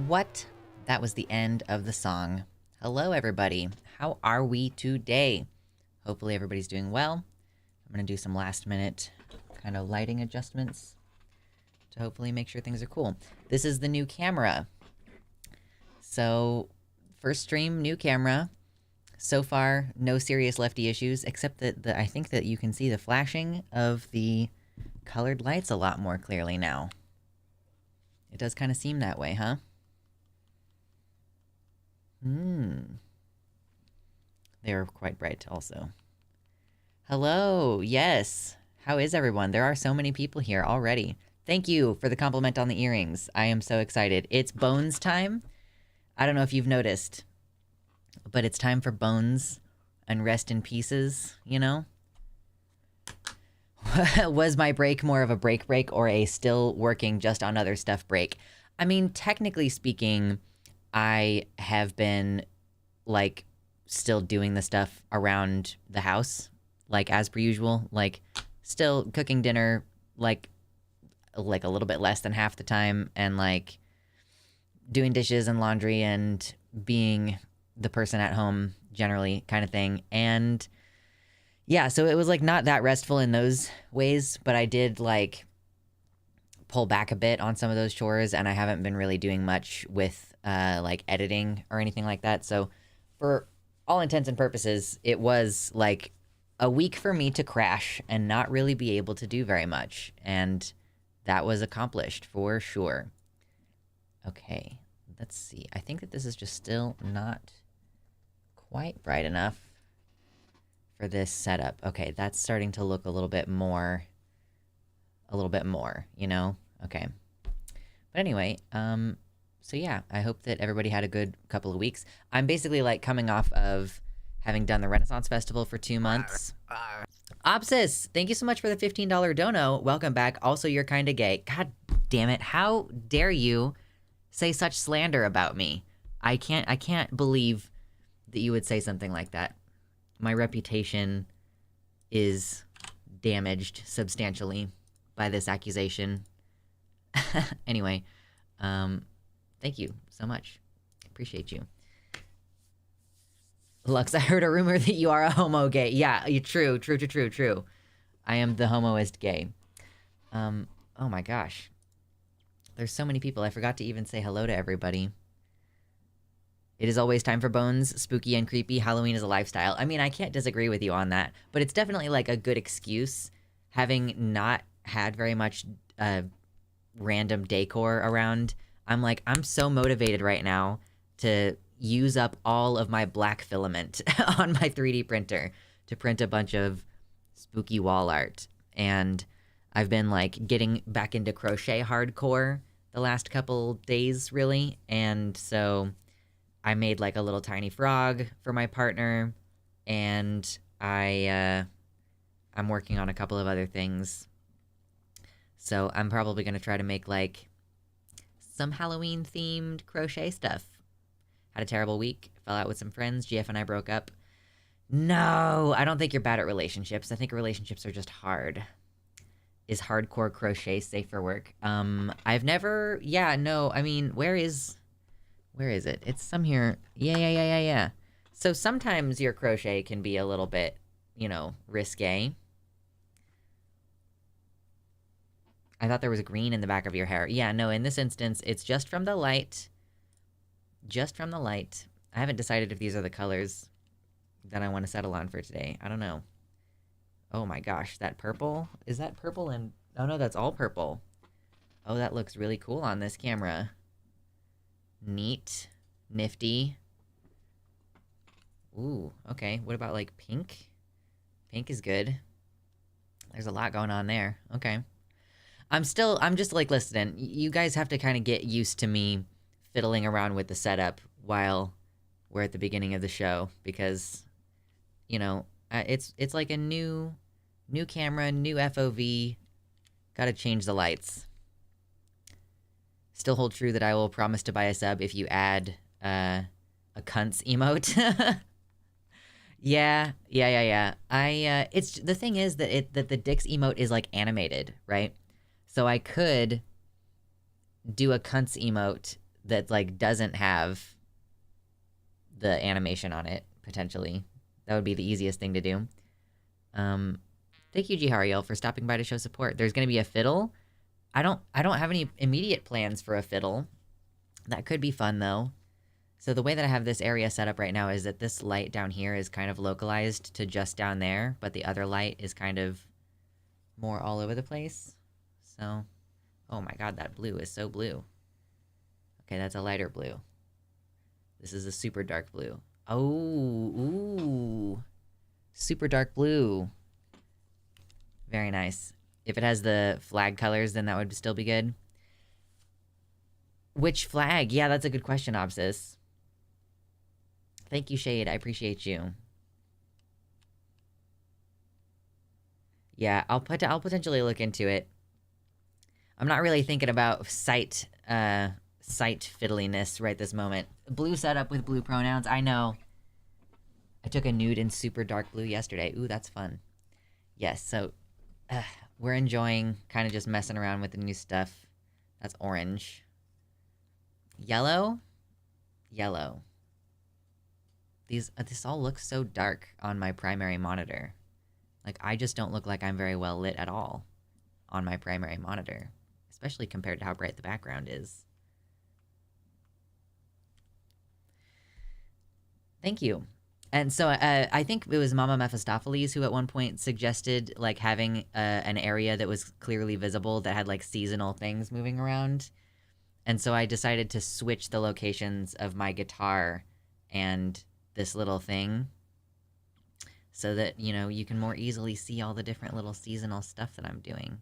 What? That was the end of the song. Hello, everybody. How are we today? Hopefully everybody's doing well. I'm going to do some last minute kind of lighting adjustments to hopefully make sure things are cool. This is the new camera. So, first stream, new camera. So far, no serious lefty issues, except that I think that you can see the flashing of the colored lights a lot more clearly now. It does kind of seem that way, huh? They're quite bright also. Hello, yes. How is everyone? There are so many people here already. Thank you for the compliment on the earrings. I am so excited. It's Bones time. I don't know if you've noticed, but it's time for Bones and rest in pieces, you know? Was my break more of a break or a still working just on other stuff break? I mean, technically speaking, I have been, like, still doing the stuff around the house, like, as per usual. Like, still cooking dinner, like a little bit less than half the time, and, like, doing dishes and laundry and being the person at home generally kind of thing. And yeah, so it was, like, not that restful in those ways, but I did, like, pull back a bit on some of those chores, and I haven't been really doing much with, like, editing or anything like that. So for all intents and purposes, it was, like, a week for me to crash and not really be able to do very much. And that was accomplished for sure. Okay, let's see. I think that this is just still not quite bright enough for this setup. Okay, that's starting to look a little bit more, you know? Okay. But anyway, so yeah, I hope that everybody had a good couple of weeks. I'm basically, like, coming off of having done the Renaissance Festival for 2 months. Opsis, thank you so much for the $15 dono. Welcome back. Also, you're kinda gay. God damn it. How dare you say such slander about me? I can't believe that you would say something like that. My reputation is damaged substantially by this accusation. Anyway, thank you so much. Appreciate you. Lux, I heard a rumor that you are a homo gay. Yeah, true. I am the homoist gay. Oh my gosh. There's so many people. I forgot to even say hello to everybody. It is always time for Bones, spooky and creepy. Halloween is a lifestyle. I mean, I can't disagree with you on that, but it's definitely, like, a good excuse, having not had very much random decor around. I'm so motivated right now to use up all of my black filament on my 3D printer to print a bunch of spooky wall art. And I've been, like, getting back into crochet hardcore the last couple days, really. And so I made, like, a little tiny frog for my partner, and I'm working on a couple of other things. So I'm probably going to try to make, like, some Halloween-themed crochet stuff. Had a terrible week. Fell out with some friends. GF and I broke up. No, I don't think you're bad at relationships. I think relationships are just hard. Is hardcore crochet safe for work? I've never... Yeah, no, I mean, where is it? It's some here. Yeah. So sometimes your crochet can be a little bit, you know, risque. I thought there was green in the back of your hair. Yeah, no, in this instance, it's just from the light. Just from the light. I haven't decided if these are the colors that I want to settle on for today. I don't know. Oh my gosh, that purple? Is that purple and... Oh no, that's all purple. Oh, that looks really cool on this camera. Neat. Nifty. Ooh, okay. What about, like, pink? Pink is good. There's a lot going on there. Okay. I'm just, like, listening. You guys have to kind of get used to me fiddling around with the setup while we're at the beginning of the show, because, you know, it's like a new camera, new FOV. Gotta change the lights. Still hold true that I will promise to buy a sub if you add a cunts emote. Yeah. It's the thing is that the dicks emote is, like, animated, right? So I could do a cunts emote that like doesn't have the animation on it, potentially. That would be the easiest thing to do. Thank you, Jihariel, for stopping by to show support. There's gonna be a fiddle. I don't have any immediate plans for a fiddle. That could be fun though. So the way that I have this area set up right now is that this light down here is kind of localized to just down there, but the other light is kind of more all over the place. So, oh my god, that blue is so blue. Okay, that's a lighter blue. This is a super dark blue. Oh, ooh. Super dark blue. Very nice. If it has the flag colors, then that would still be good. Which flag? Yeah, that's a good question, Obsis. Thank you, Shade. I appreciate you. Yeah, I'll potentially look into it. I'm not really thinking about site fiddliness right this moment. Blue setup with blue pronouns. I know. I took a nude in super dark blue yesterday. Ooh, that's fun. Yes, so we're enjoying kind of just messing around with the new stuff. That's orange. Yellow? Yellow. This all looks so dark on my primary monitor. Like, I just don't look like I'm very well lit at all on my primary monitor, especially compared to how bright the background is. Thank you. And so I think it was Mama Mephistopheles who at one point suggested like having an area that was clearly visible that had like seasonal things moving around. And so I decided to switch the locations of my guitar and this little thing so that, you know, you can more easily see all the different little seasonal stuff that I'm doing.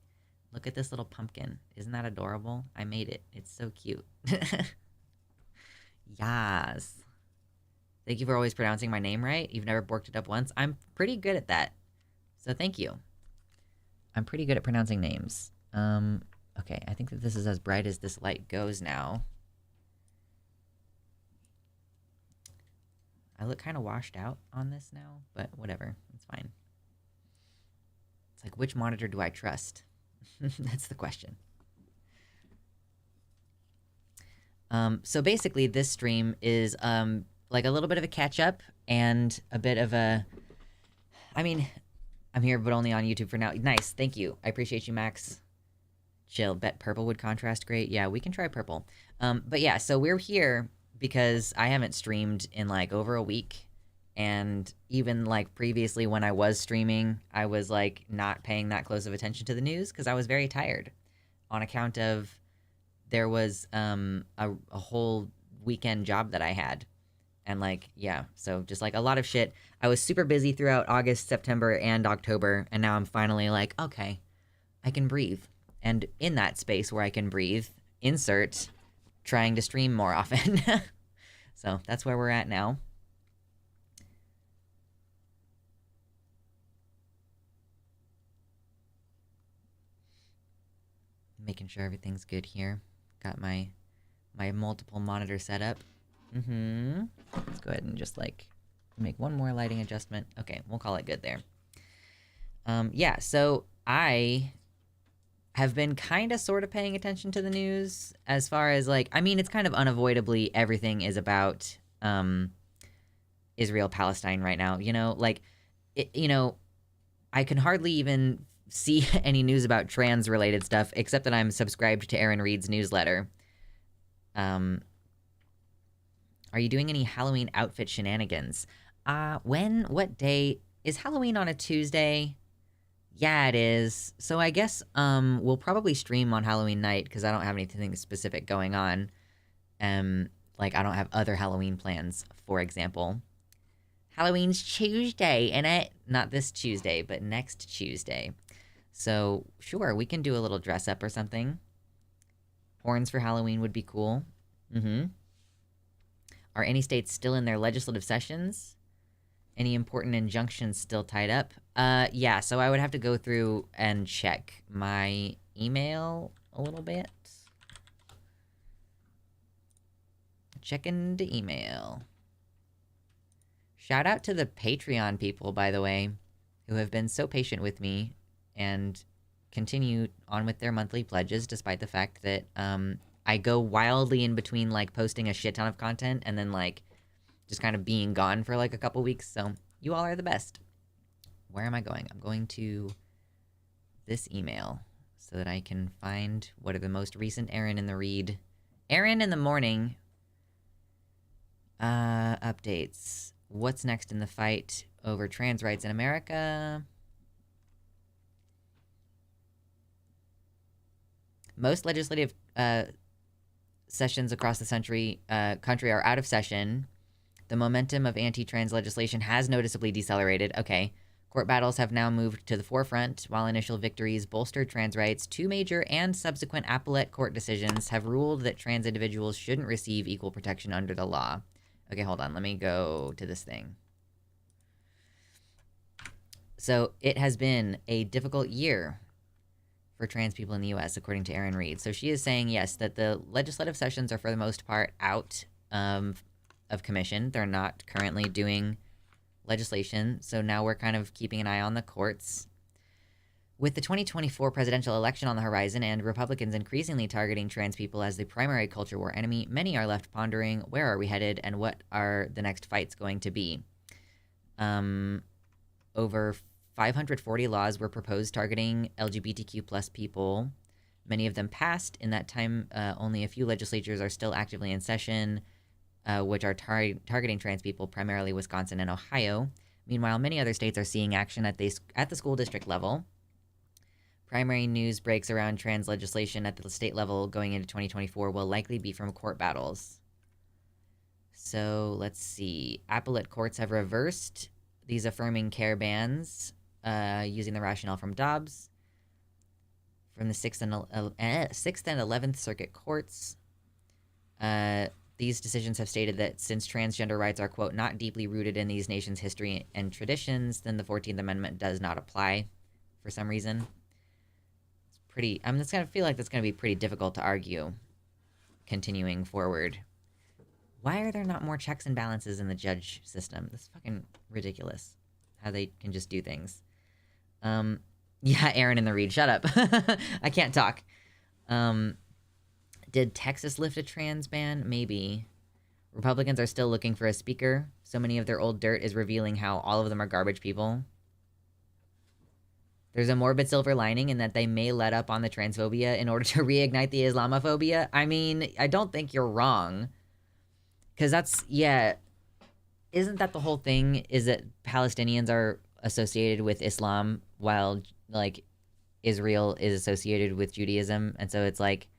Look at this little pumpkin. Isn't that adorable? I made it. It's so cute. Yas. Thank you for always pronouncing my name right. You've never borked it up once. I'm pretty good at that. So thank you. I'm pretty good at pronouncing names. Okay, I think that this is as bright as this light goes now. I look kind of washed out on this now, but whatever. It's fine. It's like, which monitor do I trust? That's the question. So basically, this stream is like a little bit of a catch-up and a bit of a... I mean, I'm here, but only on YouTube for now. Nice, thank you. I appreciate you, Max. Chill, bet purple would contrast great. Yeah, we can try purple. But yeah, so we're here because I haven't streamed in like over a week. And even like previously when I was streaming, I was like not paying that close of attention to the news because I was very tired on account of there was a whole weekend job that I had. And like, yeah, so just like a lot of shit. I was super busy throughout August, September, and October. And now I'm finally like, okay, I can breathe. And in that space where I can breathe, insert trying to stream more often. So that's where we're at now. Making sure everything's good here. Got my multiple monitor setup. Let's go ahead and just like make one more lighting adjustment. Okay, we'll call it good there. Yeah, so I have been kind of sort of paying attention to the news as far as like, I mean, it's kind of unavoidably everything is about Israel-Palestine right now, you know, like, you know, I can hardly even see any news about trans-related stuff, except that I'm subscribed to Aaron Reed's newsletter. Are you doing any Halloween outfit shenanigans? When? What day? Is Halloween on a Tuesday? Yeah, it is. So I guess we'll probably stream on Halloween night because I don't have anything specific going on. Like I don't have other Halloween plans, for example. Halloween's Tuesday, innit? Not this Tuesday, but next Tuesday. So sure, we can do a little dress up or something. Horns for Halloween would be cool. Are any states still in their legislative sessions? Any important injunctions still tied up? Yeah, so I would have to go through and check my email a little bit. Checking the email. Shout out to the Patreon people, by the way, who have been so patient with me and continue on with their monthly pledges, despite the fact that I go wildly in between, like, posting a shit ton of content and then, like, just kind of being gone for, like, a couple weeks. So you all are the best. Where am I going? I'm going to this email so that I can find what are the most recent Aaron in the Read. Aaron in the morning updates. What's next in the fight over trans rights in America? Most legislative sessions across the country are out of session. The momentum of anti-trans legislation has noticeably decelerated. Okay. Court battles have now moved to the forefront. While initial victories bolstered trans rights, 2 major and subsequent appellate court decisions have ruled that trans individuals shouldn't receive equal protection under the law. Okay, hold on. Let me go to this thing. So it has been a difficult year for trans people in the U.S., according to Erin Reed. So she is saying, yes, that the legislative sessions are for the most part out of commission. They're not currently doing legislation, so now we're kind of keeping an eye on the courts. With the 2024 presidential election on the horizon and Republicans increasingly targeting trans people as the primary culture war enemy, many are left pondering, where are we headed and what are the next fights going to be? Over 540 laws were proposed targeting LGBTQ plus people. Many of them passed. In that time, only a few legislatures are still actively in session, which are targeting trans people, primarily Wisconsin and Ohio. Meanwhile, many other states are seeing action at the school district level. Primary news breaks around trans legislation at the state level going into 2024 will likely be from court battles. So let's see. Appellate courts have reversed these affirming care bans using the rationale from Dobbs. From the 6th and 11th Circuit Courts, these decisions have stated that since transgender rights are, quote, not deeply rooted in these nations' history and traditions, then the 14th Amendment does not apply for some reason. It's pretty, it's going to feel like that's going to be pretty difficult to argue continuing forward. Why are there not more checks and balances in the judge system? That's fucking ridiculous how they can just do things. Yeah, Aaron in the Read, shut up. I can't talk. Did Texas lift a trans ban? Maybe. Republicans are still looking for a speaker. So many of their old dirt is revealing how all of them are garbage people. There's a morbid silver lining in that they may let up on the transphobia in order to reignite the Islamophobia. I mean, I don't think you're wrong. Because that's, yeah, isn't that the whole thing, is that Palestinians are associated with Islam while, like, Israel is associated with Judaism? And so it's like,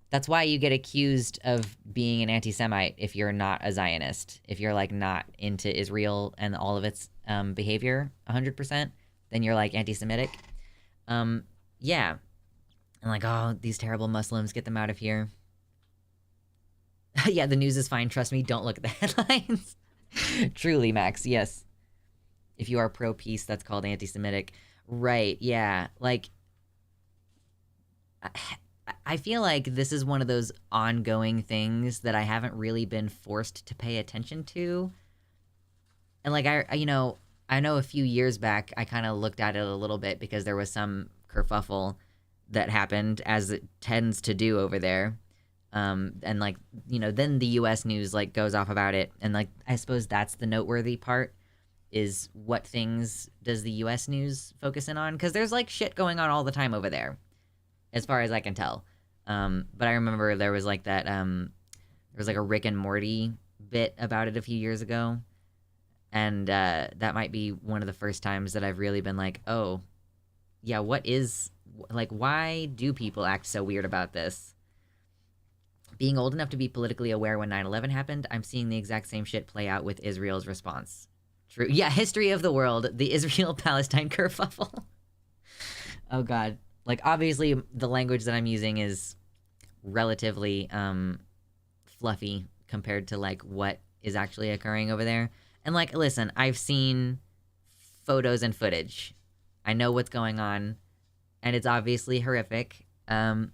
that's why you get accused of being an anti-Semite if you're not a Zionist. If you're, like, not into Israel and all of its behavior 100%, then you're, like, anti-Semitic. Yeah. And, like, oh, these terrible Muslims, get them out of here. Yeah, the news is fine. Trust me, don't look at the headlines. Truly, Max, yes. If you are pro-peace, that's called anti-Semitic. Right, yeah. Like, I feel like this is one of those ongoing things that I haven't really been forced to pay attention to. And, like, I know a few years back, I kind of looked at it a little bit because there was some kerfuffle that happened, as it tends to do over there. And, like, you know, then the U.S. news, like, goes off about it. And, like, I suppose that's the noteworthy part, is what things does the U.S. news focus in on? Because there's, like, shit going on all the time over there, as far as I can tell. But I remember there was, like, that, there was, like, a Rick and Morty bit about it a few years ago. And that might be one of the first times that I've really been like, oh, yeah, what is, like, why do people act so weird about this? Being old enough to be politically aware when 9/11 happened, I'm seeing the exact same shit play out with Israel's response. True. Yeah, history of the world, the Israel-Palestine kerfuffle. Oh, God. Like, obviously, the language that I'm using is relatively fluffy compared to, like, what is actually occurring over there. And, like, listen, I've seen photos and footage. I know what's going on, and it's obviously horrific. And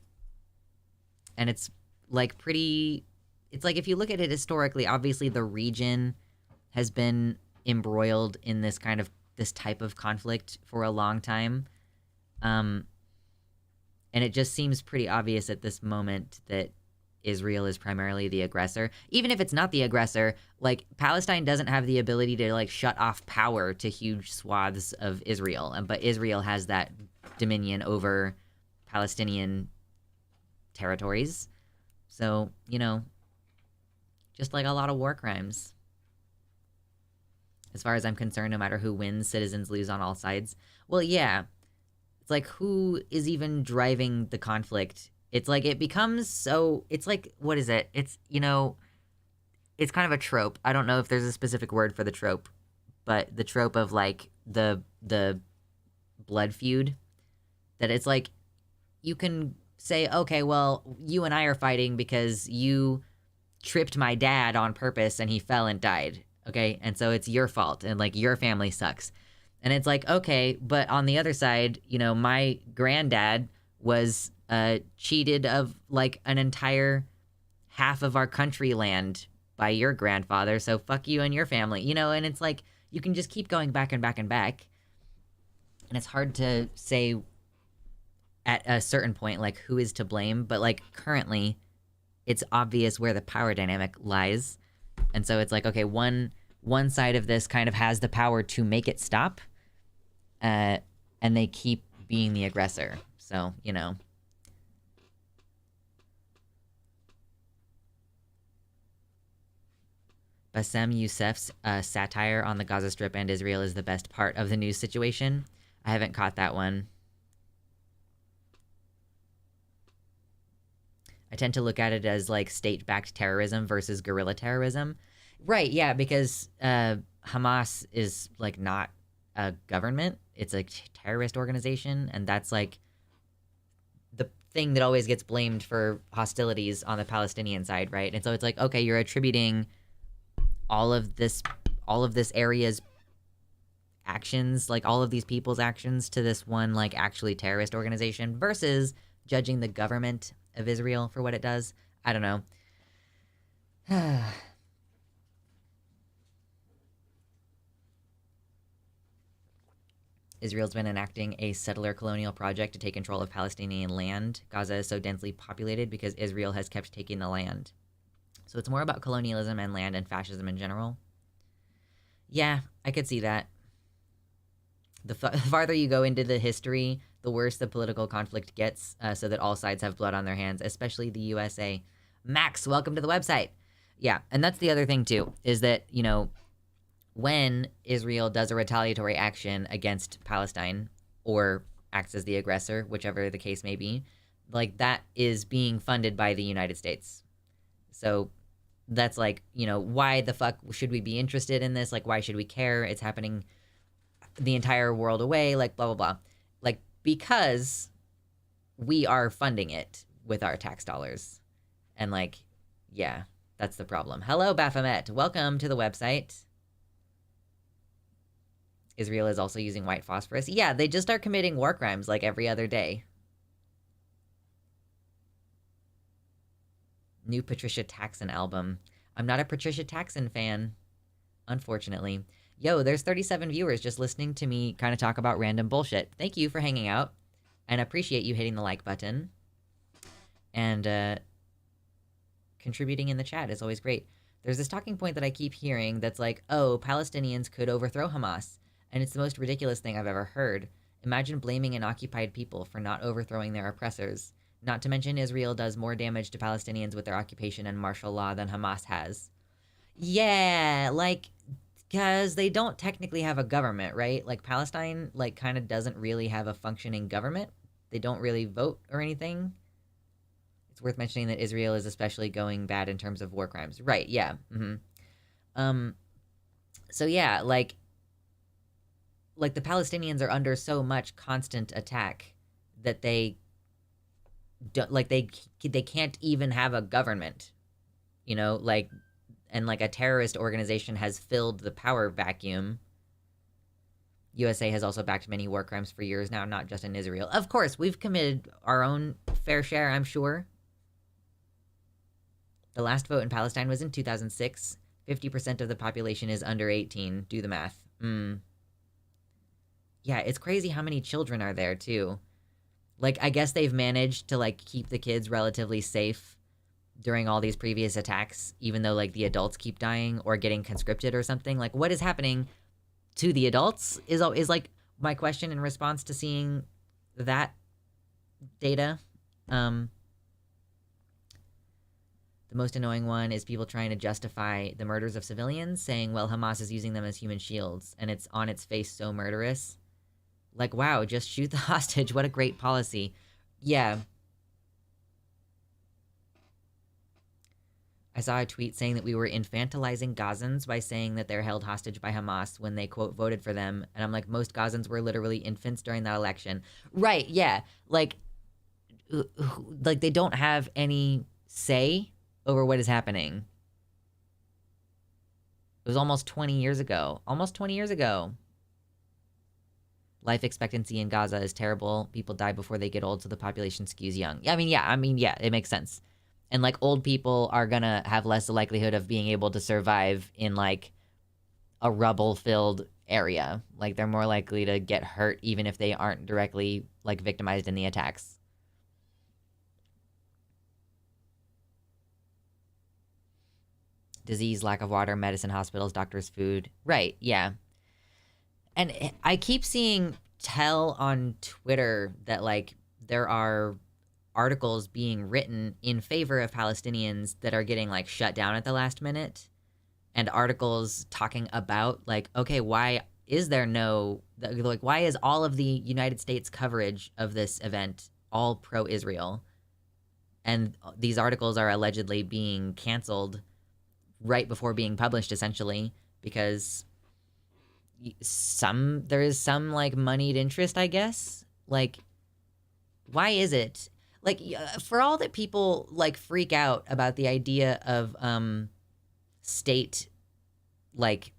it's, like, pretty... It's like, if you look at it historically, obviously the region has been embroiled in this type of conflict for a long time. And it just seems pretty obvious at this moment that Israel is primarily the aggressor. Even if it's not the aggressor, like, Palestine doesn't have the ability to, like, shut off power to huge swaths of Israel. But Israel has that dominion over Palestinian territories. So, you know, just like a lot of war crimes. As far as I'm concerned, no matter who wins, citizens lose on all sides. Well, yeah. It's like, who is even driving the conflict? It's like, it becomes so... It's like, what is it? It's, you know... It's kind of a trope. I don't know if there's a specific word for the trope. But the trope of, like, the blood feud. That it's like, you can say, okay, well, you and I are fighting because you tripped my dad on purpose and he fell and died. Okay? And so it's your fault. And, like, your family sucks. And it's like, okay, but on the other side, you know, my granddad was cheated of, like, an entire half of our country land by your grandfather, so fuck you and your family, you know? And it's like, you can just keep going back and back and back. And it's hard to say at a certain point, like, who is to blame, but, like, currently, it's obvious where the power dynamic lies. And so it's like, okay, one side of this kind of has the power to make it stop, and they keep being the aggressor. So, you know. Bassem Youssef's satire on the Gaza Strip and Israel is the best part of the news situation. I haven't caught that one. I tend to look at it as, like, state-backed terrorism versus guerrilla terrorism. Right, yeah, because Hamas is, like, not a government. It's a terrorist organization, and that's, like, the thing that always gets blamed for hostilities on the Palestinian side, right? And so it's like, okay, you're attributing all of this area's actions, like, all of these people's actions to this one, like, actually terrorist organization versus judging the government of Israel for what it does. I don't know. Israel's been enacting a settler colonial project to take control of Palestinian land. Gaza is so densely populated because Israel has kept taking the land. So it's more about colonialism and land and fascism in general. Yeah, I could see that. The farther you go into the history, the worse the political conflict gets, so that all sides have blood on their hands, especially the USA. Max, welcome to the website. Yeah, and that's the other thing, too, is that, you know, when Israel does a retaliatory action against Palestine, or acts as the aggressor, whichever the case may be, like, that is being funded by the United States. So that's like, you know, why the fuck should we be interested in this? Like, why should we care? It's happening the entire world away, like, blah, blah, blah. Like, because we are funding it with our tax dollars. And, like, yeah, that's the problem. Hello, Baphomet. Welcome to the website. Israel is also using white phosphorus. Yeah, they just are committing war crimes like every other day. New Patricia Taxon album. I'm not a Patricia Taxon fan, unfortunately. Yo, there's 37 viewers just listening to me kind of talk about random bullshit. Thank you for hanging out, and I appreciate you hitting the like button. And contributing in the chat is always great. There's this talking point that I keep hearing that's like, oh, Palestinians could overthrow Hamas. And it's the most ridiculous thing I've ever heard. Imagine blaming an occupied people for not overthrowing their oppressors. Not to mention Israel does more damage to Palestinians with their occupation and martial law than Hamas has. Yeah, like, because they don't technically have a government, right? Like, Palestine, like, kind of doesn't really have a functioning government. They don't really vote or anything. It's worth mentioning that Israel is especially going bad in terms of war crimes. Right, yeah. So yeah, like the Palestinians are under so much constant attack that they don't, like, they can't even have a government, you know, like, and like a terrorist organization has filled the power vacuum. USA has also backed many war crimes for years now, not just in Israel. Of course, we've committed our own fair share, I'm sure. The last vote in Palestine was in 2006. 50% of the population is under 18. Do the math. Yeah, it's crazy how many children are there, too. Like, I guess they've managed to, like, keep the kids relatively safe during all these previous attacks, even though like the adults keep dying or getting conscripted or something. Like, what is happening to the adults is like my question in response to seeing that data. The most annoying one is people trying to justify the murders of civilians, saying, well, Hamas is using them as human shields, and it's on its face so murderous. Like, wow, just shoot the hostage. What a great policy. Yeah. I saw a tweet saying that we were infantilizing Gazans by saying that they're held hostage by Hamas when they, quote, voted for them. And I'm like, most Gazans were literally infants during that election. Right, yeah. Like they don't have any say over what is happening. It was almost 20 years ago. Almost 20 years ago. Life expectancy in Gaza is terrible. People die before they get old, so the population skews young. I mean, yeah, it makes sense. And, like, old people are gonna have less likelihood of being able to survive in, like, a rubble-filled area. Like, they're more likely to get hurt even if they aren't directly, like, victimized in the attacks. Disease, lack of water, medicine, hospitals, doctors, food. Right, yeah. And I keep seeing tell on Twitter that, like, there are articles being written in favor of Palestinians that are getting, like, shut down at the last minute. And articles talking about, like, okay, why is there no, like, why is all of the United States coverage of this event all pro-Israel? And these articles are allegedly being canceled right before being published, essentially, because there is some, like, moneyed interest, I guess. Like, why is it? Like, for all that people, like, freak out about the idea of state, like,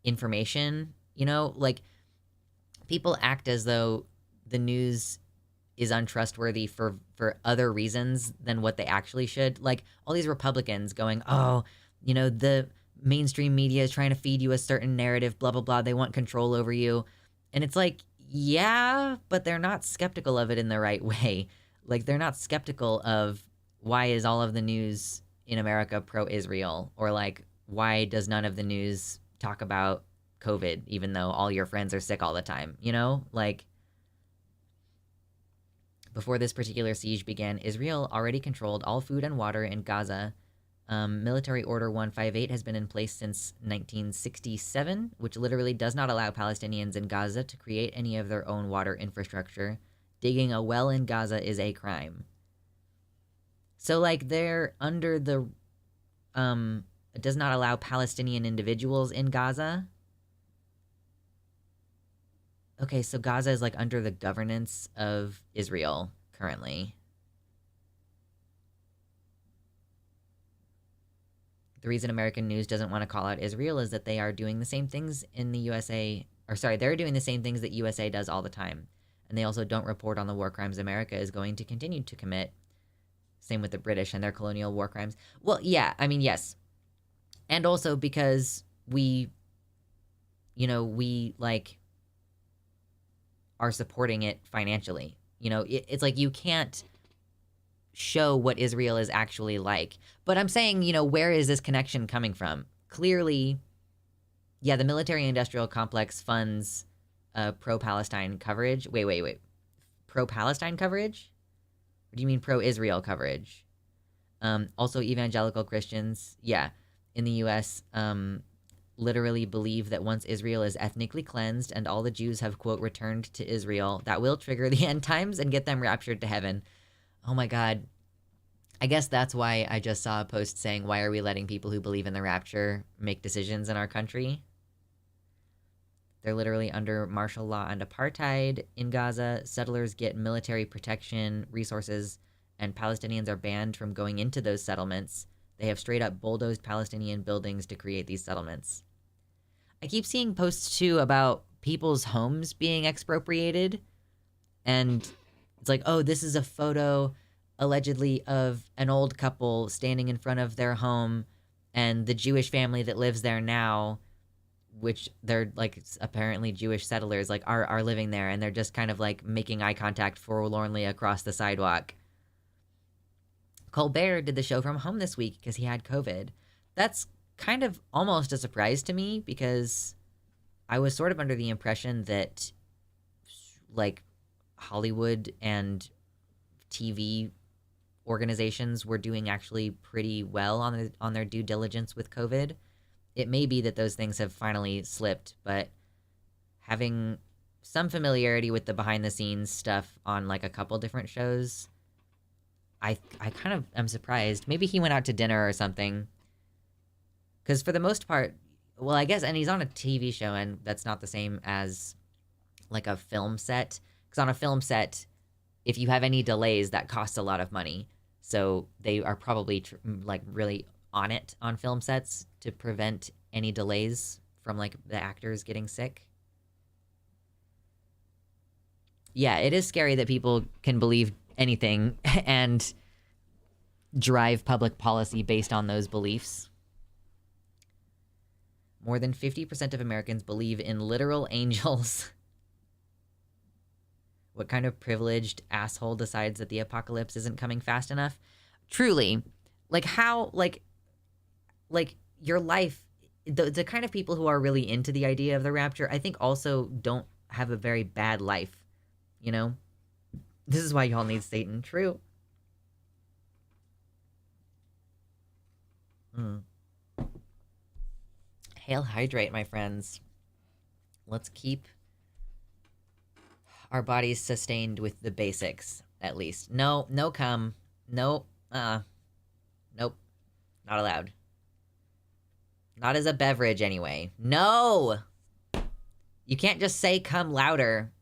information, you know? Like, people act as though the news is untrustworthy for other reasons than what they actually should. Like, all these Republicans going, oh, you know, the mainstream media is trying to feed you a certain narrative, blah, blah, blah. They want control over you. And it's like, yeah, but they're not skeptical of it in the right way. Like, they're not skeptical of why is all of the news in America pro-Israel? Or, like, why does none of the news talk about COVID, even though all your friends are sick all the time? You know? Like, before this particular siege began, Israel already controlled all food and water in Gaza. Military Order 158 has been in place since 1967, which literally does not allow Palestinians in Gaza to create any of their own water infrastructure. Digging a well in Gaza is a crime. So, like, they're under the... it does not allow Palestinian individuals in Gaza. Okay, so Gaza is, like, under the governance of Israel currently. The reason American news doesn't want to call out Israel is that they are doing the same things in the USA, or sorry, they're doing the same things that USA does all the time. And they also don't report on the war crimes America is going to continue to commit. Same with the British and their colonial war crimes. Well, yeah, I mean, yes. And also because we, like, are supporting it financially. You know, it's like you can't show what Israel is actually like. But I'm saying, you know, where is this connection coming from? Clearly, yeah, the military-industrial complex funds pro-Palestine coverage. Wait. Pro-Palestine coverage? Or do you mean pro-Israel coverage? Also, evangelical Christians, yeah, in the U.S., literally believe that once Israel is ethnically cleansed and all the Jews have, quote, returned to Israel, that will trigger the end times and get them raptured to heaven. Oh my God. I guess that's why I just saw a post saying, why are we letting people who believe in the rapture make decisions in our country? They're literally under martial law and apartheid in Gaza. Settlers get military protection, resources, and Palestinians are banned from going into those settlements. They have straight up bulldozed Palestinian buildings to create these settlements. I keep seeing posts, too, about people's homes being expropriated. And it's like, oh, this is a photo, allegedly, of an old couple standing in front of their home. And the Jewish family that lives there now, which they're, like, apparently Jewish settlers, like, are living there. And they're just kind of, like, making eye contact forlornly across the sidewalk. Colbert did the show from home this week because he had COVID. That's kind of almost a surprise to me because I was sort of under the impression that like Hollywood and TV organizations were doing actually pretty well on their due diligence with COVID. It may be that those things have finally slipped, but having some familiarity with the behind the scenes stuff on like a couple different shows, I kind of am surprised. Maybe he went out to dinner or something. Because for the most part, well, I guess, and he's on a TV show, and that's not the same as like a film set. Because on a film set, if you have any delays, that costs a lot of money. So they are probably like really on it on film sets to prevent any delays from like the actors getting sick. Yeah, it is scary that people can believe anything and drive public policy based on those beliefs. More than 50% of Americans believe in literal angels. What kind of privileged asshole decides that the apocalypse isn't coming fast enough? Truly, like how, like your life, the kind of people who are really into the idea of the rapture, I think also don't have a very bad life, you know? This is why y'all need Satan. True. Hail hydrate, my friends. Let's keep our bodies sustained with the basics, at least. No cum. Nope. Nope. Not allowed. Not as a beverage, anyway. No! You can't just say come louder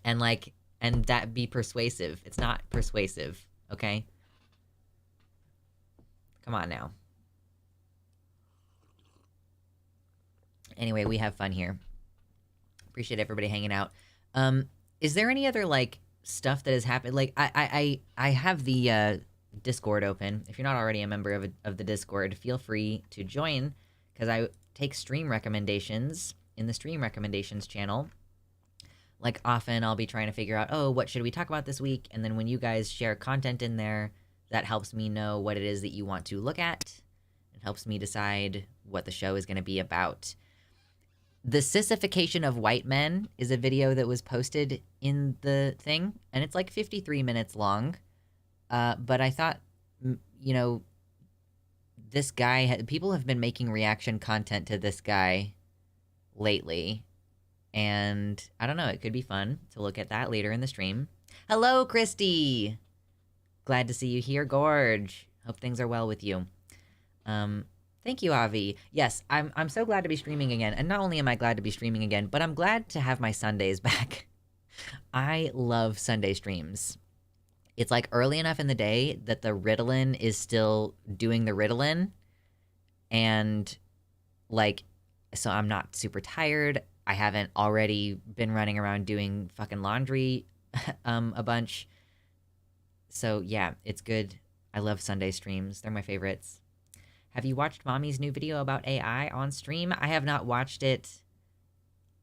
and, like, and that be persuasive. It's not persuasive, okay? Come on now. Anyway, we have fun here. Appreciate everybody hanging out. Is there any other, like, stuff that has happened? Like, I have the Discord open. If you're not already a member of the Discord, feel free to join, because I take stream recommendations in the stream recommendations channel. Like, often I'll be trying to figure out, oh, what should we talk about this week? And then when you guys share content in there, that helps me know what it is that you want to look at. It helps me decide what the show is going to be about. The sissification of white men is a video that was posted in the thing, and it's like 53 minutes long. But I thought, you know, this guy, people have been making reaction content to this guy lately. And I don't know, it could be fun to look at that later in the stream. Hello, Christy! Glad to see you here, Gorge. Hope things are well with you. Thank you, Avi. Yes, I'm so glad to be streaming again. And not only am I glad to be streaming again, but I'm glad to have my Sundays back. I love Sunday streams. It's like early enough in the day that the Ritalin is still doing the Ritalin. And like, so I'm not super tired. I haven't already been running around doing fucking laundry a bunch. So yeah, it's good. I love Sunday streams. They're my favorites. Have you watched Mommy's new video about AI on stream? I have not watched it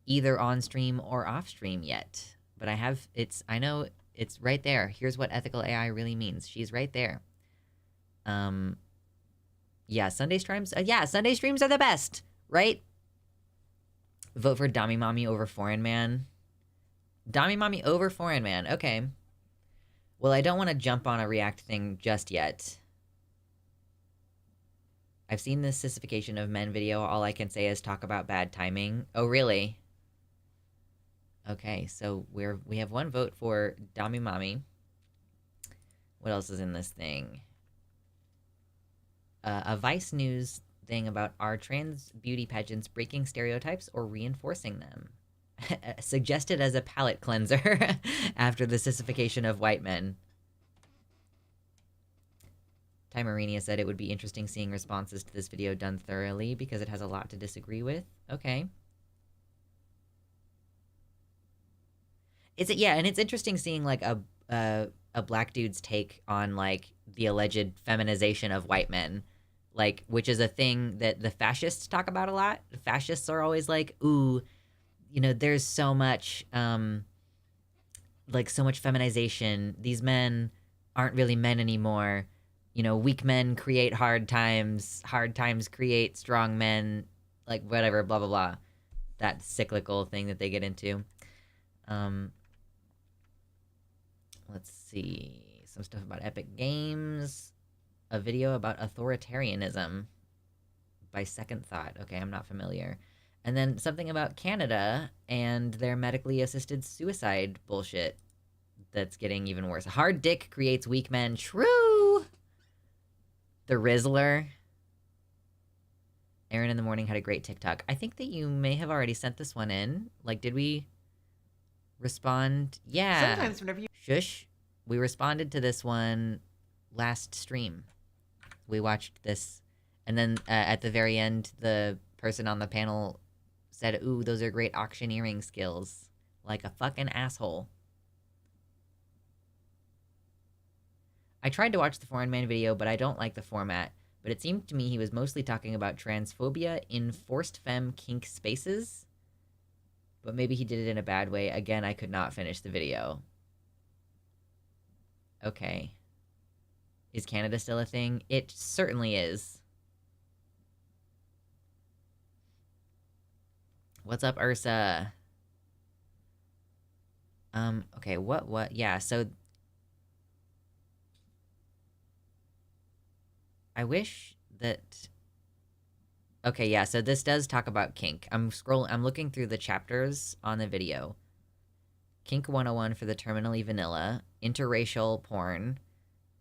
either on stream or off stream yet. But I have, I know it's right there. Here's what ethical AI really means. She's right there. Yeah, Sunday streams. Yeah, Sunday streams are the best, right? Vote for Dami Mommy over Foreign Man. Dami Mommy over Foreign Man. Okay. Well, I don't want to jump on a React thing just yet. I've seen this sissification of men video. All I can say is talk about bad timing. Oh, really? Okay, so we have one vote for Dami Mommy. What else is in this thing? A Vice News thing about are trans beauty pageants breaking stereotypes or reinforcing them? Suggested as a palate cleanser after the sissification of white men. Timerinia said it would be interesting seeing responses to this video done thoroughly because it has a lot to disagree with. Okay. Yeah, and it's interesting seeing like a black dude's take on like the alleged feminization of white men, like, which is a thing that the fascists talk about a lot. The fascists are always like, ooh, you know, there's so much like so much feminization. These men aren't really men anymore. you know, weak men create hard times create strong men, like whatever, blah, blah, blah. That cyclical thing that they get into. Let's see. Some stuff about Epic Games. A video about authoritarianism by Second Thought. Okay, I'm not familiar. And then something about Canada and their medically assisted suicide bullshit that's getting even worse. Hard dick creates weak men. True! The Rizzler. Aaron in the morning had a great TikTok. I think that you may have already sent this one in. Like, did we respond? Yeah. Sometimes whenever you... Shush. We responded to this one last stream. We watched this, and then at the very end, the person on the panel said, ooh, those are great auctioneering skills. Like a fucking asshole. I tried to watch the Foreign Man video, but I don't like the format. But it seemed to me he was mostly talking about transphobia in forced femme kink spaces. But maybe he did it in a bad way. Again, I could not finish the video. Okay. Is Canada still a thing? It certainly is. What's up, Ursa? Okay, what? Yeah, so... I wish that... Okay, yeah, so this does talk about kink. I'm looking through the chapters on the video. Kink 101 for the terminally vanilla, interracial porn,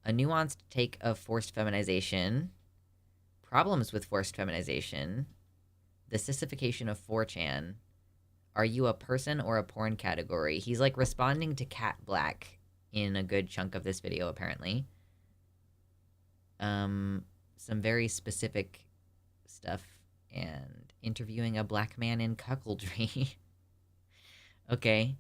a nuanced take of forced feminization, problems with forced feminization, the sissification of 4chan, are you a person or a porn category? He's like responding to Cat Black in a good chunk of this video, apparently. Some very specific stuff, and interviewing a black man in cuckoldry. Okay.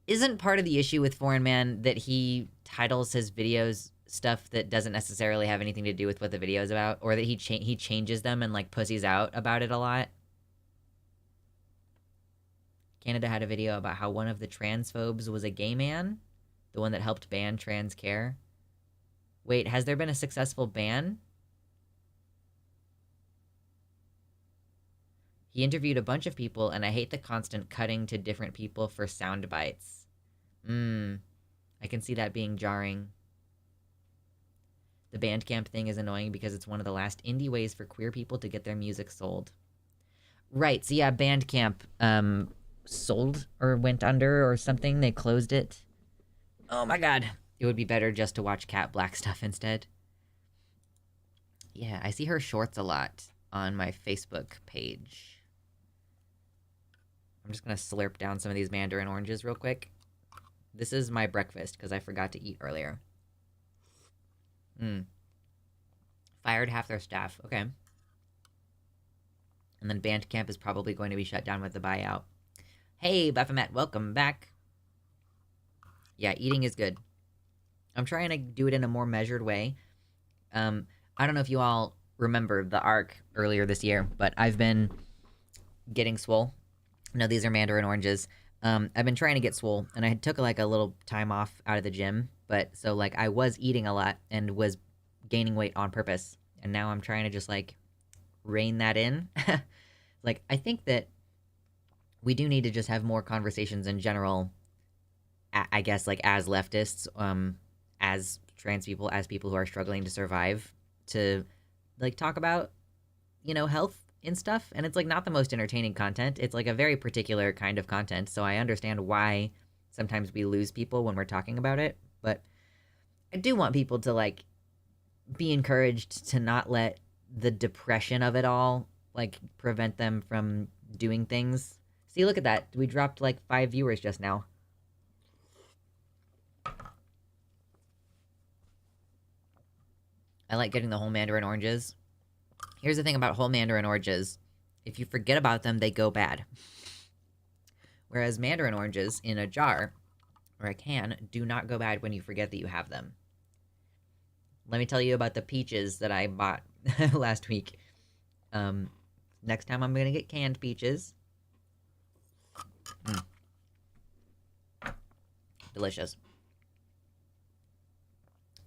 Isn't part of the issue with Foreign Man that he titles his videos stuff that doesn't necessarily have anything to do with what the video is about? Or that he changes them and, like, pussies out about it a lot? Canada had a video about how one of the transphobes was a gay man? The one that helped ban trans care? Wait, has there been a successful ban? He interviewed a bunch of people, and I hate the constant cutting to different people for sound bites. I can see that being jarring. The Bandcamp thing is annoying because it's one of the last indie ways for queer people to get their music sold. Right, so yeah, Bandcamp, sold or went under or something. They closed it. Oh my god. It would be better just to watch Cat Black stuff instead. Yeah, I see her shorts a lot on my Facebook page. I'm just gonna slurp down some of these mandarin oranges real quick. This is my breakfast, because I forgot to eat earlier. Fired half their staff. Okay. And then Bandcamp is probably going to be shut down with the buyout. Hey, Baphomet, welcome back. Yeah, eating is good. I'm trying to do it in a more measured way. I don't know if you all remember the arc earlier this year, but I've been getting swole. No, these are mandarin oranges. I've been trying to get swole, and I took like a little time off out of the gym, but so like I was eating a lot and was gaining weight on purpose, and now I'm trying to just like rein that in. Like, I think that we do need to just have more conversations in general, I guess, like as leftists, as trans people, as people who are struggling to survive, to like talk about, you know, health and stuff. And it's like not the most entertaining content. It's like a very particular kind of content. So I understand why sometimes we lose people when we're talking about it. But I do want people to like be encouraged to not let the depression of it all like prevent them from doing things. See, look at that. We dropped like 5 viewers just now. I like getting the whole mandarin oranges. Here's the thing about whole mandarin oranges. If you forget about them, they go bad. Whereas mandarin oranges in a jar, or a can, do not go bad when you forget that you have them. Let me tell you about the peaches that I bought last week. Next time I'm gonna get canned peaches. Delicious.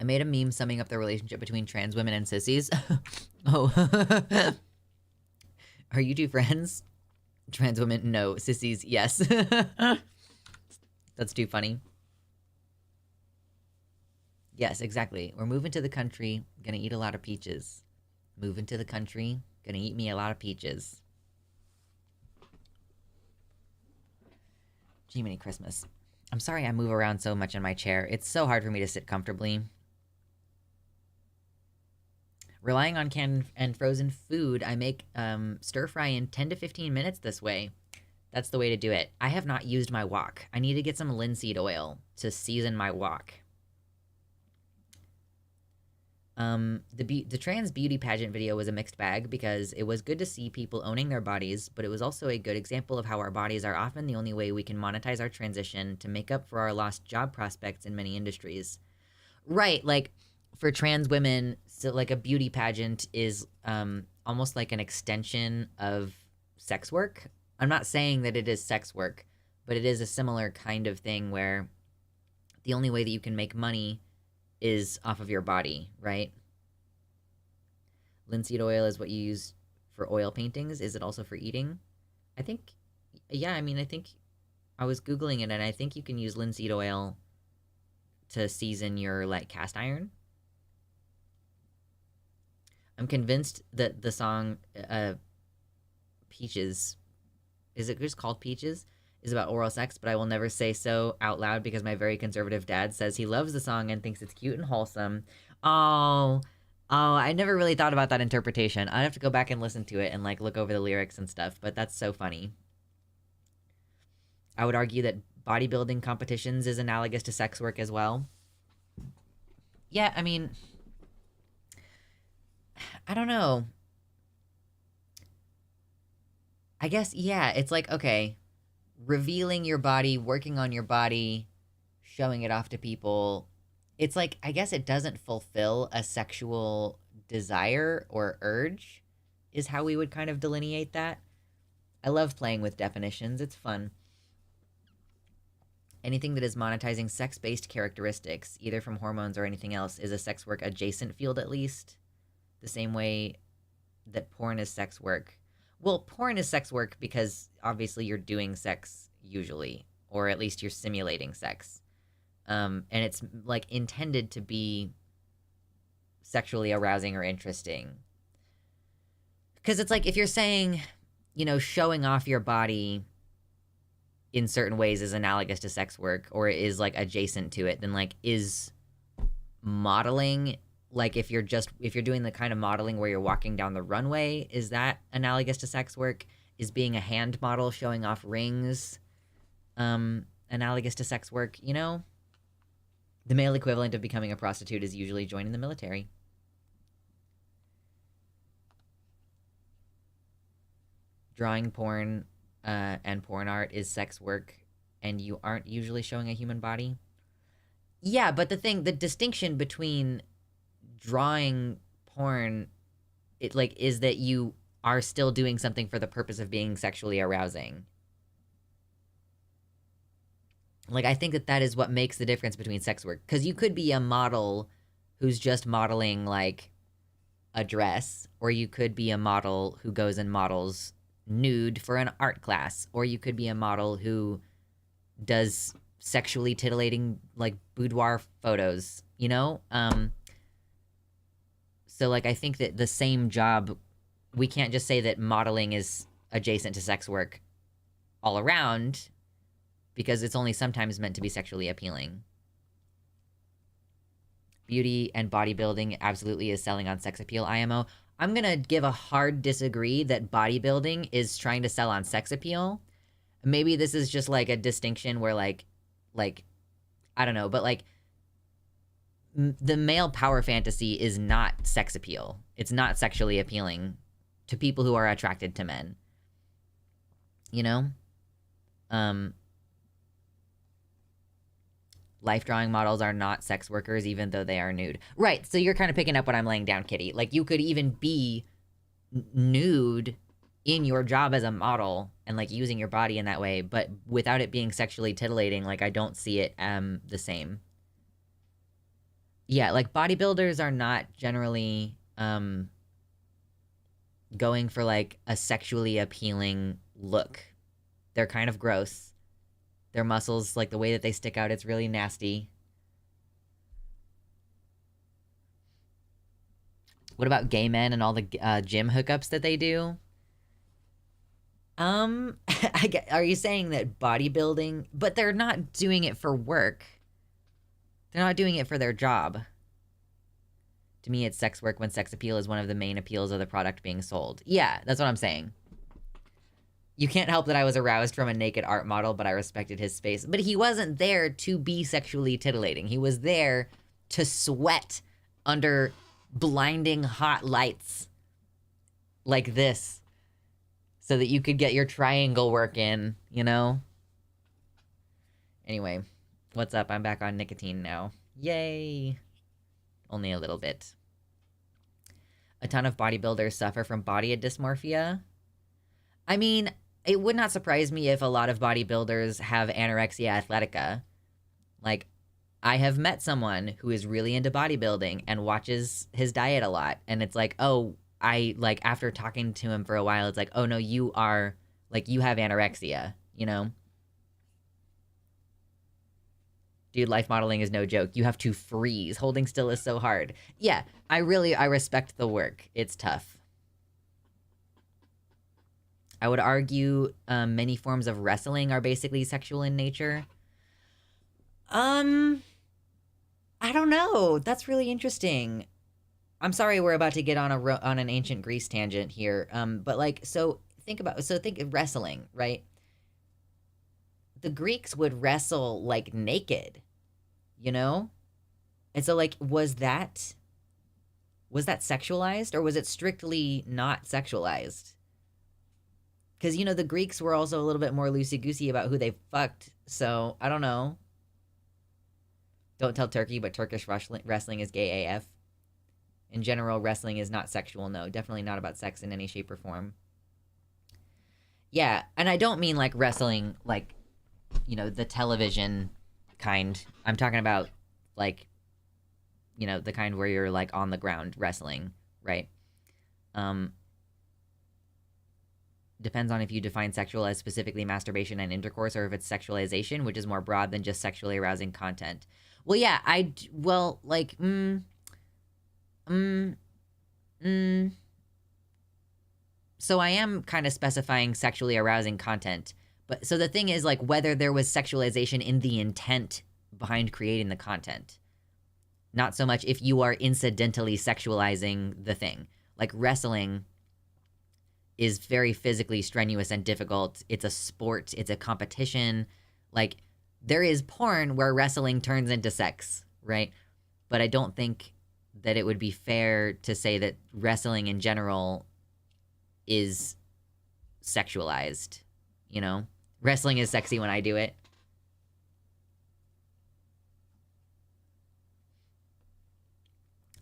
I made a meme summing up the relationship between trans women and sissies. Oh. Are you two friends? Trans women, no. Sissies, yes. That's too funny. Yes, exactly. We're moving to the country. Gonna eat a lot of peaches. Moving to the country. Gonna eat me a lot of peaches. Jiminy Christmas. I'm sorry I move around so much in my chair. It's so hard for me to sit comfortably. Relying on canned and frozen food, I make stir fry in 10 to 15 minutes this way. That's the way to do it. I have not used my wok. I need to get some linseed oil to season my wok. The trans beauty pageant video was a mixed bag because it was good to see people owning their bodies, but it was also a good example of how our bodies are often the only way we can monetize our transition to make up for our lost job prospects in many industries. Right, like, for trans women, so like a beauty pageant is almost like an extension of sex work. I'm not saying that it is sex work, but it is a similar kind of thing where the only way that you can make money is off of your body, right? Linseed oil is what you use for oil paintings. Is it also for eating? I think, yeah, I mean, I think I was Googling it, and I think you can use linseed oil to season your, like, cast iron. I'm convinced that the song Peaches, is it just called Peaches, is about oral sex, but I will never say so out loud because my very conservative dad says he loves the song and thinks it's cute and wholesome. Oh, I never really thought about that interpretation. I'd have to go back and listen to it and, like, look over the lyrics and stuff, but that's so funny. I would argue that bodybuilding competitions is analogous to sex work as well. Yeah, I mean, I don't know. I guess, yeah, it's like, okay, revealing your body, working on your body, showing it off to people. It's like, I guess it doesn't fulfill a sexual desire or urge, is how we would kind of delineate that. I love playing with definitions. It's fun. Anything that is monetizing sex-based characteristics, either from hormones or anything else, is a sex work adjacent field at least. The same way that porn is sex work. Well, porn is sex work because obviously you're doing sex usually, or at least you're simulating sex. And it's, like, intended to be sexually arousing or interesting. Because it's like, if you're saying, you know, showing off your body in certain ways is analogous to sex work, or is, like, adjacent to it, then, like, is modeling, like, if you're doing the kind of modeling where you're walking down the runway, is that analogous to sex work? Is being a hand model showing off rings analogous to sex work? You know? The male equivalent of becoming a prostitute is usually joining the military. Drawing porn and porn art is sex work, and you aren't usually showing a human body. Yeah, but the distinction between drawing porn, it, like, is that you are still doing something for the purpose of being sexually arousing. Like, I think that is what makes the difference between sex work. Because you could be a model who's just modeling, like, a dress, or you could be a model who goes and models nude for an art class, or you could be a model who does sexually titillating, like, boudoir photos, you know? So, like, I think that the same job, we can't just say that modeling is adjacent to sex work all around, because it's only sometimes meant to be sexually appealing. Beauty and bodybuilding absolutely is selling on sex appeal, IMO. I'm gonna give a hard disagree that bodybuilding is trying to sell on sex appeal. Maybe this is just, like, a distinction where, like, I don't know, but, like, the male power fantasy is not sex appeal. It's not sexually appealing to people who are attracted to men. You know? Life drawing models are not sex workers, even though they are nude. Right, so you're kind of picking up what I'm laying down, Kitty. Like, you could even be nude in your job as a model and, like, using your body in that way, but without it being sexually titillating, like, I don't see it the same. Yeah, like bodybuilders are not generally going for like a sexually appealing look. They're kind of gross. Their muscles, like the way that they stick out, it's really nasty. What about gay men and all the gym hookups that they do? Are you saying that bodybuilding, but they're not doing it for work. They're not doing it for their job. To me, it's sex work when sex appeal is one of the main appeals of the product being sold. Yeah, that's what I'm saying. You can't help that I was aroused from a naked art model, but I respected his space. But he wasn't there to be sexually titillating. He was there to sweat under blinding hot lights like this so that you could get your triangle work in, you know? Anyway, what's up? I'm back on nicotine now. Yay! Only a little bit. A ton of bodybuilders suffer from body dysmorphia. I mean, it would not surprise me if a lot of bodybuilders have anorexia athletica. Like, I have met someone who is really into bodybuilding and watches his diet a lot. And it's like, oh, like, after talking to him for a while, it's like, oh no, you are, like, you have anorexia, you know? Dude, life modeling is no joke. You have to freeze. Holding still is so hard. Yeah, I respect the work. It's tough. I would argue many forms of wrestling are basically sexual in nature. I don't know. That's really interesting. I'm sorry we're about to get on an ancient Greece tangent here. But like, think of wrestling, right? The Greeks would wrestle like naked, you know? And so like, was that sexualized or was it strictly not sexualized? Because, you know, the Greeks were also a little bit more loosey-goosey about who they fucked. So, I don't know. Don't tell Turkey, but Turkish wrestling is gay AF. In general, wrestling is not sexual, no. Definitely not about sex in any shape or form. Yeah, and I don't mean, like, wrestling, like, you know, the television kind. I'm talking about, like, you know, the kind where you're, like, on the ground wrestling, right? Depends on if you define sexual as specifically masturbation and intercourse or if it's sexualization, which is more broad than just sexually arousing content. Well, yeah, so I am kind of specifying sexually arousing content. But so the thing is, like, whether there was sexualization in the intent behind creating the content. Not so much if you are incidentally sexualizing the thing. Like, wrestling is very physically strenuous and difficult. It's a sport. It's a competition. Like, there is porn where wrestling turns into sex, right? But I don't think that it would be fair to say that wrestling in general is sexualized, you know? Wrestling is sexy when I do it.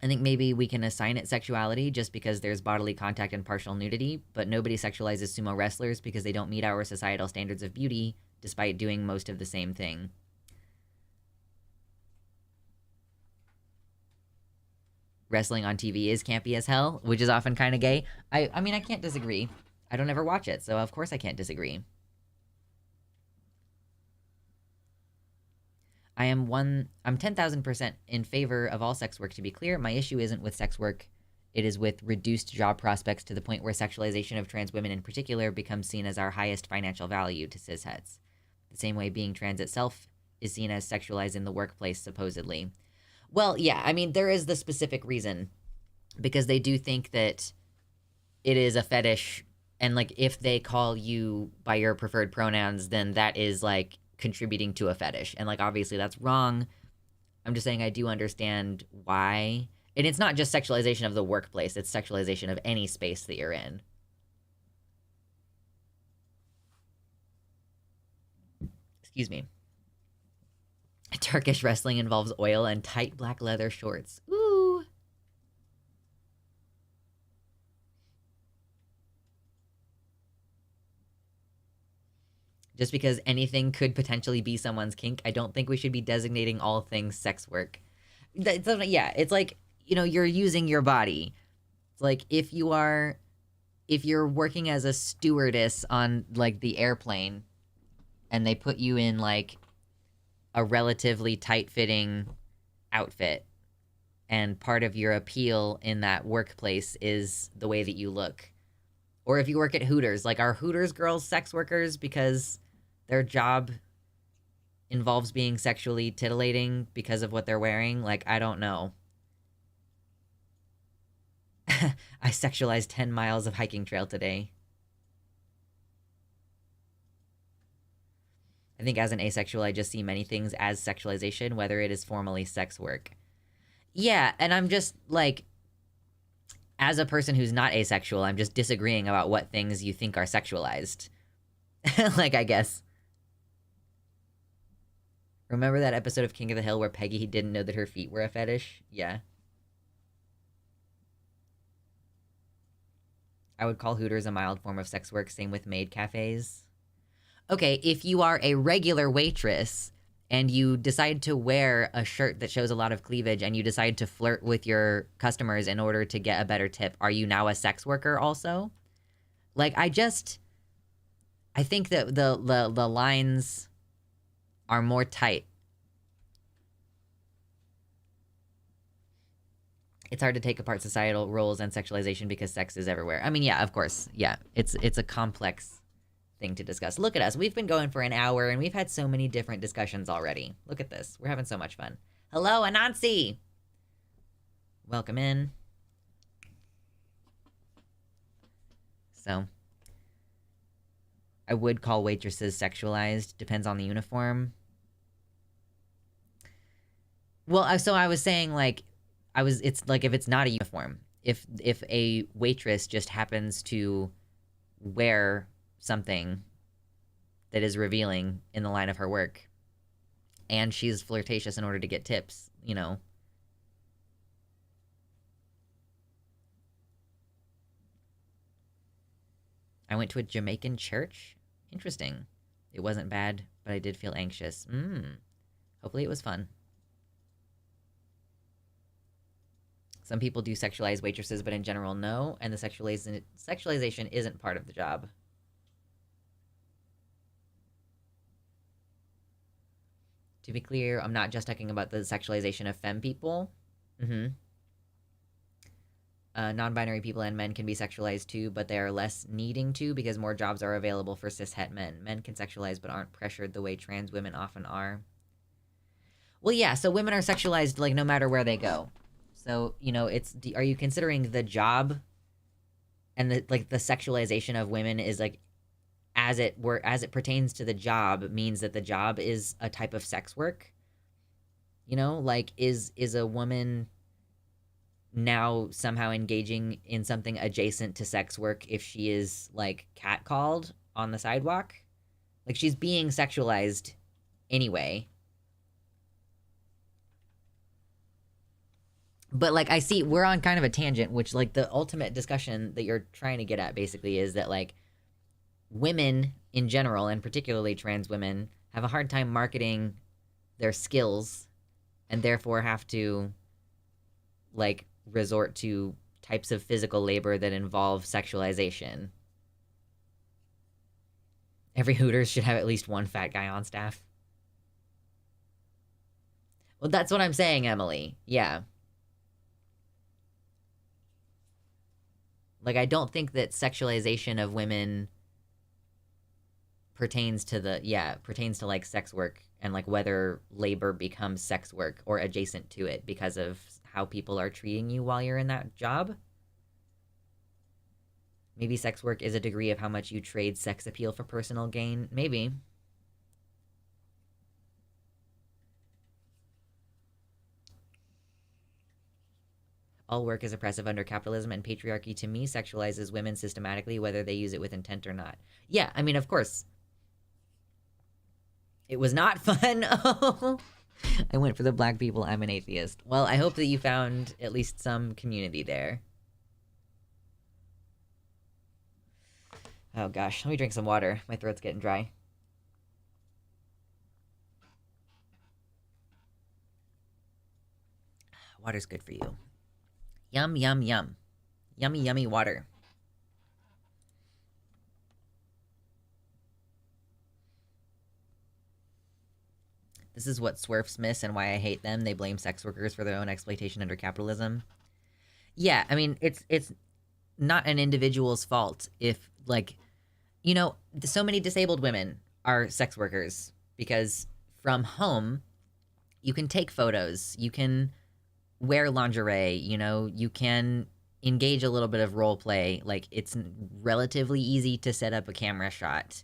I think maybe we can assign it sexuality just because there's bodily contact and partial nudity, but nobody sexualizes sumo wrestlers because they don't meet our societal standards of beauty, despite doing most of the same thing. Wrestling on TV is campy as hell, which is often kind of gay. I mean, I can't disagree. I don't ever watch it, so of course I can't disagree. I'm 10,000% in favor of all sex work, to be clear. My issue isn't with sex work. It is with reduced job prospects to the point where sexualization of trans women in particular becomes seen as our highest financial value to cisheads. The same way being trans itself is seen as sexualized in the workplace, supposedly. Well, yeah, I mean, there is the specific reason. Because they do think that it is a fetish, and, like, if they call you by your preferred pronouns, then that is, like, contributing to a fetish. And, like, obviously that's wrong. I'm just saying I do understand why. And it's not just sexualization of the workplace, it's sexualization of any space that you're in. Excuse me. Turkish wrestling involves oil and tight black leather shorts. Ooh. Just because anything could potentially be someone's kink, I don't think we should be designating all things sex work. Yeah, it's like, you know, you're using your body. It's like if you're working as a stewardess on like the airplane and they put you in like a relatively tight-fitting outfit, and part of your appeal in that workplace is the way that you look. Or if you work at Hooters, like, are Hooters girls sex workers because their job involves being sexually titillating because of what they're wearing? Like, I don't know. I sexualized 10 miles of hiking trail today. I think as an asexual, I just see many things as sexualization, whether it is formally sex work. Yeah, and I'm just, like, as a person who's not asexual, I'm just disagreeing about what things you think are sexualized. Like, I guess. Remember that episode of King of the Hill where Peggy didn't know that her feet were a fetish? Yeah. I would call Hooters a mild form of sex work, same with maid cafes. Okay, if you are a regular waitress and you decide to wear a shirt that shows a lot of cleavage and you decide to flirt with your customers in order to get a better tip, are you now a sex worker also? Like, I think that the lines are more tight. It's hard to take apart societal roles and sexualization because sex is everywhere. I mean, yeah, of course. Yeah, it's a complex thing to discuss. Look at us. We've been going for an hour and we've had so many different discussions already. Look at this. We're having so much fun. Hello, Anansi. Welcome in. So, I would call waitresses sexualized. Depends on the uniform. Well, so I was saying, like, it's like if it's not a uniform. If a waitress just happens to wear something that is revealing in the line of her work, and she's flirtatious in order to get tips, you know. I went to a Jamaican church. Interesting. It wasn't bad, but I did feel anxious. Hopefully it was fun. Some people do sexualize waitresses, but in general, no. And the sexualization isn't part of the job. To be clear, I'm not just talking about the sexualization of femme people. Non-binary people and men can be sexualized too, but they are less needing to because more jobs are available for cis-het men. Men can sexualize but aren't pressured the way trans women often are. Well, yeah, so women are sexualized, like, no matter where they go. So, you know, are you considering the job and the sexualization of women is, like, as it pertains to the job means that the job is a type of sex work? You know, like, is a woman now somehow engaging in something adjacent to sex work if she is, like, catcalled on the sidewalk? Like, she's being sexualized anyway. But, like, I see we're on kind of a tangent, which, like, the ultimate discussion that you're trying to get at basically is that, like, women in general, and particularly trans women, have a hard time marketing their skills and therefore have to, like, resort to types of physical labor that involve sexualization. Every Hooters should have at least one fat guy on staff. Well, that's what I'm saying, Emily. Yeah. Like, I don't think that sexualization of women pertains to like sex work and, like, whether labor becomes sex work or adjacent to it because of how people are treating you while you're in that job. Maybe sex work is a degree of how much you trade sex appeal for personal gain. Maybe. All work is oppressive under capitalism, and patriarchy, to me, sexualizes women systematically, whether they use it with intent or not. Yeah, I mean, of course. It was not fun. Oh, I went for the black people. I'm an atheist. Well, I hope that you found at least some community there. Oh gosh, let me drink some water. My throat's getting dry. Water's good for you. Yum, yum, yum. Yummy, yummy water. This is what Swerfs miss and why I hate them. They blame sex workers for their own exploitation under capitalism. Yeah, I mean, it's not an individual's fault if, like, you know, so many disabled women are sex workers because from home, you can take photos, you can wear lingerie, you know, you can engage a little bit of role play. Like, it's relatively easy to set up a camera shot.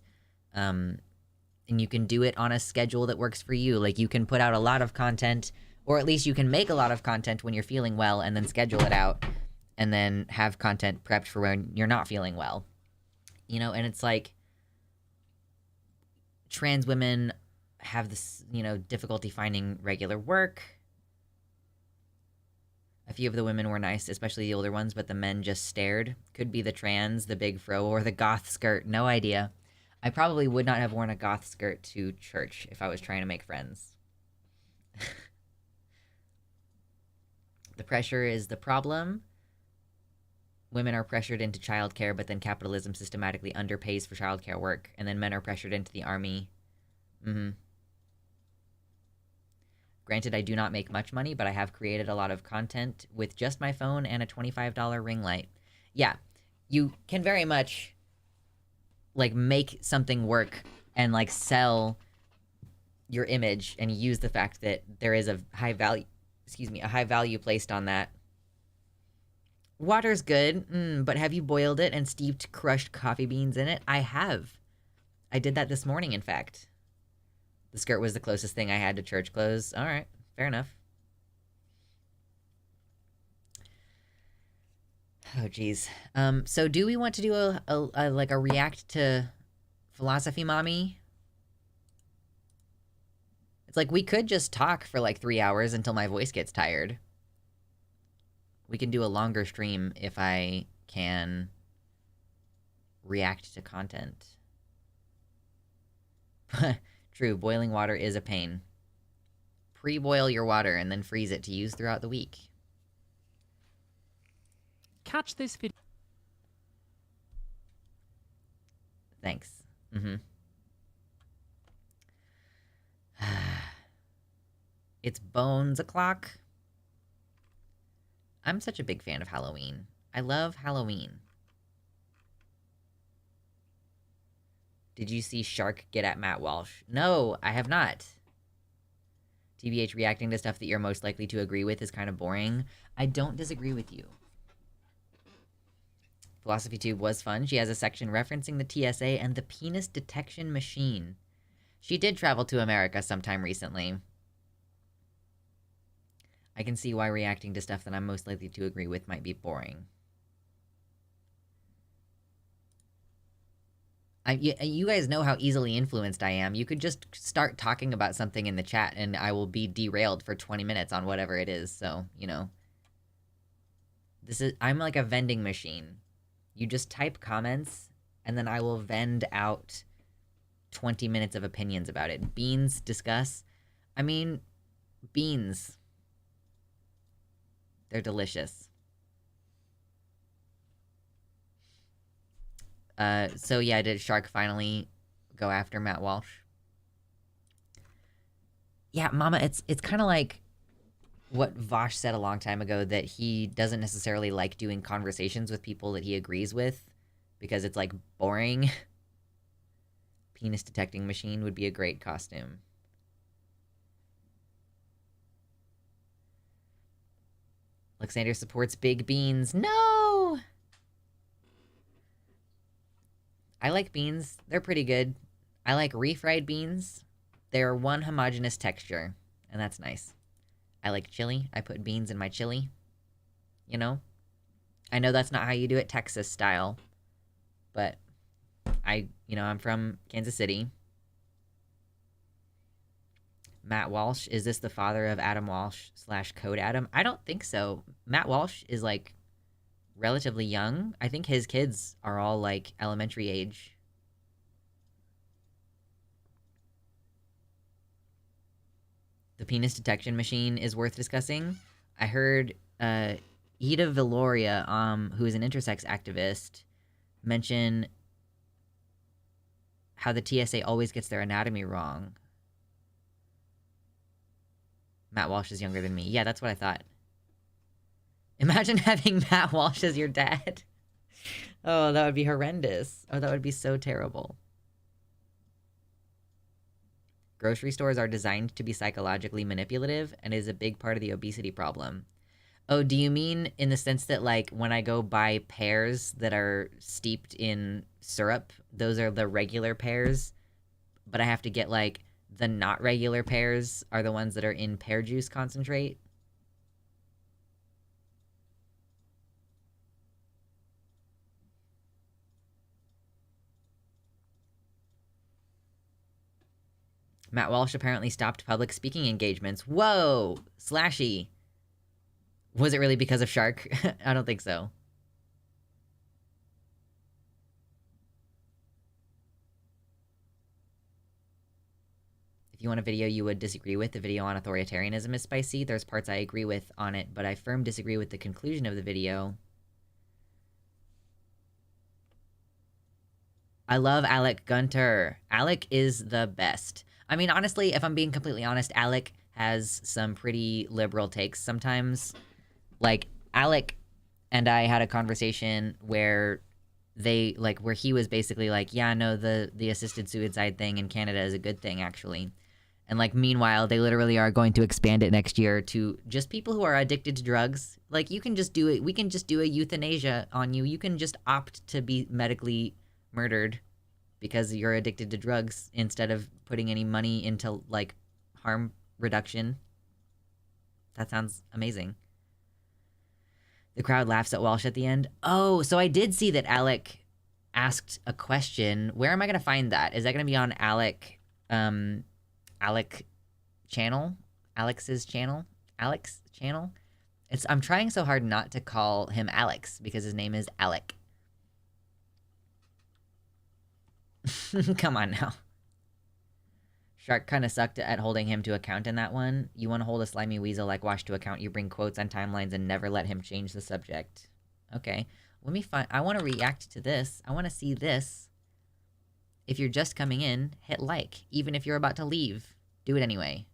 And you can do it on a schedule that works for you. Like, you can put out a lot of content, or at least you can make a lot of content when you're feeling well and then schedule it out and then have content prepped for when you're not feeling well. You know, and it's like trans women have this, you know, difficulty finding regular work. A few of the women were nice, especially the older ones, but the men just stared. Could be the trans, the big fro, or the goth skirt. No idea. I probably would not have worn a goth skirt to church if I was trying to make friends. The pressure is the problem. Women are pressured into childcare, but then capitalism systematically underpays for childcare work, and then men are pressured into the army. Granted, I do not make much money, but I have created a lot of content with just my phone and a $25 ring light. Yeah, you can very much, like, make something work and, like, sell your image and use the fact that there is a high value placed on that. Water's good, but have you boiled it and steeped crushed coffee beans in it? I have. I did that this morning, in fact. The skirt was the closest thing I had to church clothes. All right, fair enough. Oh, geez. So do we want to do a react to Philosophy Mommy? It's like, we could just talk for like 3 hours until my voice gets tired. We can do a longer stream if I can react to content. True, boiling water is a pain. Pre-boil your water and then freeze it to use throughout the week. Catch this video. Thanks. It's Bones o'clock. I'm such a big fan of Halloween. I love Halloween. Did you see Shark get at Matt Walsh? No, I have not. TBH, reacting to stuff that you're most likely to agree with is kind of boring. I don't disagree with you. Philosophy Tube was fun. She has a section referencing the TSA and the penis detection machine. She did travel to America sometime recently. I can see why reacting to stuff that I'm most likely to agree with might be boring. You guys know how easily influenced I am. You could just start talking about something in the chat and I will be derailed for 20 minutes on whatever it is. So, you know. I'm like a vending machine. You just type comments and then I will vend out 20 minutes of opinions about it. Beans, discuss. I mean, beans. They're delicious. So yeah, did Shark finally go after Matt Walsh? Yeah, Mama, it's kind of like what Vosh said a long time ago, that he doesn't necessarily like doing conversations with people that he agrees with because it's, like, boring. Penis detecting machine would be a great costume. Luxander supports big beans. No! I like beans. They're pretty good. I like refried beans. They're one homogeneous texture, and that's nice. I like chili. I put beans in my chili. You know? I know that's not how you do it Texas style, but I'm from Kansas City. Matt Walsh, is this the father of Adam Walsh / Code Adam? I don't think so. Matt Walsh is, like, relatively young. I think his kids are all, like, elementary age. The penis detection machine is worth discussing. I heard Ida Veloria, who is an intersex activist, mention how the TSA always gets their anatomy wrong. Matt Walsh is younger than me. Yeah, that's what I thought. Imagine having Matt Walsh as your dad. Oh, that would be horrendous. Oh, that would be so terrible. Grocery stores are designed to be psychologically manipulative and is a big part of the obesity problem. Oh, do you mean in the sense that, like, when I go buy pears that are steeped in syrup, those are the regular pears, but I have to get, like, the not regular pears are the ones that are in pear juice concentrate? Matt Walsh apparently stopped public speaking engagements. Whoa! Slashy. Was it really because of Shark? I don't think so. If you want a video you would disagree with, the video on authoritarianism is spicy. There's parts I agree with on it, but I firm disagree with the conclusion of the video. I love Alec Gunter. Alec is the best. I mean, honestly, if I'm being completely honest, Alec has some pretty liberal takes sometimes. Like, Alec and I had a conversation where where he was basically like, yeah, no, the assisted suicide thing in Canada is a good thing, actually. And, like, meanwhile, they literally are going to expand it next year to just people who are addicted to drugs. Like, you can just do it. We can just do a euthanasia on you. You can just opt to be medically murdered because you're addicted to drugs instead of putting any money into, like, harm reduction. That sounds amazing. The crowd laughs at Walsh at the end. Oh, so I did see that Alec asked a question. Where am I going to find that? Is that going to be on Alec channel? Alex's channel? Alec's channel? I'm trying so hard not to call him Alex because his name is Alec. Come on now. Shark kind of sucked at holding him to account in that one. You want to hold a slimy weasel like Wash to account, you bring quotes on timelines and never let him change the subject. Okay. Let me find... I want to react to this. I want to see this. If you're just coming in, hit like. Even if you're about to leave, do it anyway.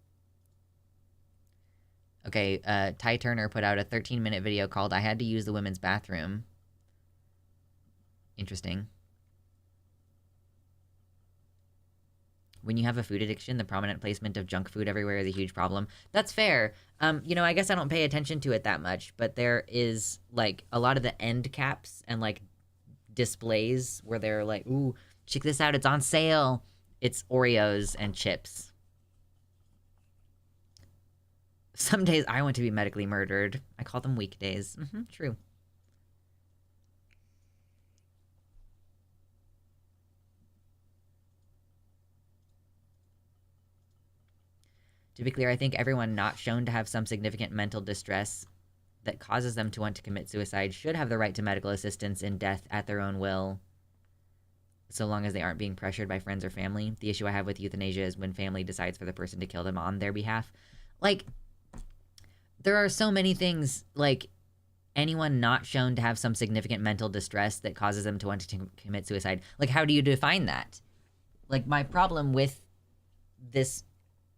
Okay, Ty Turner put out a 13-minute video called I Had to Use the Women's Bathroom. Interesting. When you have a food addiction, the prominent placement of junk food everywhere is a huge problem. That's fair. You know, I guess I don't pay attention to it that much, but there is, like, a lot of the end caps and, like, displays where they're like, ooh, check this out, it's on sale. It's Oreos and chips. Some days I want to be medically murdered. I call them weekdays. True. To be clear, I think everyone not shown to have some significant mental distress that causes them to want to commit suicide should have the right to medical assistance in death at their own will, so long as they aren't being pressured by friends or family. The issue I have with euthanasia is when family decides for the person to kill them on their behalf. Like, there are so many things, like, anyone not shown to have some significant mental distress that causes them to want to commit suicide. Like, how do you define that? Like, my problem with this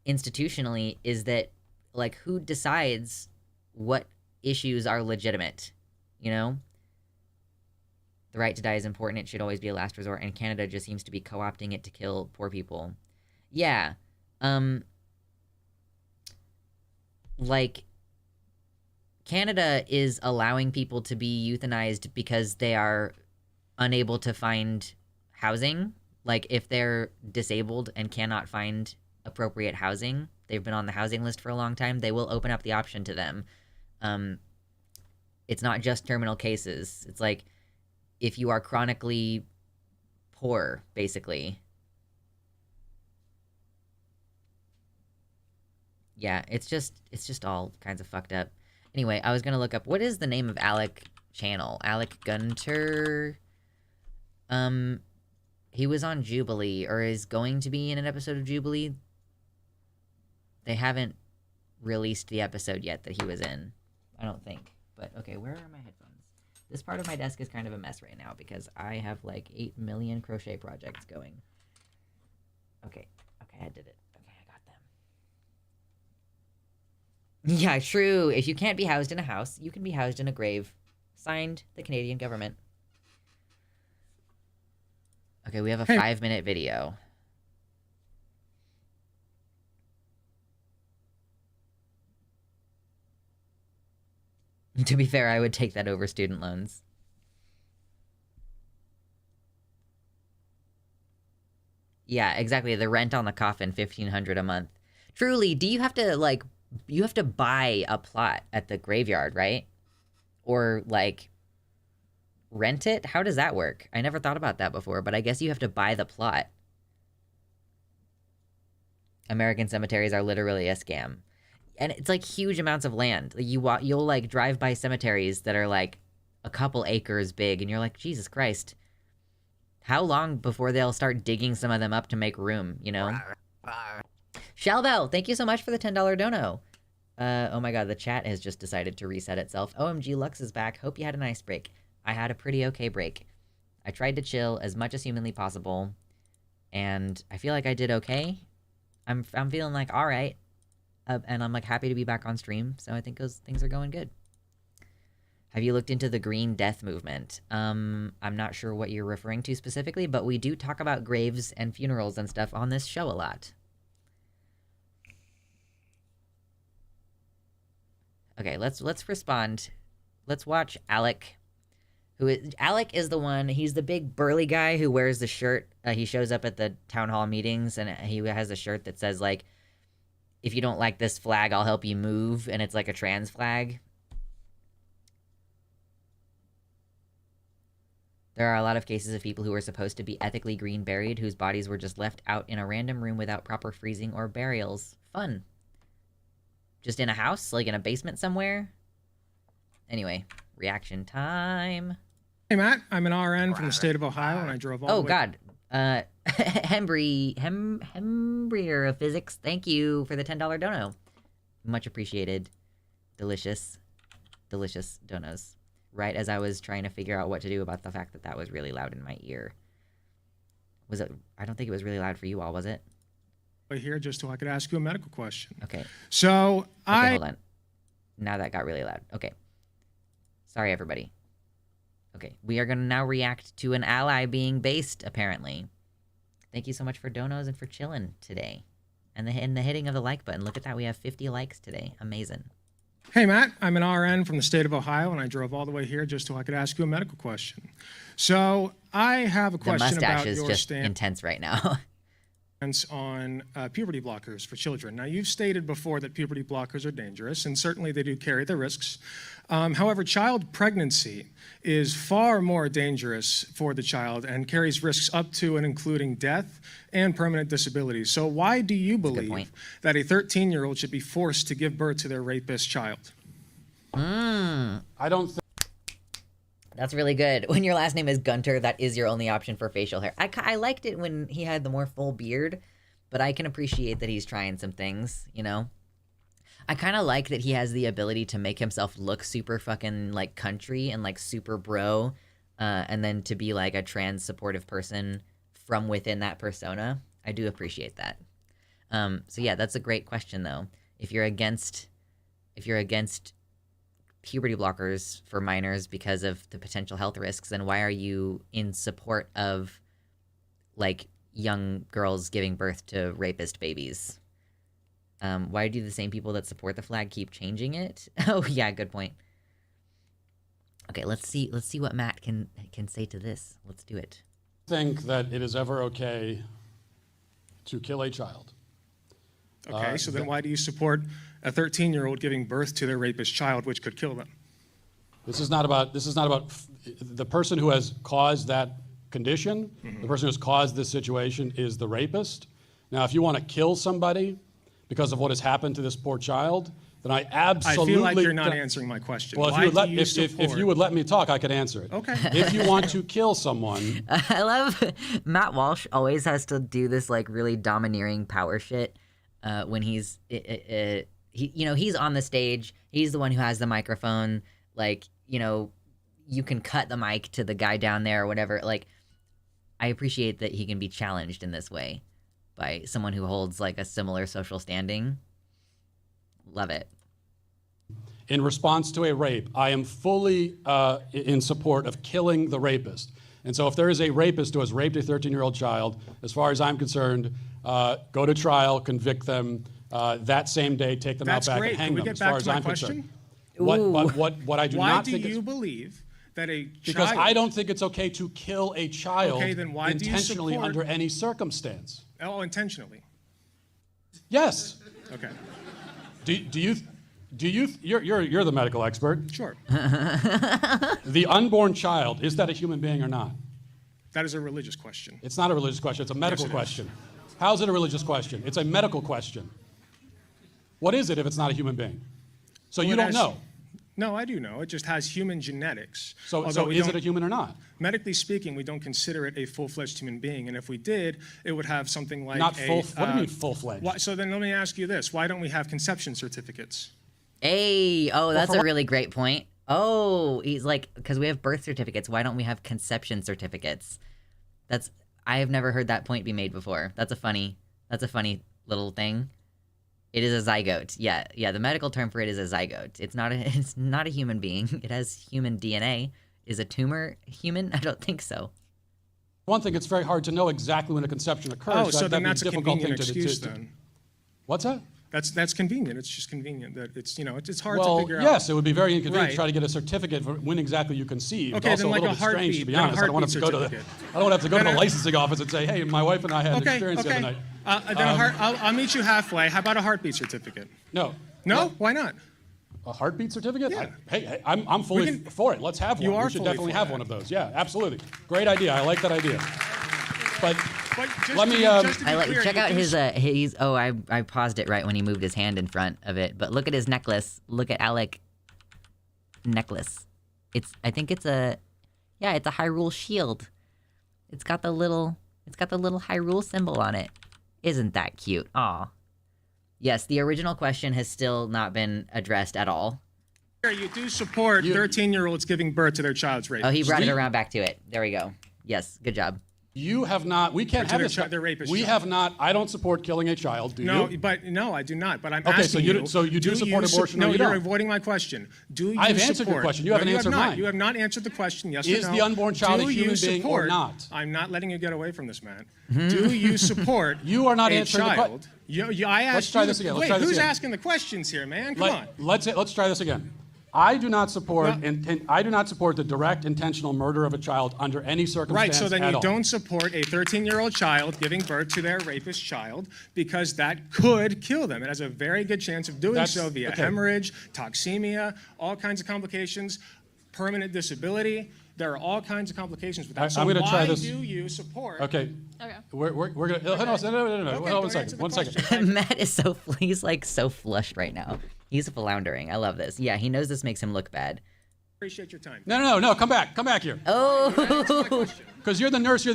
institutionally is that, like, who decides what issues are legitimate, you know? The right to die is important. It should always be a last resort, and Canada just seems to be co-opting it to kill poor people. Yeah. Like, Canada is allowing people to be euthanized because they are unable to find housing. Like, if they're disabled and cannot find appropriate housing, they've been on the housing list for a long time, they will open up the option to them. It's not just terminal cases. It's like, if you are chronically poor, basically. Yeah, it's just all kinds of fucked up. Anyway, I was gonna look up, what is the name of Alec channel? Alec Gunter? He was on Jubilee, or is going to be in an episode of Jubilee. They haven't released the episode yet that he was in. I don't think. But okay, where are my headphones? This part of my desk is kind of a mess right now because I have like 8 million crochet projects going. Okay, I did it. Okay, I got them. Yeah, true. If you can't be housed in a house, you can be housed in a grave. Signed, the Canadian government. Okay, we have a 5-minute video. To be fair, I would take that over student loans. Yeah, exactly. The rent on the coffin, $1,500 a month. Truly, do you have to, like, you have to buy a plot at the graveyard, right? Or, like, rent it? How does that work? I never thought about that before, but I guess you have to buy the plot. American cemeteries are literally a scam. And it's, like, huge amounts of land. You'll, like, drive by cemeteries that are, like, a couple acres big, and you're like, Jesus Christ. How long before they'll start digging some of them up to make room, you know? Shalbell, thank you so much for the $10 dono. Oh my god, the chat has just decided to reset itself. OMG, Lux is back. Hope you had a nice break. I had a pretty okay break. I tried to chill as much as humanly possible, and I feel like I did okay. I'm feeling like alright. And I'm like happy to be back on stream, so I think those things are going good. Have you looked into the Green Death movement? I'm not sure what you're referring to specifically, but we do talk about graves and funerals and stuff on this show a lot. Okay, let's respond. Let's watch Alec. Alec is the one, he's the big burly guy who wears the shirt. He shows up at the town hall meetings, and he has a shirt that says, like, if you don't like this flag, I'll help you move, and it's like a trans flag. There are a lot of cases of people who were supposed to be ethically green buried, whose bodies were just left out in a random room without proper freezing or burials. Fun. Just in a house? Like in a basement somewhere? Anyway, reaction time. Hey, Matt. I'm an RN from the state of Ohio, and I drove all the way... Oh, God. Hembrier of Physics, thank you for the $10 dono. Much appreciated. Delicious. Delicious donos. Right as I was trying to figure out what to do about the fact that that was really loud in my ear. Was it? I don't think it was really loud for you all, was it? Here, just so I could ask you a medical question. Okay. So, okay, hold on. Now that got really loud. Okay. Sorry, everybody. Okay, we are going to now react to an ally being based, apparently. Thank you so much for donos and for chilling today. And the hitting of the like button. Look at that, we have 50 likes today. Amazing. Hey, Matt. I'm an RN from the state of Ohio, and I drove all the way here just so I could ask you a medical question. So, I have a question about your stance. The mustache is just intense right now. On puberty blockers for children. Now, you've stated before that puberty blockers are dangerous, and certainly they do carry the risks. However, child pregnancy is far more dangerous for the child and carries risks up to and including death and permanent disability. So why do you believe that a 13-year-old should be forced to give birth to their rapist child? I don't think... That's really good. When your last name is Gunter, that is your only option for facial hair. I liked it when he had the more full beard, but I can appreciate that he's trying some things, you know? I kind of like that he has the ability to make himself look super fucking, like, country and, like, super bro, and then to be, like, a trans supportive person from within that persona. I do appreciate that. So yeah, that's a great question, though. If you're against puberty blockers for minors because of the potential health risks, then why are you in support of, like, young girls giving birth to rapist babies? Why do the same people that support the flag keep changing it? Oh yeah, good point. Okay, let's see what Matt can say to this. Let's do it. Think that it is ever okay to kill a child. Okay, so then why do you support a 13-year-old giving birth to their rapist child, which could kill them? This is not about the person who has caused that condition. The person who has caused this situation is the rapist. Now, if you want to kill somebody because of what has happened to this poor child, then I absolutely... I feel like you're not answering my question. Well, if you would let me talk, I could answer it. Okay. If you want to kill someone... I love Matt Walsh always has to do this, like, really domineering power shit when he's he's on the stage. He's the one who has the microphone. Like, you can cut the mic to the guy down there or whatever. Like, I appreciate that he can be challenged in this way by someone who holds like a similar social standing. Love it. In response to a rape, I am fully in support of killing the rapist. And so if there is a rapist who has raped a 13-year-old child, as far as I'm concerned, go to trial, convict them that same day, take them out back and hang them, as far as I'm concerned. What I do not think is... Why do you believe that a child... Because I don't think it's okay to kill a child then why intentionally do you support... under any circumstance. Oh, intentionally? Yes. Okay. You're the medical expert. Sure. The unborn child, is that a human being or not? That is a religious question. It's not a religious question, it's a medical question. How's it a religious question? It's a medical question. What is it if it's not a human being? So you don't know? No, I do know. It just has human genetics. So is it a human or not? Medically speaking, we don't consider it a full-fledged human being. And if we did, it would have something like Not full, what do you mean full-fledged? So then let me ask you this. Why don't we have conception certificates? Hey, that's a really great point. Oh, he's like, because we have birth certificates. Why don't we have conception certificates? I have never heard that point be made before. That's a funny little thing. It is a zygote. Yeah. The medical term for it is a zygote. It's not a human being. It has human DNA. Is a tumor human? I don't think so. One thing, it's very hard to know exactly when a conception occurs. Oh, so then that's a convenient excuse then. What's that? That's convenient. It's just convenient that it's hard to figure out. Well, yes, it would be very inconvenient to try to get a certificate for when exactly you conceived. Okay, also then like a little bit strange, to be honest. I don't want to have to go to the licensing office and say, hey, my wife and I had an experience the other night. I'll meet you halfway. How about a heartbeat certificate? No. No? Why not? A heartbeat certificate? Yeah. I'm fully for it. Let's have one. You are We should definitely have one of those. Yeah, absolutely. Great idea. I like that idea. But let me check out his I paused it right when he moved his hand in front of it, but look at his necklace. Look at Alec necklace. I think it's a Hyrule shield. It's got the little Hyrule symbol on it. Isn't that cute? Aw. Yes, the original question has still not been addressed at all. You do support 13-year-olds giving birth to their child's rape. Oh, he brought it around back to it. There we go. Yes, good job. You have not. We can't have this. We have not. I don't support killing a child. Do you? No, I do not. But I'm asking you. So you do support abortion? No, you're avoiding my question. Do you? I've answered your question. You haven't answered mine. You have not answered the question. Yes or no? Is the unborn child a human being or not? I'm not letting you get away from this, man. Do you support? You are not answering the question. I asked. Let's try this again. Wait, who's asking the questions here, man? Come on. Let's try this again. I do not support the direct intentional murder of a child under any circumstance. Right, so then you don't support a 13-year-old child giving birth to their rapist child because that could kill them. It has a very good chance of doing so via hemorrhage, toxemia, all kinds of complications, permanent disability. There are all kinds of complications with that. So I'm going to try this. Why do you support? Okay. We're going to. Hold on one second. Matt is he's like so flush right now. He's floundering. I love this. Yeah, he knows this makes him look bad. Appreciate your time. No. Come back here. Oh. Because you're the nurse.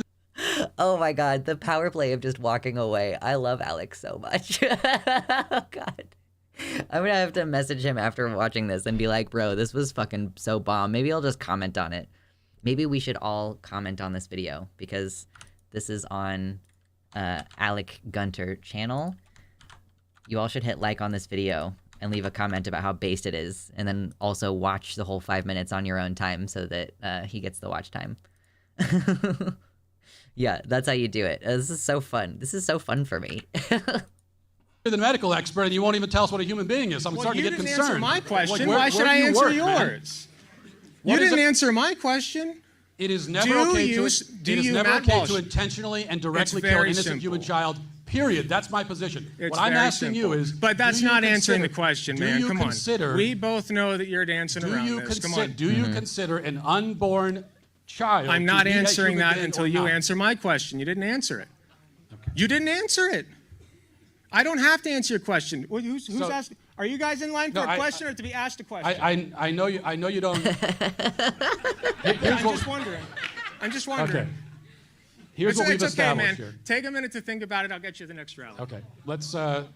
Oh my God, the power play of just walking away. I love Alec so much. Oh God. I'm gonna have to message him after watching this and be like, bro, this was fucking so bomb. Maybe I'll just comment on it. Maybe we should all comment on this video because this is on Alec Gunter channel. You all should hit like on this video and leave a comment about how based it is, and then also watch the whole 5 minutes on your own time so that he gets the watch time. Yeah, that's how you do it. This is so fun. This is so fun for me. You're the medical expert, and you won't even tell us what a human being is. I'm starting to get concerned. You didn't answer my question. Why should I answer yours? You didn't answer my question. It is never okay to intentionally and directly kill an innocent human child. Period. That's my position. What I'm asking you is... But that's not answering the question, man. Come on. We both know that you're dancing around this. Come on. Do you consider an unborn child... I'm not answering that until you answer my question. You didn't answer it. Okay. You didn't answer it. I don't have to answer your question. Who's asking? Are you guys in line for a question or to be asked a question? I know you don't... I'm just wondering. Okay. here's what we've it's okay, established man. here. Take a minute to think about it. I'll get you the next rally. Okay, let's. That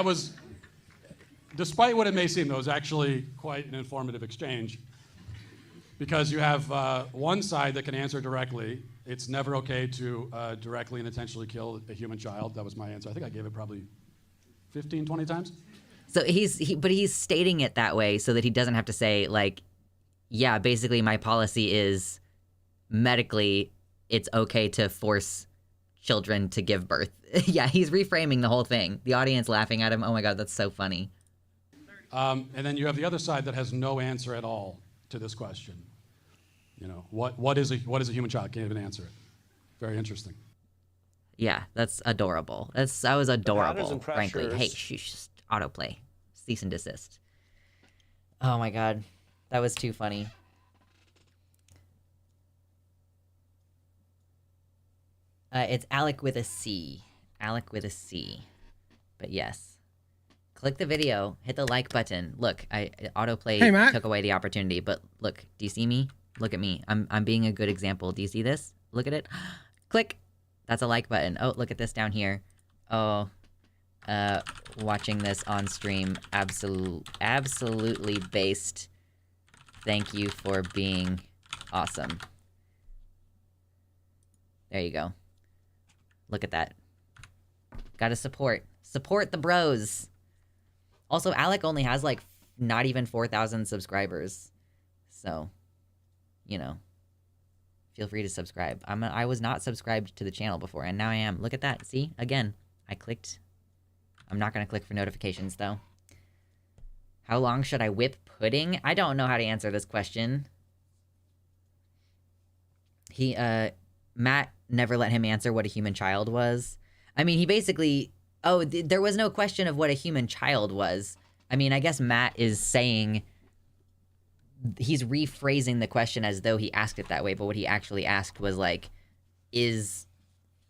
was, despite what it may seem, that was actually quite an informative exchange, because you have one side that can answer directly. It's never okay to directly and intentionally kill a human child. That was my answer. I think I gave it probably 15, 20 times. So he's stating it that way so that he doesn't have to say, like, yeah, basically my policy is medically it's okay to force children to give birth. Yeah, he's reframing the whole thing. The audience laughing at him. Oh my God, that's so funny. And then you have the other side that has no answer at all to this question. You know, what is a human child? Can't even answer it. Very interesting. Yeah, that's adorable. That was adorable, frankly. Hey, just autoplay. Cease and desist. Oh my God. That was too funny. It's Alec with a C. Alec with a C. But yes. Click the video. Hit the like button. Look, autoplay took away the opportunity. But look, do you see me? Look at me. I'm being a good example. Do you see this? Look at it. Click. That's a like button. Oh, look at this down here. Oh, watching this on stream. Absolutely based. Thank you for being awesome. There you go. Look at that. Gotta support the bros. Also, Alec only has like not even 4,000 subscribers. So, you know, feel free to subscribe. I was not subscribed to the channel before, and now I am. Look at that. See? Again, I clicked. I'm not going to click for notifications, though. How long should I whip pudding? I don't know how to answer this question. Matt never let him answer what a human child was. I mean, he basically... Oh, there was no question of what a human child was. I mean, I guess Matt is saying... He's rephrasing the question as though he asked it that way, but what he actually asked was, like, is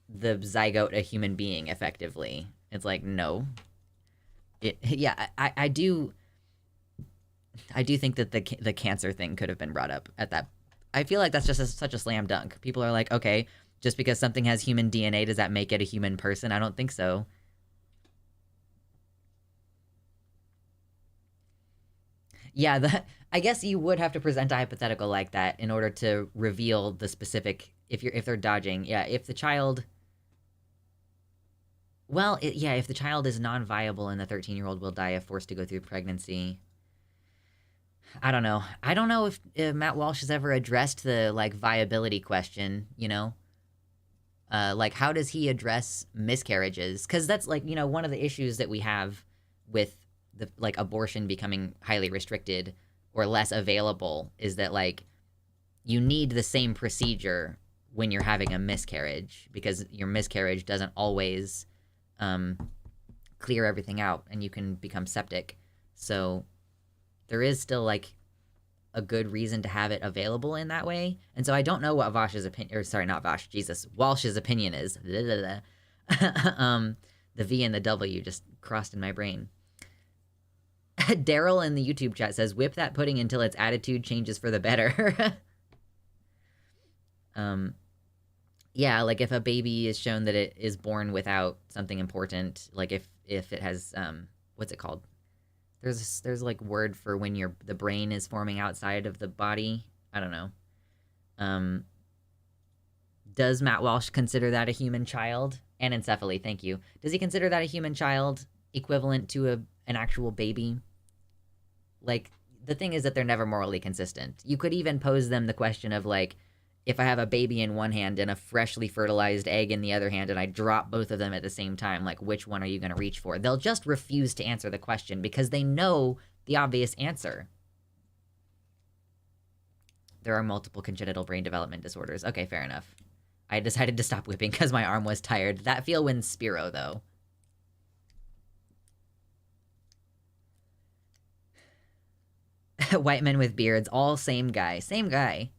the zygote a human being, effectively? It's like, no. Yeah, I do think that the cancer thing could have been brought up at that. I feel like that's just such a slam dunk. People are like, okay, just because something has human DNA, does that make it a human person? I don't think so. Yeah, I guess you would have to present a hypothetical like that in order to reveal the specific, if they're dodging. Yeah, if the child... Well, yeah, if the child is non-viable and the 13-year-old will die if forced to go through pregnancy... I don't know. I don't know if Matt Walsh has ever addressed the, like, viability question, you know? Like, how does he address miscarriages? Because that's, like, you know, one of the issues that we have with, like, abortion becoming highly restricted or less available is that, like, you need the same procedure when you're having a miscarriage because your miscarriage doesn't always clear everything out and you can become septic. So there is still, like, a good reason to have it available in that way. And so I don't know what Walsh's opinion, or sorry, not Vosh, Jesus, Walsh's opinion is. The V and the W just crossed in my brain. Daryl in the YouTube chat says, whip that pudding until its attitude changes for the better. Yeah, like if a baby is shown that it is born without something important, like if it has, what's it called? There's like word for when the brain is forming outside of the body. I don't know. Does Matt Walsh consider that a human child? Anencephaly, thank you. Does he consider that a human child equivalent to an actual baby? Like, the thing is that they're never morally consistent. You could even pose them the question of, like, if I have a baby in one hand and a freshly fertilized egg in the other hand and I drop both of them at the same time, like, which one are you going to reach for? They'll just refuse to answer the question because they know the obvious answer. There are multiple congenital brain development disorders. Okay, fair enough. I decided to stop whipping because my arm was tired. That feel wins Spiro, though. White men with beards, all same guy. Same guy.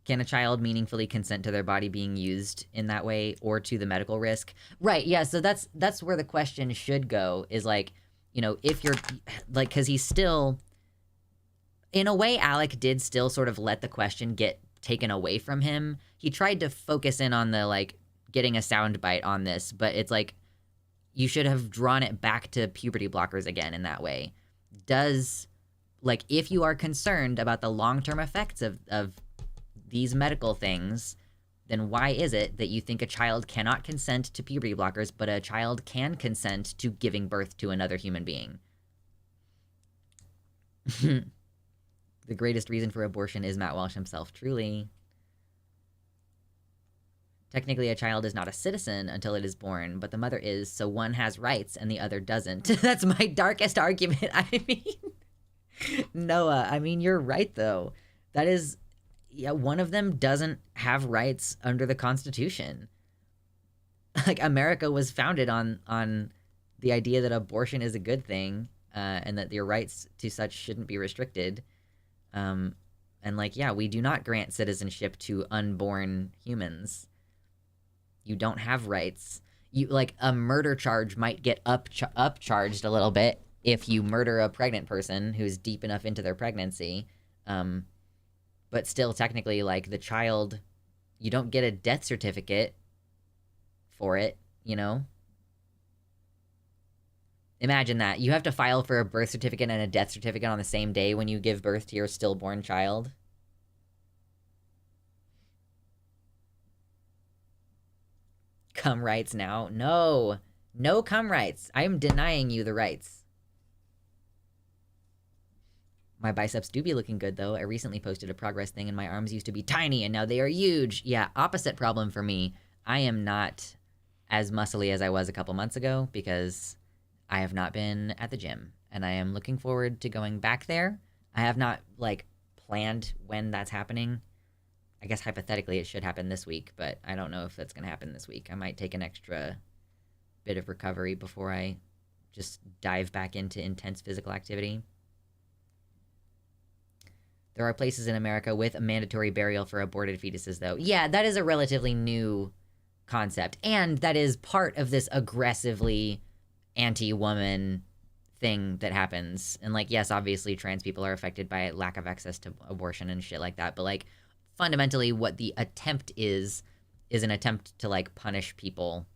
Can a child meaningfully consent to their body being used in that way or to the medical risk? Right, yeah, so that's where the question should go, is like, you know, if you're, like, because he's still, in a way, Alec did still sort of let the question get taken away from him. He tried to focus in on the, like, getting a soundbite on this, but it's like, you should have drawn it back to puberty blockers again in that way. Like, if you are concerned about the long-term effects of these medical things, then why is it that you think a child cannot consent to puberty blockers, but a child can consent to giving birth to another human being? The greatest reason for abortion is Matt Walsh himself, truly. Technically, a child is not a citizen until it is born, but the mother is, so one has rights and the other doesn't. That's my darkest argument. I mean, Noah, I mean, you're right, though. That is, yeah, one of them doesn't have rights under the Constitution. Like, America was founded on the idea that abortion is a good thing, and that your rights to such shouldn't be restricted. And, like, yeah, we do not grant citizenship to unborn humans. You don't have rights. You, like, a murder charge might get upcharged a little bit if you murder a pregnant person who's deep enough into their pregnancy. But still, technically, like, the child, you don't get a death certificate for it, you know? Imagine that. You have to file for a birth certificate and a death certificate on the same day when you give birth to your stillborn child. Cum rights now? No. No cum rights. I am denying you the rights. My biceps do be looking good, though. I recently posted a progress thing, and my arms used to be tiny, and now they are huge. Yeah, opposite problem for me. I am not as muscly as I was a couple months ago because I have not been at the gym, and I am looking forward to going back there. I have not, like, planned when that's happening. I guess hypothetically it should happen this week, but I don't know if that's going to happen this week. I might take an extra bit of recovery before I just dive back into intense physical activity. There are places in America with a mandatory burial for aborted fetuses, though. Yeah, that is a relatively new concept, and that is part of this aggressively anti-woman thing that happens. And, like, yes, obviously trans people are affected by lack of access to abortion and shit like that, but, like, fundamentally what the attempt is an attempt to, like, punish people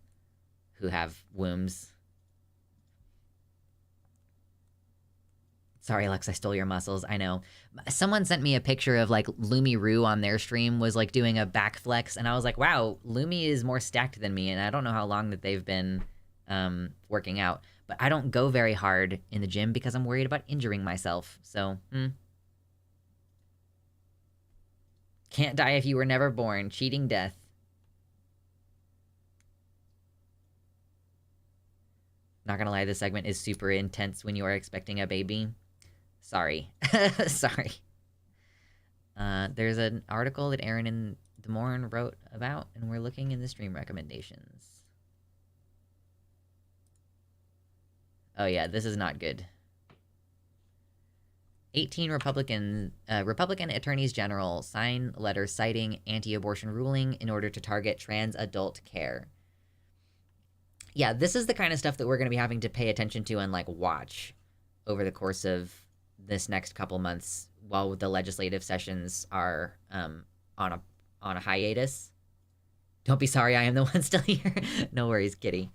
who have wombs. Sorry, Alex, I stole your muscles. I know. Someone sent me a picture of, like, Lumi Roo on their stream was, like, doing a back flex, and I was like, wow, Lumi is more stacked than me, and I don't know how long that they've been working out. But I don't go very hard in the gym because I'm worried about injuring myself. So, Can't die if you were never born. Cheating death. Not gonna lie, this segment is super intense when you are expecting a baby. Sorry. Sorry. There's an article that Aaron and the Morn wrote about, and we're looking in the stream recommendations. Oh yeah, this is not good. 18 Republican attorneys general sign letter citing anti-abortion ruling in order to target trans adult care. Yeah, this is the kind of stuff that we're going to be having to pay attention to and, like, watch over the course of this next couple months while the legislative sessions are on a hiatus. Don't be sorry, I am the one still here. No worries, kitty.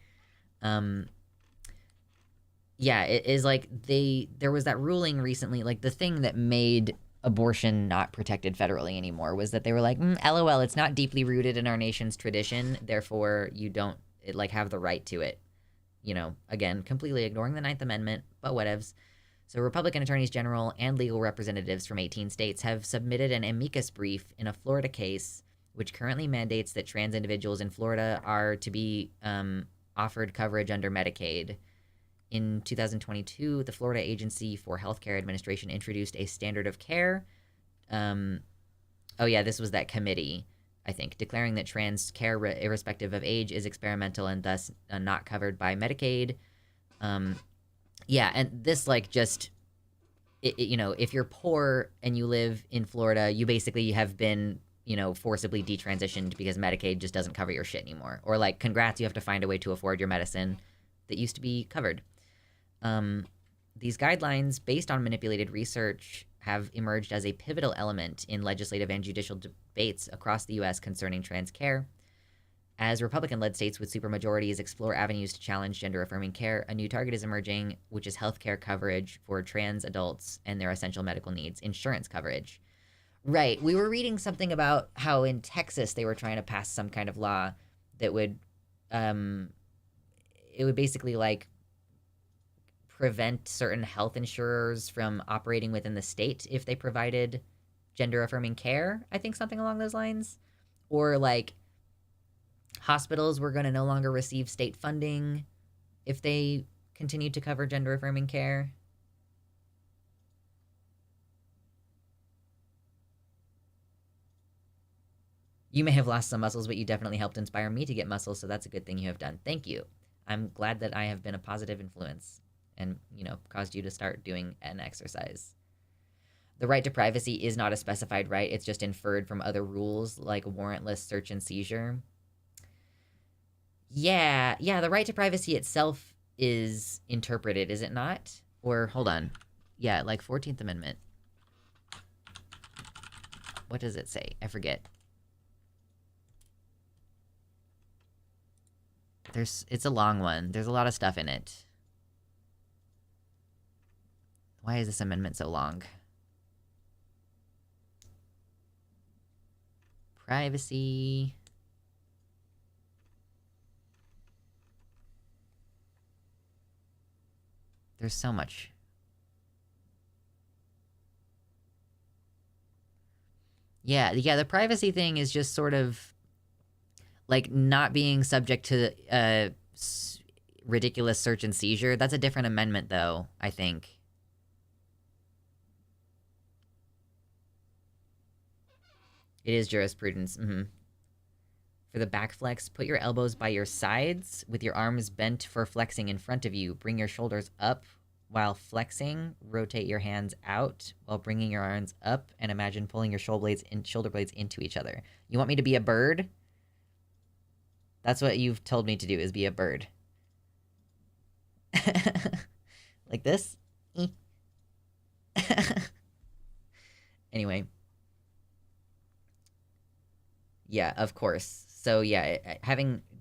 Yeah, it is like there was that ruling recently, like the thing that made abortion not protected federally anymore was that they were like, LOL, it's not deeply rooted in our nation's tradition, therefore you don't have the right to it. You know, again, completely ignoring the 9th Amendment, but whatevs. So Republican attorneys general and legal representatives from 18 states have submitted an amicus brief in a Florida case which currently mandates that trans individuals in Florida are to be offered coverage under Medicaid. In 2022, the Florida Agency for Healthcare Administration introduced a standard of care. Oh yeah, this was that committee, I think, declaring that trans care, irrespective of age, is experimental and thus not covered by Medicaid. Yeah, and this, like, just, you know, if you're poor and you live in Florida, you basically have been, you know, forcibly detransitioned because Medicaid just doesn't cover your shit anymore. Or, like, congrats, you have to find a way to afford your medicine that used to be covered. These guidelines, based on manipulated research, have emerged as a pivotal element in legislative and judicial debates across the U.S. concerning trans care. As Republican-led states with supermajorities explore avenues to challenge gender-affirming care, a new target is emerging, which is healthcare coverage for trans adults and their essential medical needs, insurance coverage. Right. We were reading something about how in Texas they were trying to pass some kind of law that would, it would basically like prevent certain health insurers from operating within the state if they provided gender-affirming care. I think something along those lines, or like hospitals were going to no longer receive state funding if they continued to cover gender-affirming care. You may have lost some muscles, but you definitely helped inspire me to get muscles, so that's a good thing you have done. Thank you. I'm glad that I have been a positive influence and, you know, caused you to start doing an exercise. The right to privacy is not a specified right. It's just inferred from other rules like warrantless search and seizure. Yeah, the right to privacy itself is interpreted, is it not? Or, hold on. Yeah, like 14th Amendment. What does it say? I forget. It's a long one. There's a lot of stuff in it. Why is this amendment so long? Privacy. There's so much. Yeah, the privacy thing is just sort of like not being subject to ridiculous search and seizure. That's a different amendment, though, I think. It is jurisprudence. For the back flex, put your elbows by your sides with your arms bent for flexing in front of you. Bring your shoulders up while flexing. Rotate your hands out while bringing your arms up, and imagine pulling your shoulder blades into each other. You want me to be a bird? That's what you've told me to do, is be a bird. Like this? Anyway. Yeah, of course. So yeah,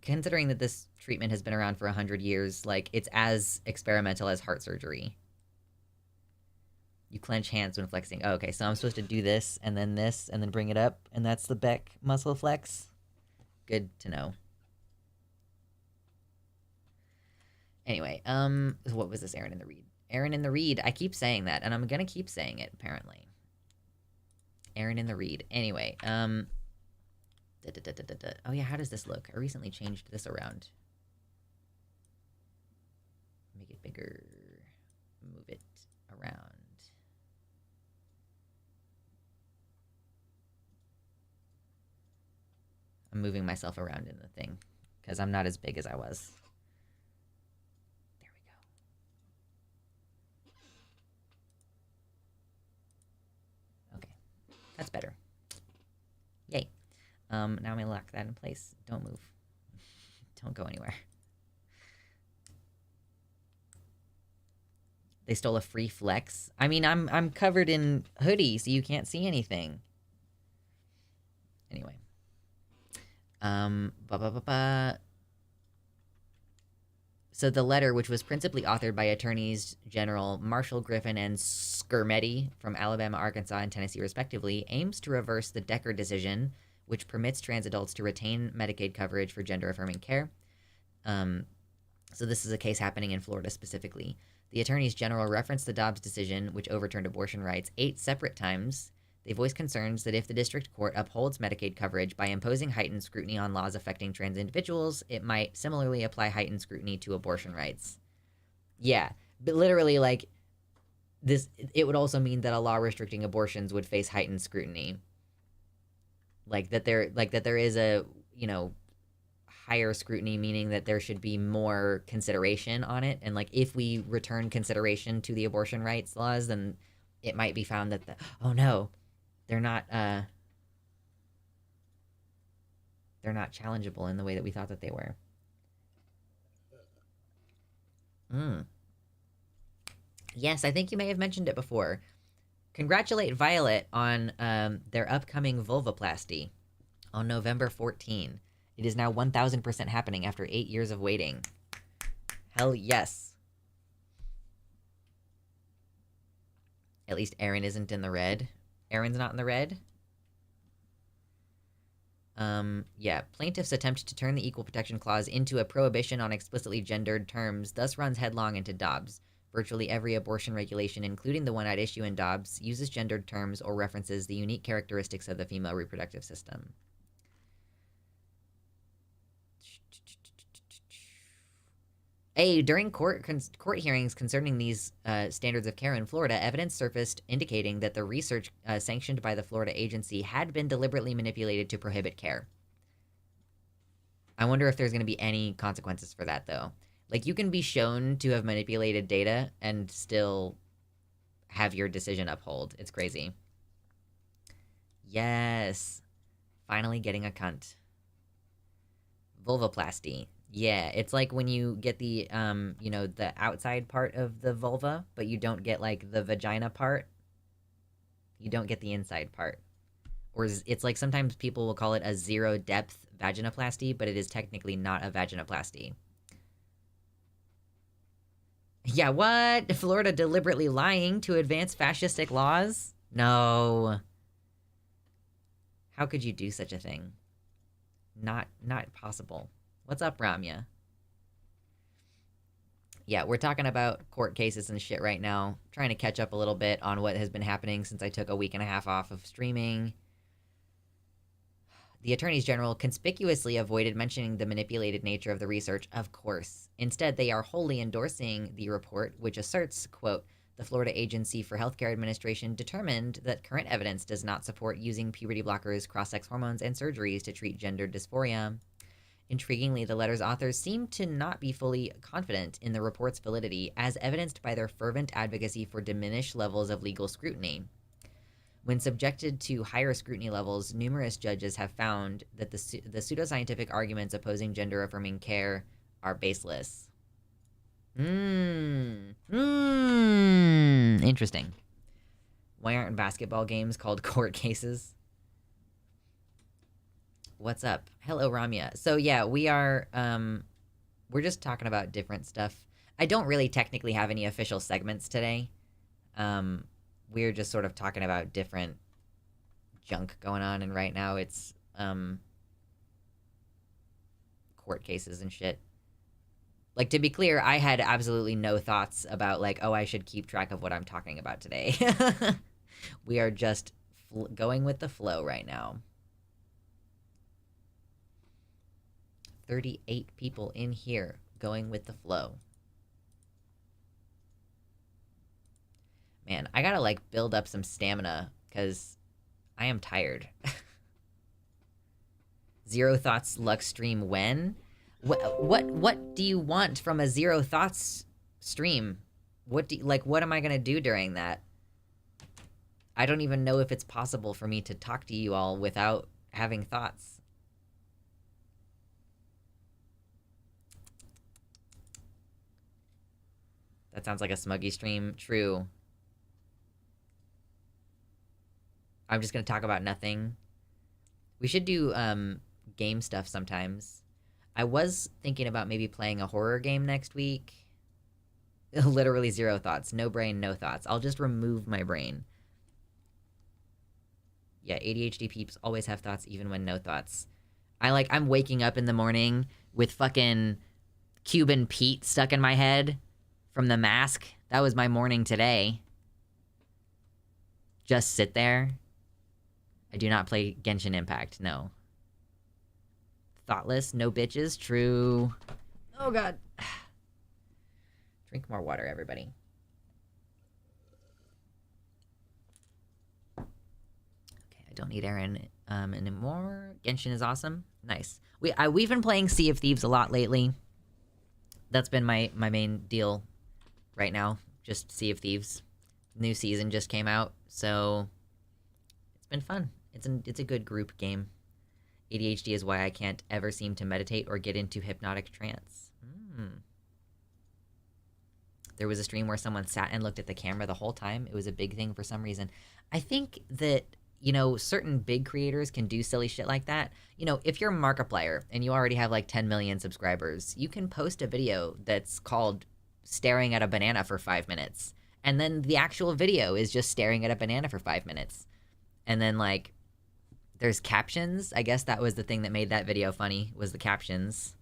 considering that this treatment has been around for 100 years, like, it's as experimental as heart surgery. You clench hands when flexing. Oh, okay, so I'm supposed to do this, and then bring it up, and that's the back muscle flex? Good to know. Anyway, what was this Aaron in the Reed? Aaron in the Reed. I keep saying that, and I'm gonna keep saying it, apparently. Aaron in the Reed. Anyway, oh yeah, how does this look? I recently changed this around. Make it bigger. Move it around. I'm moving myself around in the thing because I'm not as big as I was. There we go. Okay, that's better. Yay. Now I'm gonna lock that in place. Don't move. Don't go anywhere. They stole a free flex. I mean, I'm covered in hoodie, so you can't see anything. Anyway. So the letter, which was principally authored by Attorneys General Marshall Griffin and Skermeti from Alabama, Arkansas, and Tennessee, respectively, aims to reverse the Decker decision, which permits trans adults to retain Medicaid coverage for gender-affirming care. So this is a case happening in Florida specifically. The attorneys general referenced the Dobbs decision, which overturned abortion rights 8 separate times. They voiced concerns that if the district court upholds Medicaid coverage by imposing heightened scrutiny on laws affecting trans individuals, it might similarly apply heightened scrutiny to abortion rights. Yeah, but literally, like, this, it would also mean that a law restricting abortions would face heightened scrutiny. Like that there is a, you know, higher scrutiny, meaning that there should be more consideration on it. And like, if we return consideration to the abortion rights laws, then it might be found that oh no, they're not challengeable in the way that we thought that they were. Yes, I think you may have mentioned it before. congratulate Violet on their upcoming vulvoplasty on November 14. It is now 1000% happening after 8 years of waiting. Hell yes. At least Aaron isn't in the red. Aaron's not in the red? Yeah. Plaintiff's attempt to turn the Equal Protection Clause into a prohibition on explicitly gendered terms thus runs headlong into Dobbs. Virtually every abortion regulation, including the one at issue in Dobbs, uses gendered terms or references the unique characteristics of the female reproductive system. Hey, during court hearings concerning these standards of care in Florida, evidence surfaced indicating that the research sanctioned by the Florida agency had been deliberately manipulated to prohibit care. I wonder if there's going to be any consequences for that, though. Like, you can be shown to have manipulated data and still have your decision upheld. It's crazy. Yes. Finally getting a cunt. Vulvoplasty. Yeah, it's like when you get the, you know, the outside part of the vulva, but you don't get, like, the vagina part. You don't get the inside part. Or it's like sometimes people will call it a zero-depth vaginoplasty, but it is technically not a vaginoplasty. Yeah, what? Florida deliberately lying to advance fascistic laws? No. How could you do such a thing? Not possible. What's up, Ramya? Yeah, we're talking about court cases and shit right now. Trying to catch up a little bit on what has been happening since I took a week and a half off of streaming. The attorneys general conspicuously avoided mentioning the manipulated nature of the research, of course. Instead, they are wholly endorsing the report, which asserts, quote, the Florida Agency for Healthcare Administration determined that current evidence does not support using puberty blockers, cross-sex hormones, and surgeries to treat gender dysphoria. Intriguingly, the letter's authors seem to not be fully confident in the report's validity, as evidenced by their fervent advocacy for diminished levels of legal scrutiny. When subjected to higher scrutiny levels, numerous judges have found that the pseudoscientific arguments opposing gender-affirming care are baseless. Interesting. Why aren't basketball games called court cases? What's up? Hello, Ramya. So yeah, we're just talking about different stuff. I don't really technically have any official segments today. We're just sort of talking about different junk going on, and right now it's court cases and shit. Like, to be clear, I had absolutely no thoughts about, like, oh, I should keep track of what I'm talking about today. We are just going with the flow right now. 38 people in here going with the flow. Man, I gotta, like, build up some stamina, because I am tired. Zero Thoughts Lux stream when? What do you want from a Zero Thoughts stream? What am I gonna do during that? I don't even know if it's possible for me to talk to you all without having thoughts. That sounds like a smuggy stream. True. I'm just gonna talk about nothing. We should do game stuff sometimes. I was thinking about maybe playing a horror game next week. Literally zero thoughts. No brain, no thoughts. I'll just remove my brain. Yeah, ADHD peeps always have thoughts even when no thoughts. I'm waking up in the morning with fucking Cuban Pete stuck in my head from The Mask. That was my morning today. Just sit there. I do not play Genshin Impact, no. Thoughtless, no bitches, true. Oh god. Drink more water, everybody. Okay, I don't need Aaron anymore. Genshin is awesome. Nice. We've been playing Sea of Thieves a lot lately. That's been my main deal right now. Just Sea of Thieves. New season just came out, so it's been fun. It's a good group game. ADHD is why I can't ever seem to meditate or get into hypnotic trance. There was a stream where someone sat and looked at the camera the whole time. It was a big thing for some reason. I think that, you know, certain big creators can do silly shit like that. You know, if you're Markiplier and you already have like 10 million subscribers, you can post a video that's called staring at a banana for 5 minutes. And then the actual video is just staring at a banana for 5 minutes. And then, like, there's captions. I guess that was the thing that made that video funny, was the captions.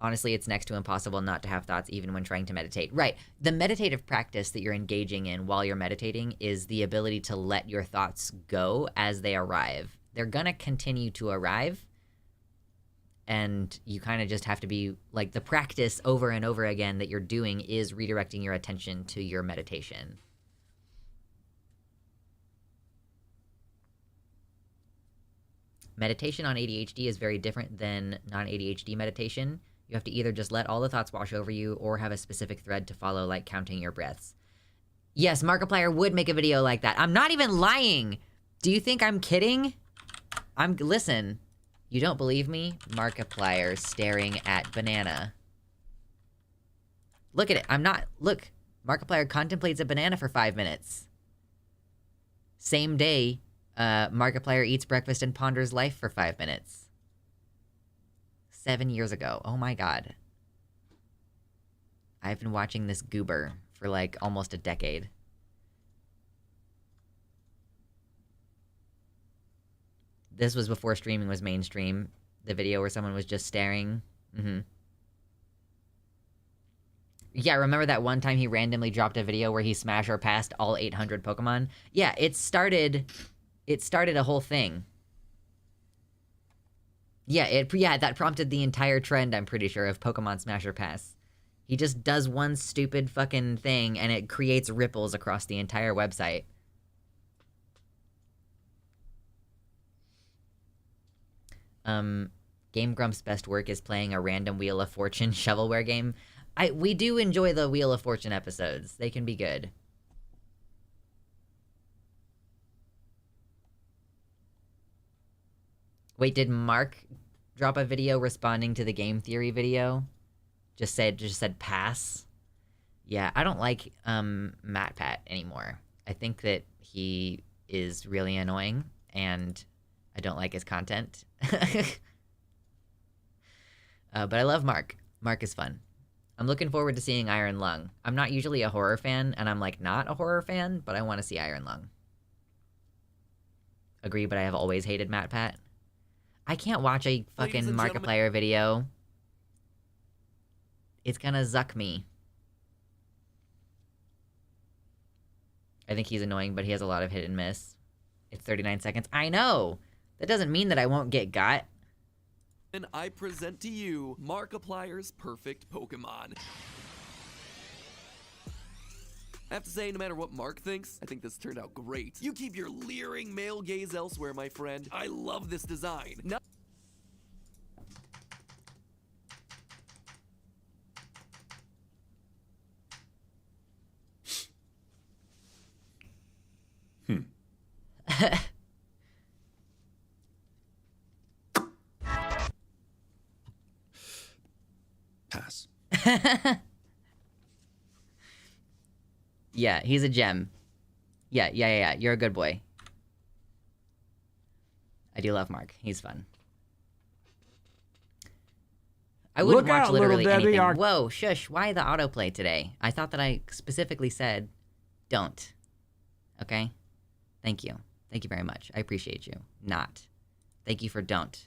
Honestly, it's next to impossible not to have thoughts even when trying to meditate. Right. The meditative practice that you're engaging in while you're meditating is the ability to let your thoughts go as they arrive. They're gonna continue to arrive, and you kind of just have to be, like, the practice over and over again that you're doing is redirecting your attention to your meditation. Meditation on ADHD is very different than non-ADHD meditation. You have to either just let all the thoughts wash over you or have a specific thread to follow, like counting your breaths. Yes, Markiplier would make a video like that. I'm not even lying. Do you think I'm kidding? Listen. You don't believe me? Markiplier staring at banana. Look at it. Look. Markiplier contemplates a banana for 5 minutes. Same day, Markiplier eats breakfast and ponders life for 5 minutes. 7 years ago. Oh my god. I've been watching this goober for like almost a decade. This was before streaming was mainstream. The video where someone was just staring. Yeah, remember that one time he randomly dropped a video where he smashed or passed all 800 Pokemon? Yeah, it started a whole thing. Yeah, that prompted the entire trend, I'm pretty sure, of Pokemon Smash or Pass. He just does one stupid fucking thing and it creates ripples across the entire website. Game Grump's best work is playing a random Wheel of Fortune shovelware game. We do enjoy the Wheel of Fortune episodes. They can be good. Wait, did Mark drop a video responding to the game theory video? Just said pass. Yeah, I don't like MatPat anymore. I think that he is really annoying and I don't like his content. But I love Mark. Mark is fun. I'm looking forward to seeing Iron Lung. I'm not usually a horror fan, and I'm like not a horror fan, but I want to see Iron Lung. Agree, but I have always hated MatPat. I can't watch a fucking Markiplier video. It's gonna zuck me. I think he's annoying, but he has a lot of hit and miss. It's 39 seconds. I know! That doesn't mean that I won't get got. And I present to you Markiplier's perfect Pokemon. I have to say, no matter what Mark thinks, I think this turned out great. You keep your leering male gaze elsewhere, my friend. I love this design. Now Pass. Yeah, he's a gem. Yeah. You're a good boy. I do love Mark. He's fun. I wouldn't Look watch out, literally little Debbie, anything. Whoa, shush. Why the autoplay today? I thought that I specifically said don't. Okay? Thank you. Thank you very much. I appreciate you. Not. Thank you for don't.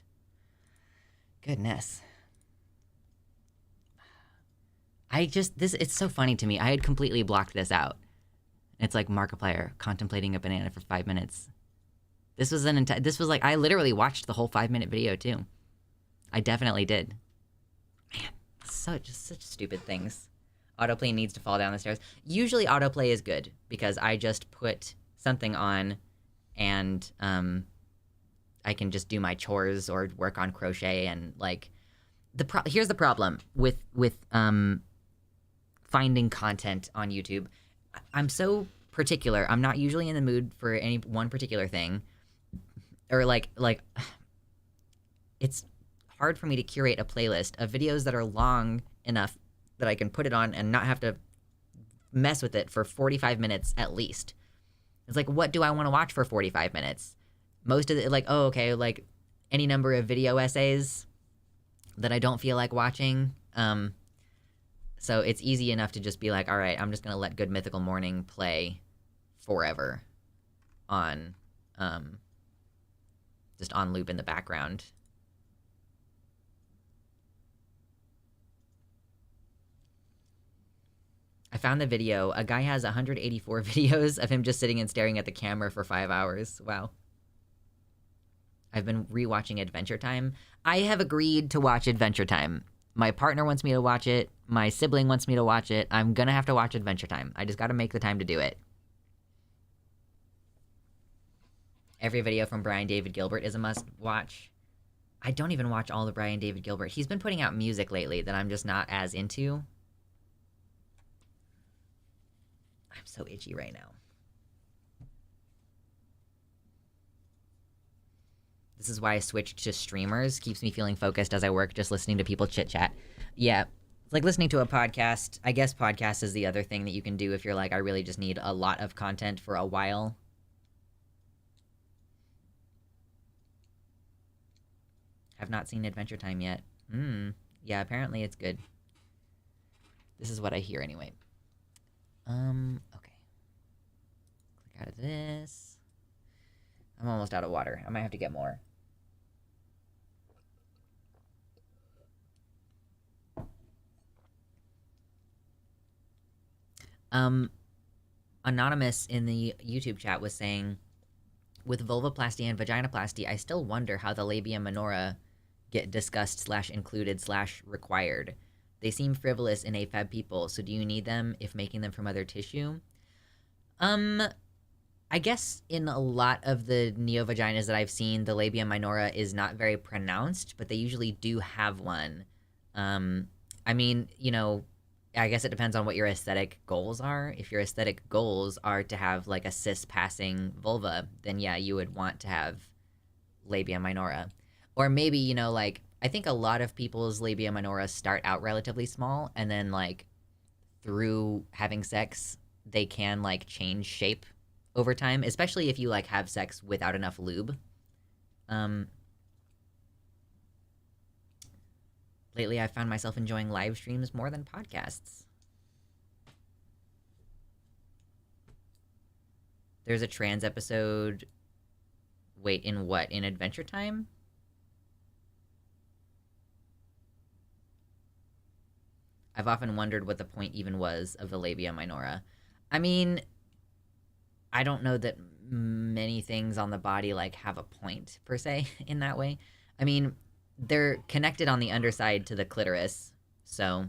Goodness. It's so funny to me. I had completely blocked this out. It's like Markiplier contemplating a banana for 5 minutes. This was like, I literally watched the whole 5-minute video too. I definitely did. Man, such stupid things. Autoplay needs to fall down the stairs. Usually autoplay is good because I just put something on and I can just do my chores or work on crochet and like here's the problem with finding content on YouTube. I'm so particular. I'm not usually in the mood for any one particular thing. Or like it's hard for me to curate a playlist of videos that are long enough that I can put it on and not have to mess with it for 45 minutes at least. It's like, what do I want to watch for 45 minutes? Most of it, like, oh, okay, like any number of video essays that I don't feel like watching. So it's easy enough to just be like, all right, I'm just going to let Good Mythical Morning play forever on, just on loop in the background. I found the video. A guy has 184 videos of him just sitting and staring at the camera for 5 hours. Wow. I've been rewatching Adventure Time. I have agreed to watch Adventure Time. My partner wants me to watch it. My sibling wants me to watch it. I'm gonna have to watch Adventure Time. I just gotta make the time to do it. Every video from Brian David Gilbert is a must-watch. I don't even watch all of Brian David Gilbert. He's been putting out music lately that I'm just not as into. I'm so itchy right now. This is why I switched to streamers. Keeps me feeling focused as I work, just listening to people chit-chat. Yeah, it's like listening to a podcast. I guess podcast is the other thing that you can do if you're like, I really just need a lot of content for a while. Have not seen Adventure Time yet. Yeah, apparently it's good. This is what I hear anyway. Okay. Click out of this. I'm almost out of water. I might have to get more. Anonymous in the YouTube chat was saying, with vulvoplasty and vaginoplasty, I still wonder how the labia minora get discussed / included / required. They seem frivolous in AFAB people, so do you need them if making them from other tissue? I guess in a lot of the neovaginas that I've seen, the labia minora is not very pronounced, but they usually do have one. I mean, you know, I guess it depends on what your aesthetic goals are. If your aesthetic goals are to have like a cis-passing vulva, then yeah, you would want to have labia minora. Or maybe, you know, like, I think a lot of people's labia minora start out relatively small, and then, like, through having sex, they can, like, change shape over time, especially if you, like, have sex without enough lube. Lately, I've found myself enjoying live streams more than podcasts. There's a trans episode... Wait, in what? In Adventure Time? I've often wondered what the point even was of the labia minora. I mean, I don't know that many things on the body, like, have a point, per se, in that way. I mean, they're connected on the underside to the clitoris, so...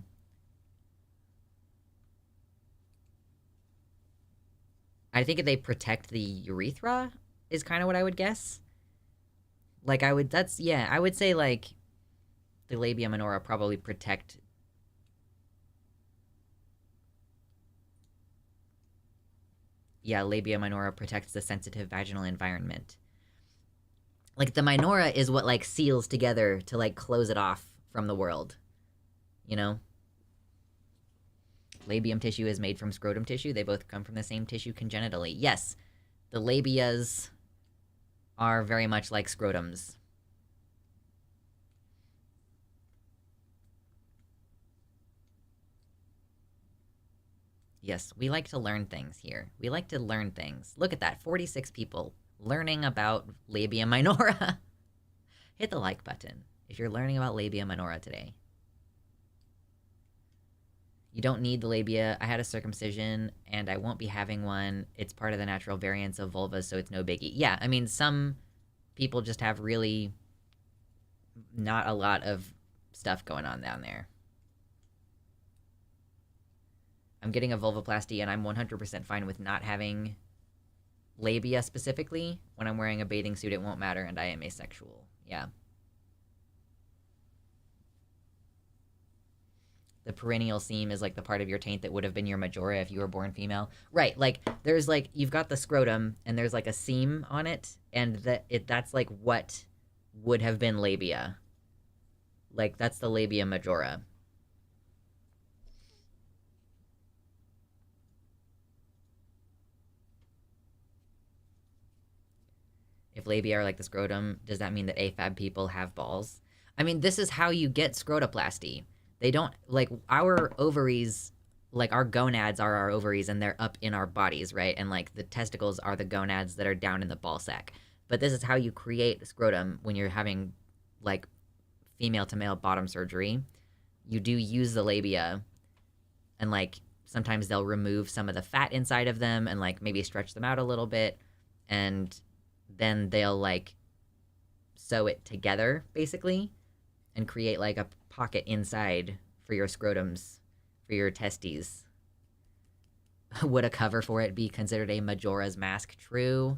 I think they protect the urethra, is kind of what I would guess. Like, I would say, like, the labia minora probably protect... Yeah, labia minora protects the sensitive vaginal environment. Like, the minora is what, like, seals together to, like, close it off from the world. You know? Labium tissue is made from scrotum tissue. They both come from the same tissue congenitally. Yes, the labias are very much like scrotums. Yes, we like to learn things here. We like to learn things. Look at that, 46 people learning about labia minora. Hit the like button if you're learning about labia minora today. You don't need the labia. I had a circumcision, and I won't be having one. It's part of the natural variance of vulvas, so it's no biggie. Yeah, I mean, some people just have really not a lot of stuff going on down there. I'm getting a vulvoplasty, and I'm 100% fine with not having labia specifically. When I'm wearing a bathing suit, it won't matter, and I am asexual. Yeah. The perineal seam is like the part of your taint that would have been your majora if you were born female. Right, like, there's like, you've got the scrotum, and there's like a seam on it, and that's like what would have been labia. Like, that's the labia majora. If labia are like the scrotum, does that mean that AFAB people have balls? I mean, this is how you get scrotoplasty. They don't, like, our ovaries, like, our gonads are our ovaries, and they're up in our bodies, right? And, like, the testicles are the gonads that are down in the ball sack. But this is how you create scrotum when you're having, like, female-to-male bottom surgery. You do use the labia, and, like, sometimes they'll remove some of the fat inside of them and, like, maybe stretch them out a little bit, and then they'll, like, sew it together, basically, and create, like, a pocket inside for your scrotums, for your testes. Would a cover for it be considered a Majora's Mask? True.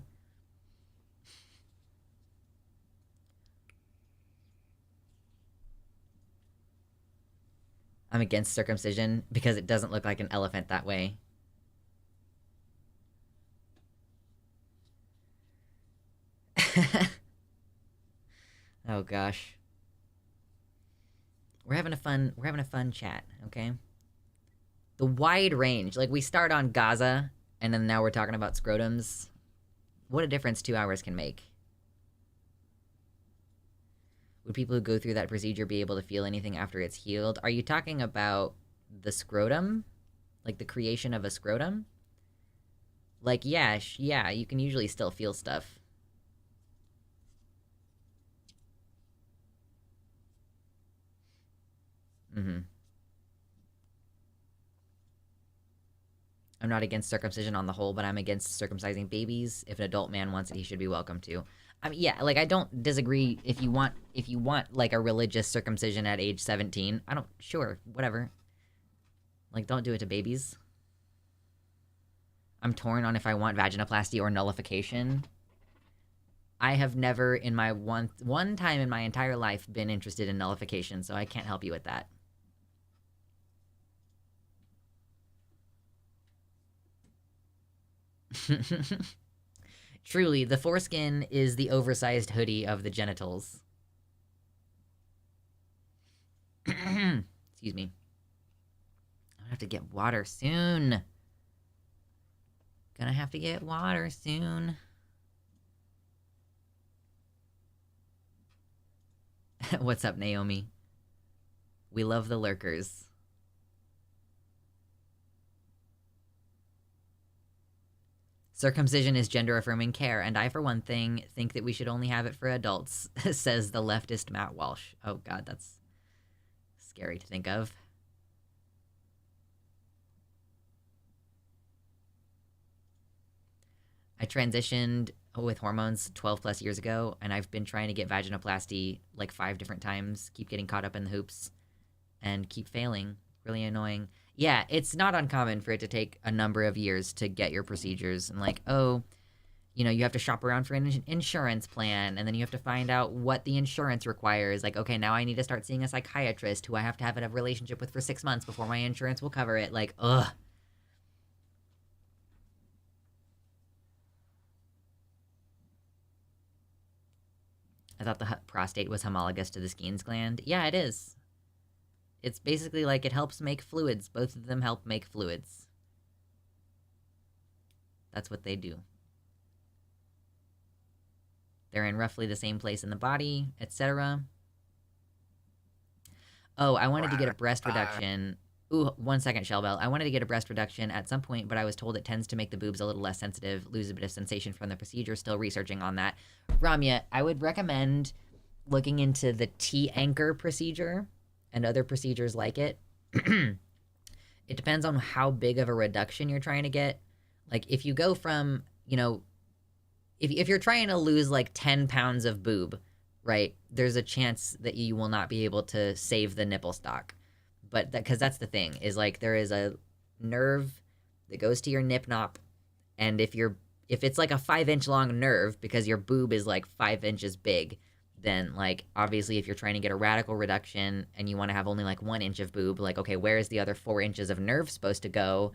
I'm against circumcision because it doesn't look like an elephant that way. Oh gosh. We're having a fun chat, okay? The wide range. Like, we start on Gaza, and then now we're talking about scrotums. What a difference 2 hours can make. Would people who go through that procedure be able to feel anything after it's healed? Are you talking about the scrotum? Like, the creation of a scrotum? Like, yeah, you can usually still feel stuff. I'm not against circumcision on the whole, but I'm against circumcising babies. If an adult man wants it, he should be welcome to. I mean, yeah, like, I don't disagree if you want, like, a religious circumcision at age 17. Sure, whatever. Like, don't do it to babies. I'm torn on if I want vaginoplasty or nullification. I have never in my one time in my entire life been interested in nullification, so I can't help you with that. Truly, the foreskin is the oversized hoodie of the genitals. Excuse me. I'm gonna have to get water soon. Gonna have to get water soon. What's up, Naomi? We love the lurkers. Circumcision is gender-affirming care, and I, for one thing, think that we should only have it for adults, says the leftist Matt Walsh. Oh god, that's scary to think of. I transitioned with hormones 12 plus years ago, and I've been trying to get vaginoplasty like 5 different times, keep getting caught up in the hoops, and keep failing. Really annoying. Yeah, it's not uncommon for it to take a number of years to get your procedures, and like, oh, you know, you have to shop around for an insurance plan, and then you have to find out what the insurance requires. Like, okay, now I need to start seeing a psychiatrist who I have to have a relationship with for 6 months before my insurance will cover it. Like, ugh. I thought the prostate was homologous to the Skene's gland. Yeah, it is. It's basically like it helps make fluids. Both of them help make fluids. That's what they do. They're in roughly the same place in the body, etc. Oh, I wanted to get a breast reduction. Ooh, 1 second, Shellbell. I wanted to get a breast reduction at some point, but I was told it tends to make the boobs a little less sensitive, lose a bit of sensation from the procedure. Still researching on that. Ramya, I would recommend looking into the T-anchor procedure and other procedures like it. It depends on how big of a reduction you're trying to get. Like, if you go from, you know, if you're trying to lose like 10 pounds of boob, right, there's a chance that you will not be able to save the nipple stock. But because that's the thing, is like there is a nerve that goes to your nip-nop, and if it's like a 5-inch long nerve because your boob is like 5 inches big, then like obviously if you're trying to get a radical reduction and you want to have only like 1 inch of boob, like, okay, where is the other 4 inches of nerve supposed to go?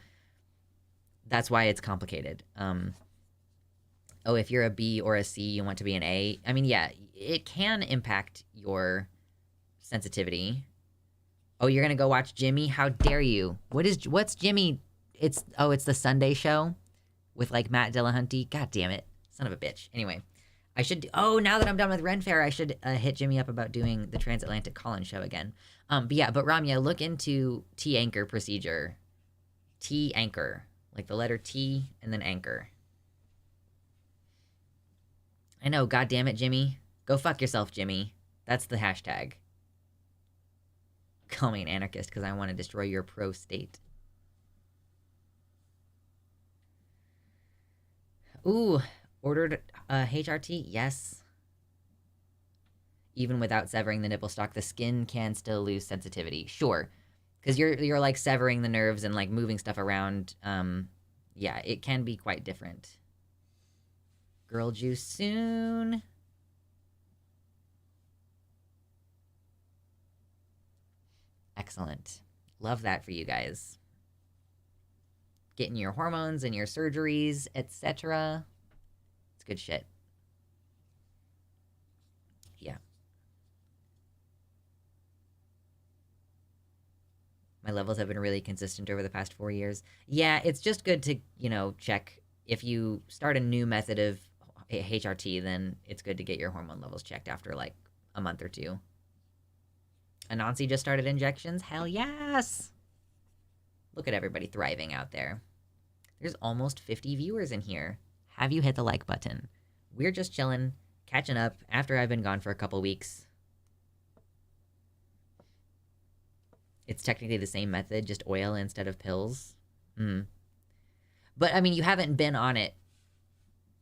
That's why it's complicated. Oh, if you're a B or a C, you want to be an A. I mean, yeah, it can impact your sensitivity. Oh, you're gonna go watch Jimmy? How dare you? What's Jimmy? It's the Sunday show with like Matt Dillahunty. God damn it. Son of a bitch. Anyway, I should now that I'm done with Ren Fair, I should hit Jimmy up about doing the Transatlantic Call-In show again. But Ramya, look into T-anchor procedure. T-anchor. Like the letter T and then anchor. I know, god damn it, Jimmy. Go fuck yourself, Jimmy. That's the hashtag. Call me an anarchist because I want to destroy your pro-state. Ooh, ordered HRT? Yes. Even without severing the nipple stalk, the skin can still lose sensitivity. Sure. Because you're like severing the nerves and like moving stuff around. Yeah, it can be quite different. Girl juice soon. Excellent. Love that for you guys. Getting your hormones and your surgeries, etc. It's good shit. Yeah. My levels have been really consistent over the past 4 years. Yeah, it's just good to, check. If you start a new method of HRT, then it's good to get your hormone levels checked after like a month or two. Anansi just started injections? Hell yes! Look at everybody thriving out there. There's almost 50 viewers in here. Have you hit the like button? We're just chilling, catching up after I've been gone for a couple weeks. It's technically the same method, just oil instead of pills. But, I mean, you haven't been on it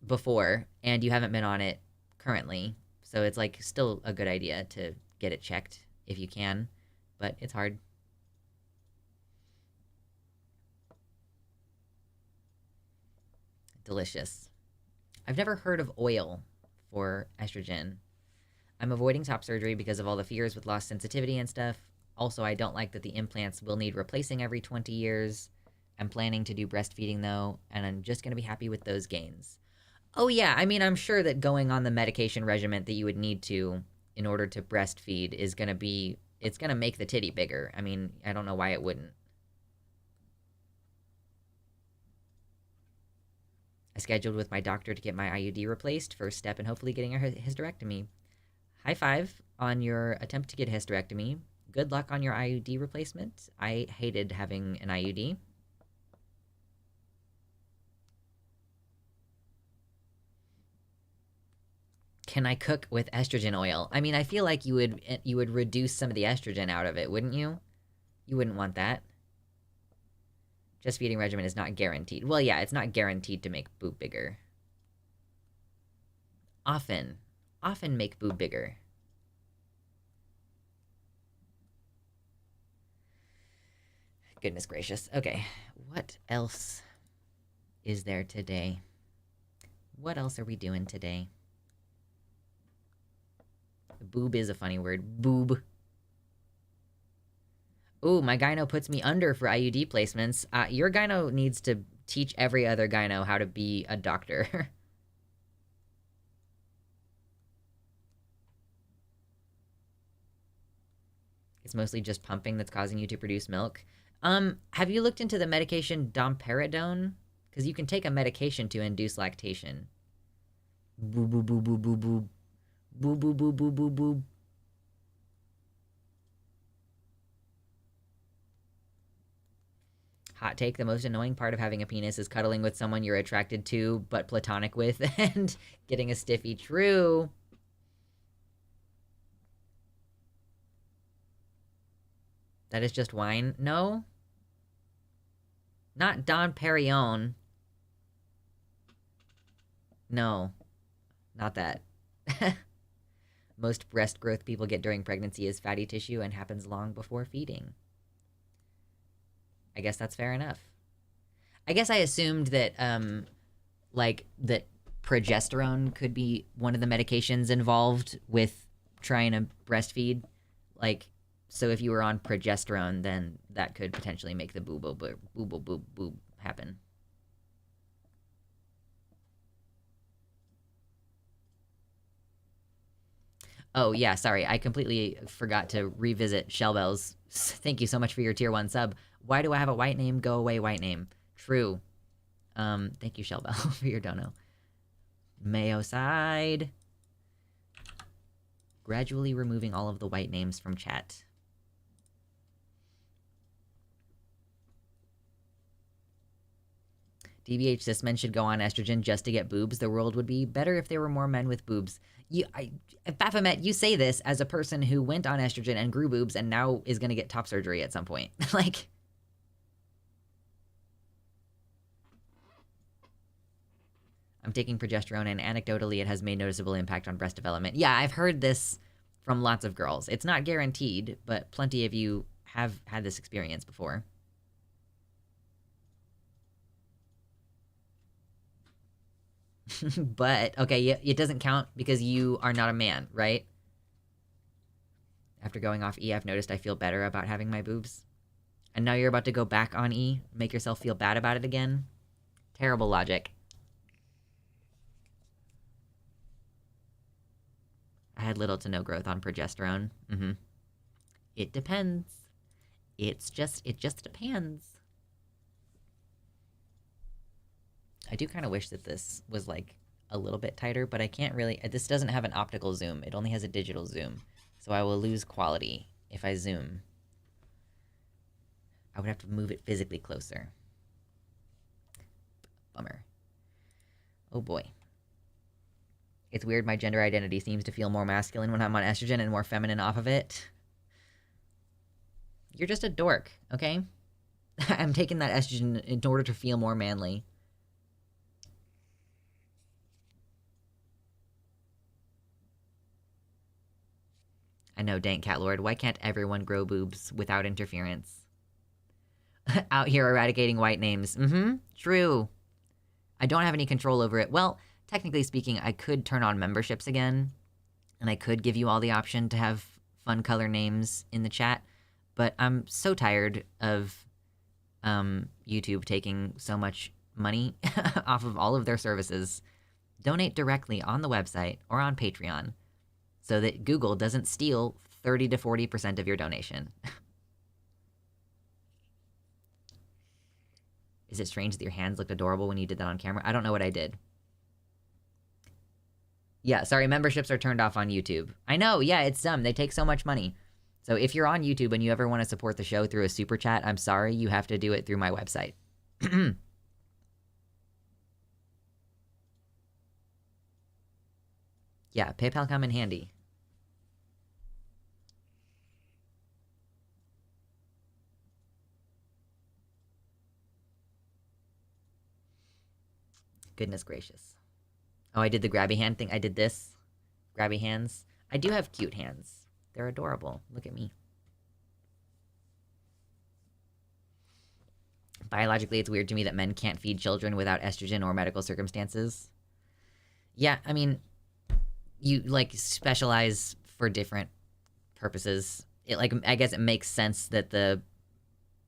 before, and you haven't been on it currently. So it's, like, still a good idea to get it checked if you can. But it's hard. Delicious. I've never heard of oil for estrogen. I'm avoiding top surgery because of all the fears with lost sensitivity and stuff. Also, I don't like that the implants will need replacing every 20 years. I'm planning to do breastfeeding, though, and I'm just going to be happy with those gains. Oh, yeah, I mean, I'm sure that going on the medication regimen that you would need to in order to breastfeed is going to be... It's going to make the titty bigger. I mean, I don't know why it wouldn't. I scheduled with my doctor to get my IUD replaced. First step in hopefully getting a hysterectomy. High five on your attempt to get a hysterectomy. Good luck on your IUD replacement. I hated having an IUD. Can I cook with estrogen oil? I mean, I feel like you would reduce some of the estrogen out of it, wouldn't you? You wouldn't want that. Just feeding regimen is not guaranteed. Well, yeah, it's not guaranteed to make boob bigger. Often make boob bigger. Goodness gracious. Okay, what else is there today? What else are we doing today? Boob is a funny word. Boob. Ooh, my gyno puts me under for IUD placements. Your gyno needs to teach every other gyno how to be a doctor. It's mostly just pumping that's causing you to produce milk. Have you looked into the medication domperidone? Because you can take a medication to induce lactation. Boob, boob, boob, boob, boob, boob. Boob, boob, boob, boob, boob, boob. Hot take, the most annoying part of having a penis is cuddling with someone you're attracted to, but platonic with, and getting a stiffy. True. That is just wine? No. Not Dom Perignon. No. Not that. Most breast growth people get during pregnancy is fatty tissue and happens long before feeding. I guess that's fair enough. I guess I assumed that, that progesterone could be one of the medications involved with trying to breastfeed. So if you were on progesterone, then that could potentially make the boob happen. Oh, yeah, sorry. I completely forgot to revisit Shellbells. Thank you so much for your tier 1 sub. Why do I have a white name? Go away, white name. True. Thank you, Shellbell, for your dono. Mayo side. Gradually removing all of the white names from chat. DBH, cis men should go on estrogen just to get boobs. The world would be better if there were more men with boobs. Baphomet, you say this as a person who went on estrogen and grew boobs and now is going to get top surgery at some point. Like... I'm taking progesterone, and anecdotally, it has made noticeable impact on breast development. Yeah, I've heard this from lots of girls. It's not guaranteed, but plenty of you have had this experience before. But, okay, it doesn't count because you are not a man, right? After going off E, I've noticed I feel better about having my boobs. And now you're about to go back on E? Make yourself feel bad about it again? Terrible logic. I had little to no growth on progesterone. It depends. It just depends. I do kind of wish that this was, like, a little bit tighter, but I can't really... This doesn't have an optical zoom. It only has a digital zoom. So I will lose quality if I zoom. I would have to move it physically closer. Bummer. Oh, boy. It's weird my gender identity seems to feel more masculine when I'm on estrogen and more feminine off of it. You're just a dork, okay? I'm taking that estrogen in order to feel more manly. I know, dank cat lord. Why can't everyone grow boobs without interference? Out here eradicating white names. True. I don't have any control over it. Well, technically speaking, I could turn on memberships again, and I could give you all the option to have fun color names in the chat, but I'm so tired of YouTube taking so much money off of all of their services. Donate directly on the website or on Patreon so that Google doesn't steal 30 to 40% of your donation. Is it strange that your hands looked adorable when you did that on camera? I don't know what I did. Yeah, sorry, memberships are turned off on YouTube. I know, yeah, it's dumb. They take so much money. So if you're on YouTube and you ever want to support the show through a super chat, I'm sorry, you have to do it through my website. Yeah, PayPal come in handy. Goodness gracious. Oh, I did the grabby hand thing. I did this. Grabby hands. I do have cute hands. They're adorable. Look at me. Biologically, it's weird to me that men can't feed children without estrogen or medical circumstances. Yeah, I mean, you, like, specialize for different purposes. I guess it makes sense that the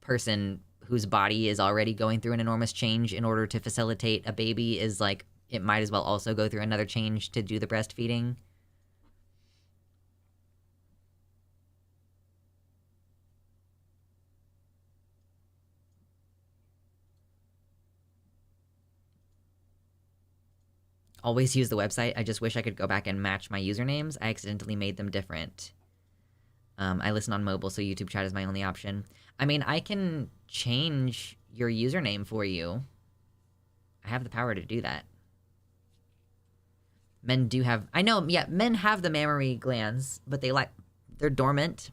person whose body is already going through an enormous change in order to facilitate a baby is, like, it might as well also go through another change to do the breastfeeding. Always use the website. I just wish I could go back and match my usernames. I accidentally made them different. I listen on mobile, so YouTube chat is my only option. I mean, I can change your username for you. I have the power to do that. Men do have... I know, yeah, men have the mammary glands, but they're dormant.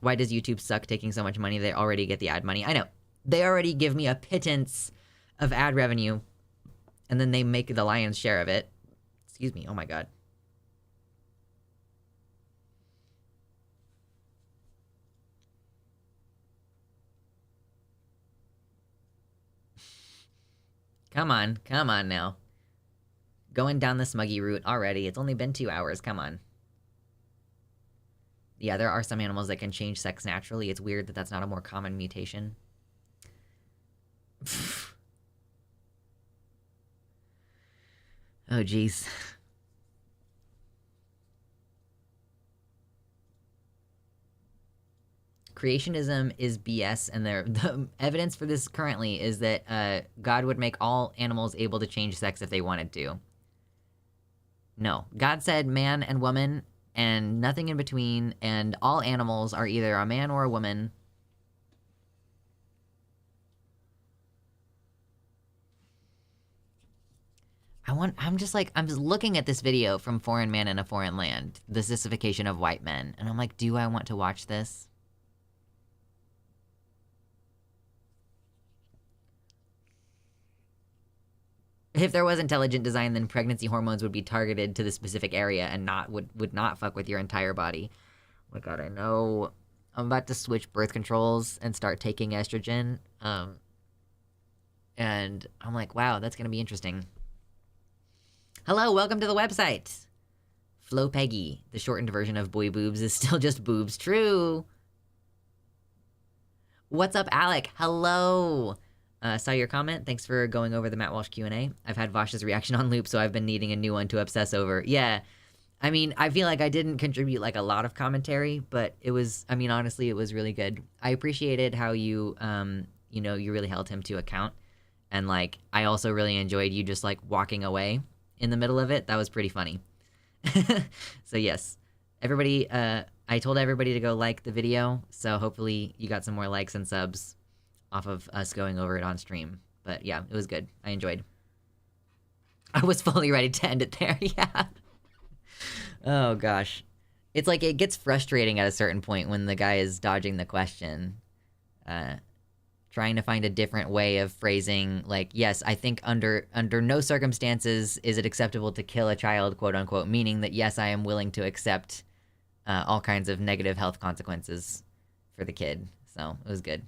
Why does YouTube suck taking so much money? They already get the ad money. I know. They already give me a pittance of ad revenue, and then they make the lion's share of it. Excuse me. Oh, my God. Come on now. Going down the smuggy route already. It's only been 2 hours. Come on. Yeah, there are some animals that can change sex naturally. It's weird that that's not a more common mutation. Oh, jeez. creationism is BS, and the evidence for this currently is that God would make all animals able to change sex if they wanted to. No. God said man and woman and nothing in between, and all animals are either a man or a woman. I'm just looking at this video from Foreign Man in a Foreign Land, the sissification of white men, and I'm like, do I want to watch this? If there was intelligent design, then pregnancy hormones would be targeted to the specific area and would not fuck with your entire body. Oh my god, I know. I'm about to switch birth controls and start taking estrogen. And I'm like, wow, that's gonna be interesting. Hello, welcome to the website. Flo Peggy, the shortened version of boy boobs is still just boobs. True. What's up, Alec? Hello. Saw your comment. Thanks for going over the Matt Walsh Q&A. I've had Vosh's reaction on loop, so I've been needing a new one to obsess over. Yeah. I mean, I feel like I didn't contribute like a lot of commentary, but it was, I mean, honestly, it was really good. I appreciated how you, you know, you really held him to account. And like, I also really enjoyed you just like walking away in the middle of it. That was pretty funny. So yes, everybody, I told everybody to go like the video. So hopefully you got some more likes and subs off of us going over it on stream. But yeah, it was good. I enjoyed. I was fully ready to end it there. Yeah. Oh gosh. It's like, it gets frustrating at a certain point when the guy is dodging the question. Trying to find a different way of phrasing, like, yes, I think under no circumstances is it acceptable to kill a child, quote unquote, meaning that yes, I am willing to accept all kinds of negative health consequences for the kid. So it was good.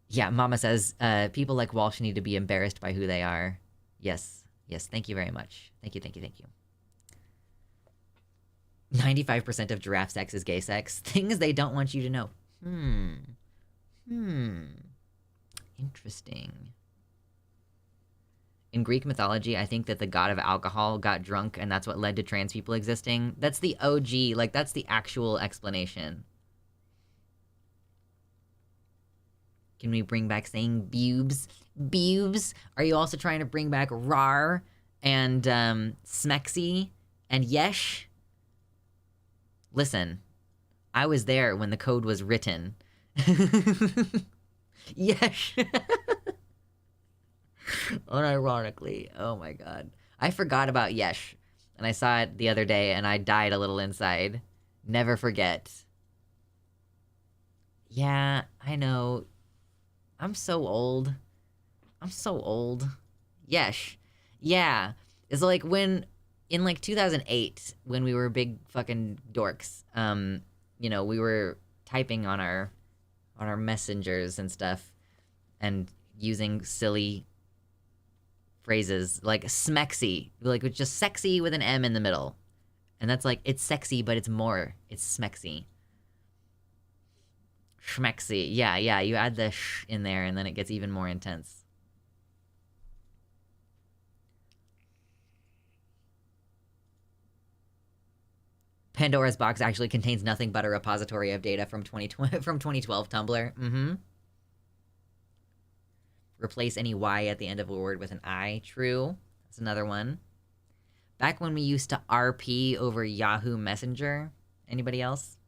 Yeah, Mama says, people like Walsh need to be embarrassed by who they are. Yes. Yes, thank you very much. Thank you, thank you, thank you. 95% of giraffe sex is gay sex. Things they don't want you to know. Interesting. In Greek mythology, I think that the god of alcohol got drunk and that's what led to trans people existing. That's the OG, like, that's the actual explanation. Can we bring back saying bubes? Bubes? Are you also trying to bring back rar and smexy and yesh? Listen, I was there when the code was written. Yes. Unironically. Oh my god. I forgot about Yesh. And I saw it the other day and I died a little inside. Never forget. Yeah, I know. I'm so old. I'm so old. Yesh. Yeah. It's like when, in like 2008, when we were big fucking dorks, you know, we were typing on our messengers and stuff and using silly phrases like smexy, like with just sexy with an M in the middle. And that's like, it's sexy, but it's more. It's smexy. Schmexy. Yeah, yeah, you add the sh in there and then it gets even more intense. Pandora's box actually contains nothing but a repository of data from 2012 Tumblr. Replace any Y at the end of a word with an I. True. That's another one. Back when we used to RP over Yahoo Messenger. Anybody else?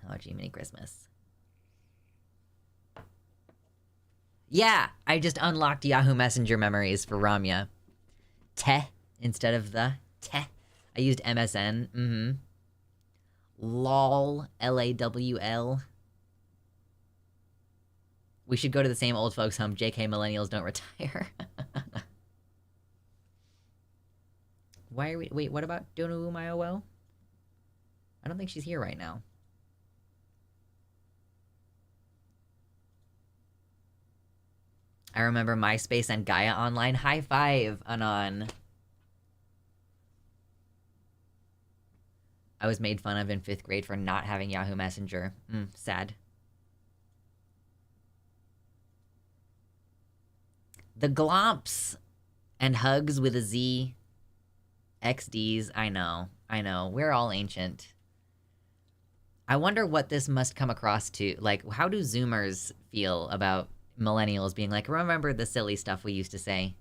Oh, Jiminy Christmas. Yeah, I just unlocked Yahoo Messenger memories for Ramya. Te instead of the te. I used MSN. LOL. LAWL. We should go to the same old folks home. JK, millennials don't retire. Why are we... Wait, what about Donu Umayowo? I don't think she's here right now. I remember MySpace and Gaia Online. High five, Anon. I was made fun of in 5th grade for not having Yahoo Messenger. Sad. The glomps and hugs with a Z. XDs, I know. We're all ancient. I wonder what this must come across to. Like, how do Zoomers feel about millennials being like, remember the silly stuff we used to say?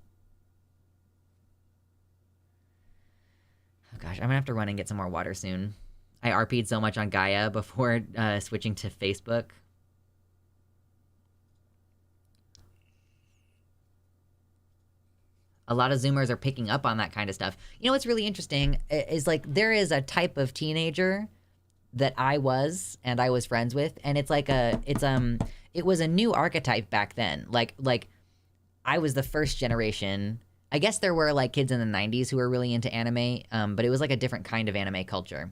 Oh gosh, I'm gonna have to run and get some more water soon. I RP'd so much on Gaia before switching to Facebook. A lot of Zoomers are picking up on that kind of stuff. You know what's really interesting is, like, there is a type of teenager that I was friends with, and it's like it was a new archetype back then. Like I was the first generation. I guess there were like kids in the 90s who were really into anime, but it was like a different kind of anime culture.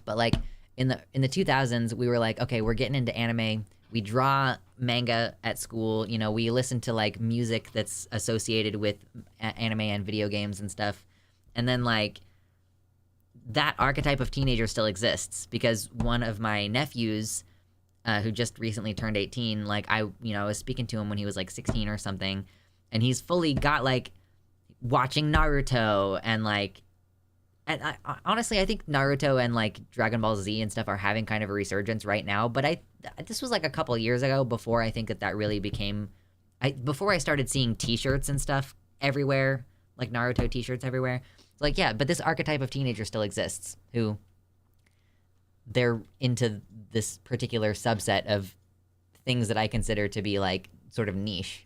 But like in the 2000s, we were like, okay, we're getting into anime. We draw manga at school. You know, we listen to like music that's associated with anime and video games and stuff. And then like that archetype of teenager still exists, because one of my nephews, who just recently turned 18, like I was speaking to him when he was like 16 or something, and he's fully got like watching Naruto and like, and honestly, I think Naruto and like Dragon Ball Z and stuff are having kind of a resurgence right now. But this was like a couple years ago before I think that really became, before I started seeing T-shirts and stuff everywhere, like Naruto T-shirts everywhere. It's like, yeah, but this archetype of teenager still exists, who they're into this particular subset of things that I consider to be like sort of niche.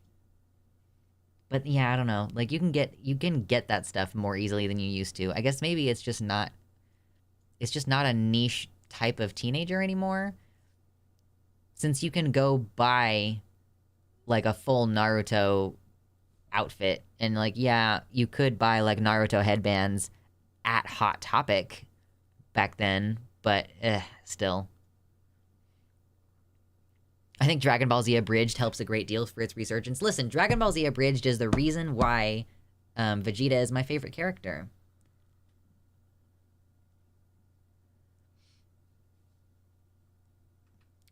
But yeah, I don't know. Like you can get that stuff more easily than you used to. I guess maybe it's just not a niche type of teenager anymore. Since you can go buy like a full Naruto outfit, and like, yeah, you could buy like Naruto headbands at Hot Topic back then, but still. I think Dragon Ball Z Abridged helps a great deal for its resurgence. Listen, Dragon Ball Z Abridged is the reason why Vegeta is my favorite character.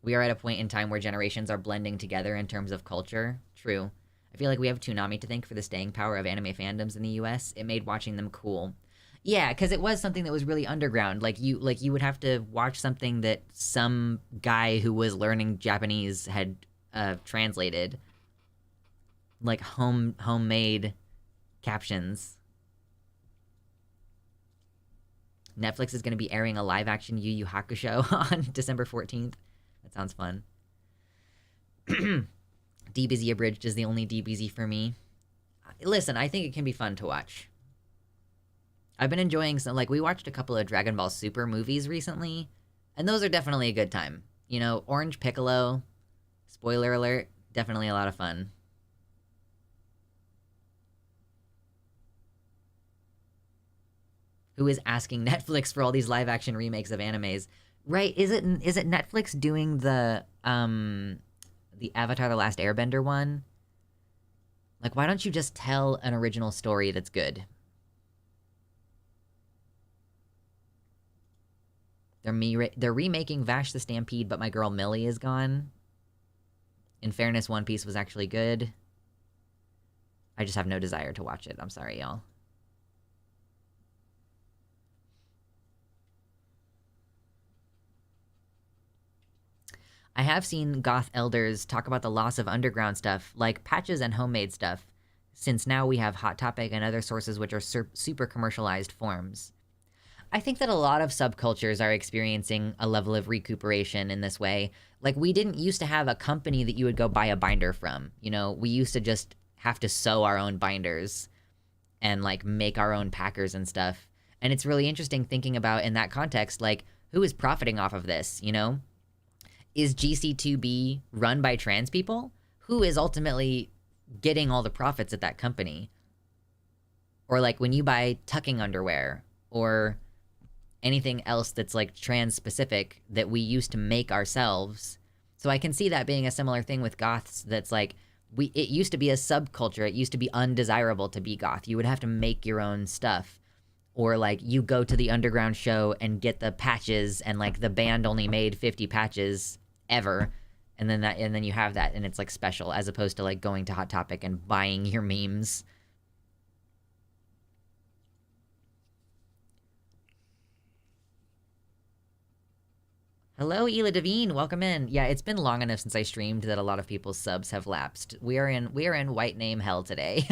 We are at a point in time where generations are blending together in terms of culture. True. I feel like we have Toonami to thank for the staying power of anime fandoms in the US. It made watching them cool. Yeah, because it was something that was really underground. Like you would have to watch something that some guy who was learning Japanese had translated, like homemade captions. Netflix is going to be airing a live-action Yu Yu Hakusho on December 14th. That sounds fun. DBZ Abridged is the only DBZ for me. Listen, I think it can be fun to watch. I've been enjoying some, like, we watched a couple of Dragon Ball Super movies recently, and those are definitely a good time. You know, Orange Piccolo, spoiler alert, definitely a lot of fun. Who is asking Netflix for all these live-action remakes of animes? Right, is it Netflix doing the Avatar: The Last Airbender one? Like, why don't you just tell an original story that's good? They're remaking Vash the Stampede, but my girl Millie is gone. In fairness, One Piece was actually good. I just have no desire to watch it. I'm sorry, y'all. I have seen goth elders talk about the loss of underground stuff, like patches and homemade stuff, since now we have Hot Topic and other sources which are super commercialized forms. I think that a lot of subcultures are experiencing a level of recuperation in this way. Like, we didn't used to have a company that you would go buy a binder from. You know, we used to just have to sew our own binders and, like, make our own packers and stuff. And it's really interesting thinking about, in that context, like, who is profiting off of this, you know? Is GC2B run by trans people? Who is ultimately getting all the profits at that company? Or, like, when you buy tucking underwear or anything else that's like trans specific that we used to make ourselves. So I can see that being a similar thing with goths. That's like, it used to be a subculture. It used to be undesirable to be goth. You would have to make your own stuff, or like you go to the underground show and get the patches, and like the band only made 50 patches ever, and then you have that, and it's like special, as opposed to like going to Hot Topic and buying your memes. Hello, Ela Devine. Welcome in. Yeah, it's been long enough since I streamed that a lot of people's subs have lapsed. We are in white name hell today.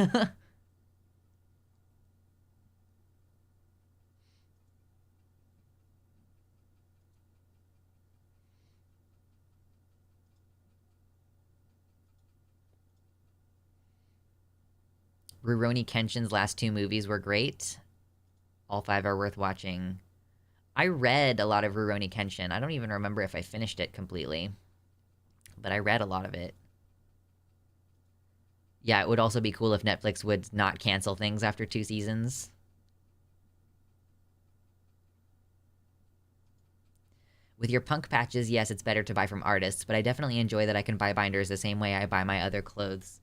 Rurouni Kenshin's last 2 movies were great. All 5 are worth watching. I read a lot of Rurouni Kenshin. I don't even remember if I finished it completely. But I read a lot of it. Yeah, it would also be cool if Netflix would not cancel things after 2 seasons. With your punk patches, yes, it's better to buy from artists, but I definitely enjoy that I can buy binders the same way I buy my other clothes.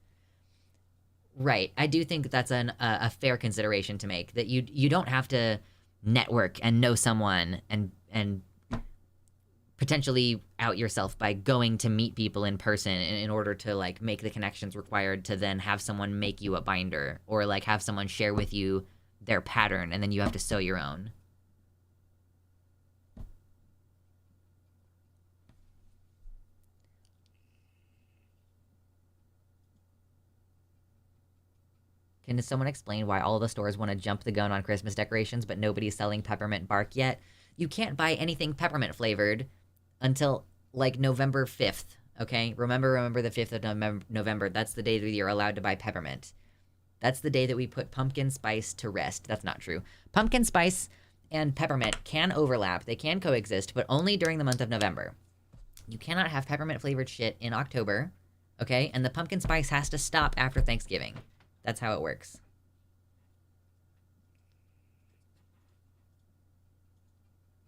Right. I do think that's a fair consideration to make, that you don't have to network and know someone and potentially out yourself by going to meet people in person in order to like make the connections required to then have someone make you a binder, or like have someone share with you their pattern and then you have to sew your own. Can someone explain why all the stores want to jump the gun on Christmas decorations, but nobody's selling peppermint bark yet? You can't buy anything peppermint flavored until, like, November 5th, okay? Remember the 5th of November. That's the day that you're allowed to buy peppermint. That's the day that we put pumpkin spice to rest. That's not true. Pumpkin spice and peppermint can overlap. They can coexist, but only during the month of November. You cannot have peppermint-flavored shit in October, okay? And the pumpkin spice has to stop after Thanksgiving. That's how it works.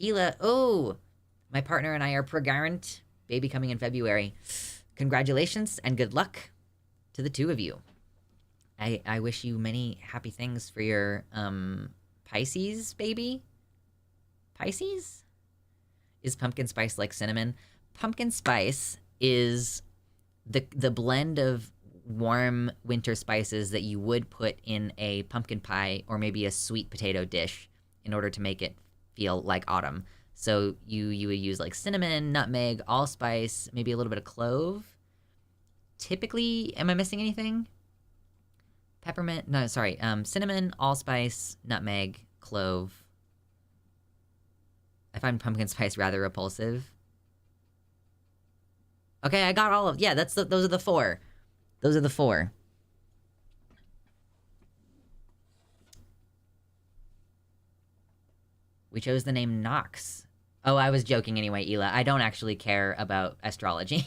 Ela, oh, my partner and I are pregnant. Baby coming in February. Congratulations and good luck to the 2 of you. I wish you many happy things for your Pisces baby. Pisces? Is pumpkin spice like cinnamon? Pumpkin spice is the blend of warm winter spices that you would put in a pumpkin pie or maybe a sweet potato dish in order to make it feel like autumn. So you would use like cinnamon, nutmeg, allspice, maybe a little bit of clove. Typically, am I missing anything? Peppermint, no, sorry, cinnamon, allspice, nutmeg, clove. I find pumpkin spice rather repulsive. Okay, I got all of, yeah, those are the 4. Those are the 4. We chose the name Nox. Oh, I was joking anyway, Ela. I don't actually care about astrology.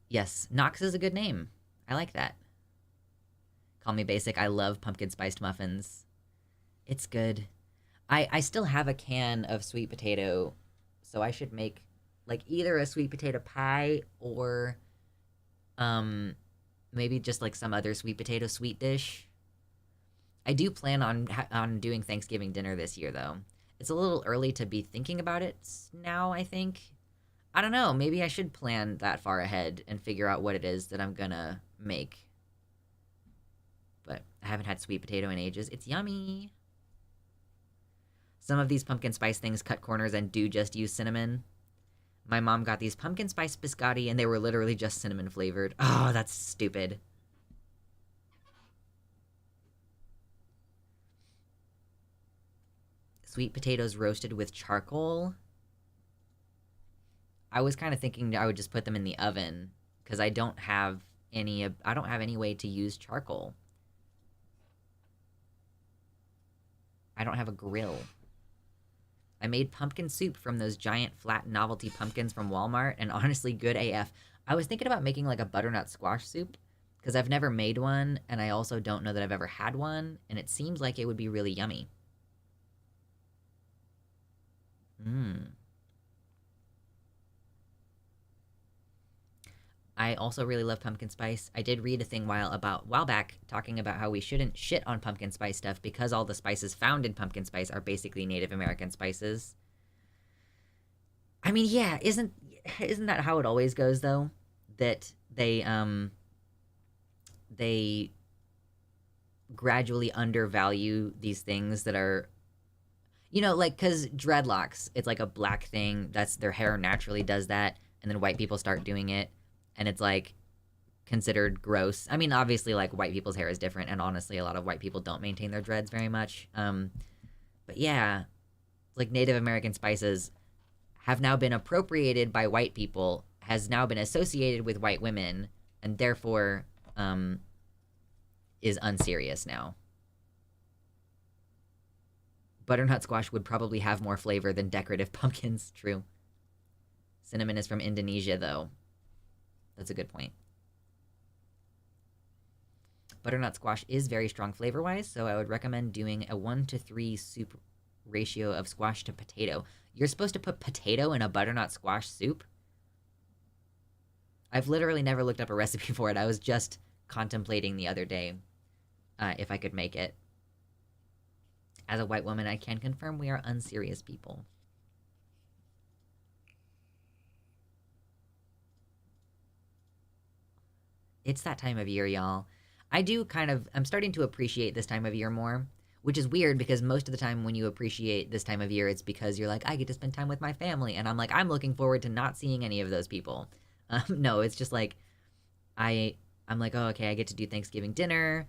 Yes, Nox is a good name. I like that. Call me basic. I love pumpkin spiced muffins. It's good. I still have a can of sweet potato, so I should make like either a sweet potato pie or maybe just like some other sweet potato sweet dish. I do plan on doing Thanksgiving dinner this year, though. It's a little early to be thinking about it now, I think. I don't know, maybe I should plan that far ahead and figure out what it is that I'm gonna make. But I haven't had sweet potato in ages. It's yummy. Some of these pumpkin spice things cut corners and do just use cinnamon. My mom got these pumpkin spice biscotti and they were literally just cinnamon flavored. Oh, that's stupid. Sweet potatoes roasted with charcoal. I was kind of thinking I would just put them in the oven because I don't have any way to use charcoal. I don't have a grill. I made pumpkin soup from those giant flat novelty pumpkins from Walmart, and honestly, good AF. I was thinking about making like a butternut squash soup because I've never made one, and I also don't know that I've ever had one, and it seems like it would be really yummy. I also really love pumpkin spice. I did read a thing while back talking about how we shouldn't shit on pumpkin spice stuff because all the spices found in pumpkin spice are basically Native American spices. I mean, yeah, isn't that how it always goes though? That they gradually undervalue these things that are, You know, like, because dreadlocks, it's like a black thing. That's their hair naturally does that. And then white people start doing it. And it's like considered gross. I mean, obviously, like, white people's hair is different. And honestly, a lot of white people don't maintain their dreads very much. But yeah, like Native American spices have now been appropriated by white people, has now been associated with white women, and therefore is unserious now. Butternut squash would probably have more flavor than decorative pumpkins. True. Cinnamon is from Indonesia, though. That's a good point. Butternut squash is very strong flavor-wise, so I would recommend doing a 1-to-3 soup ratio of squash to potato. You're supposed to put potato in a butternut squash soup? I've literally never looked up a recipe for it. I was just contemplating the other day if I could make it. As a white woman, I can confirm we are unserious people. It's that time of year, y'all. I'm starting to appreciate this time of year more, which is weird because most of the time when you appreciate this time of year, it's because you're like, I get to spend time with my family. And I'm like, I'm looking forward to not seeing any of those people. No, it's just like, I'm like, oh, okay, I get to do Thanksgiving dinner.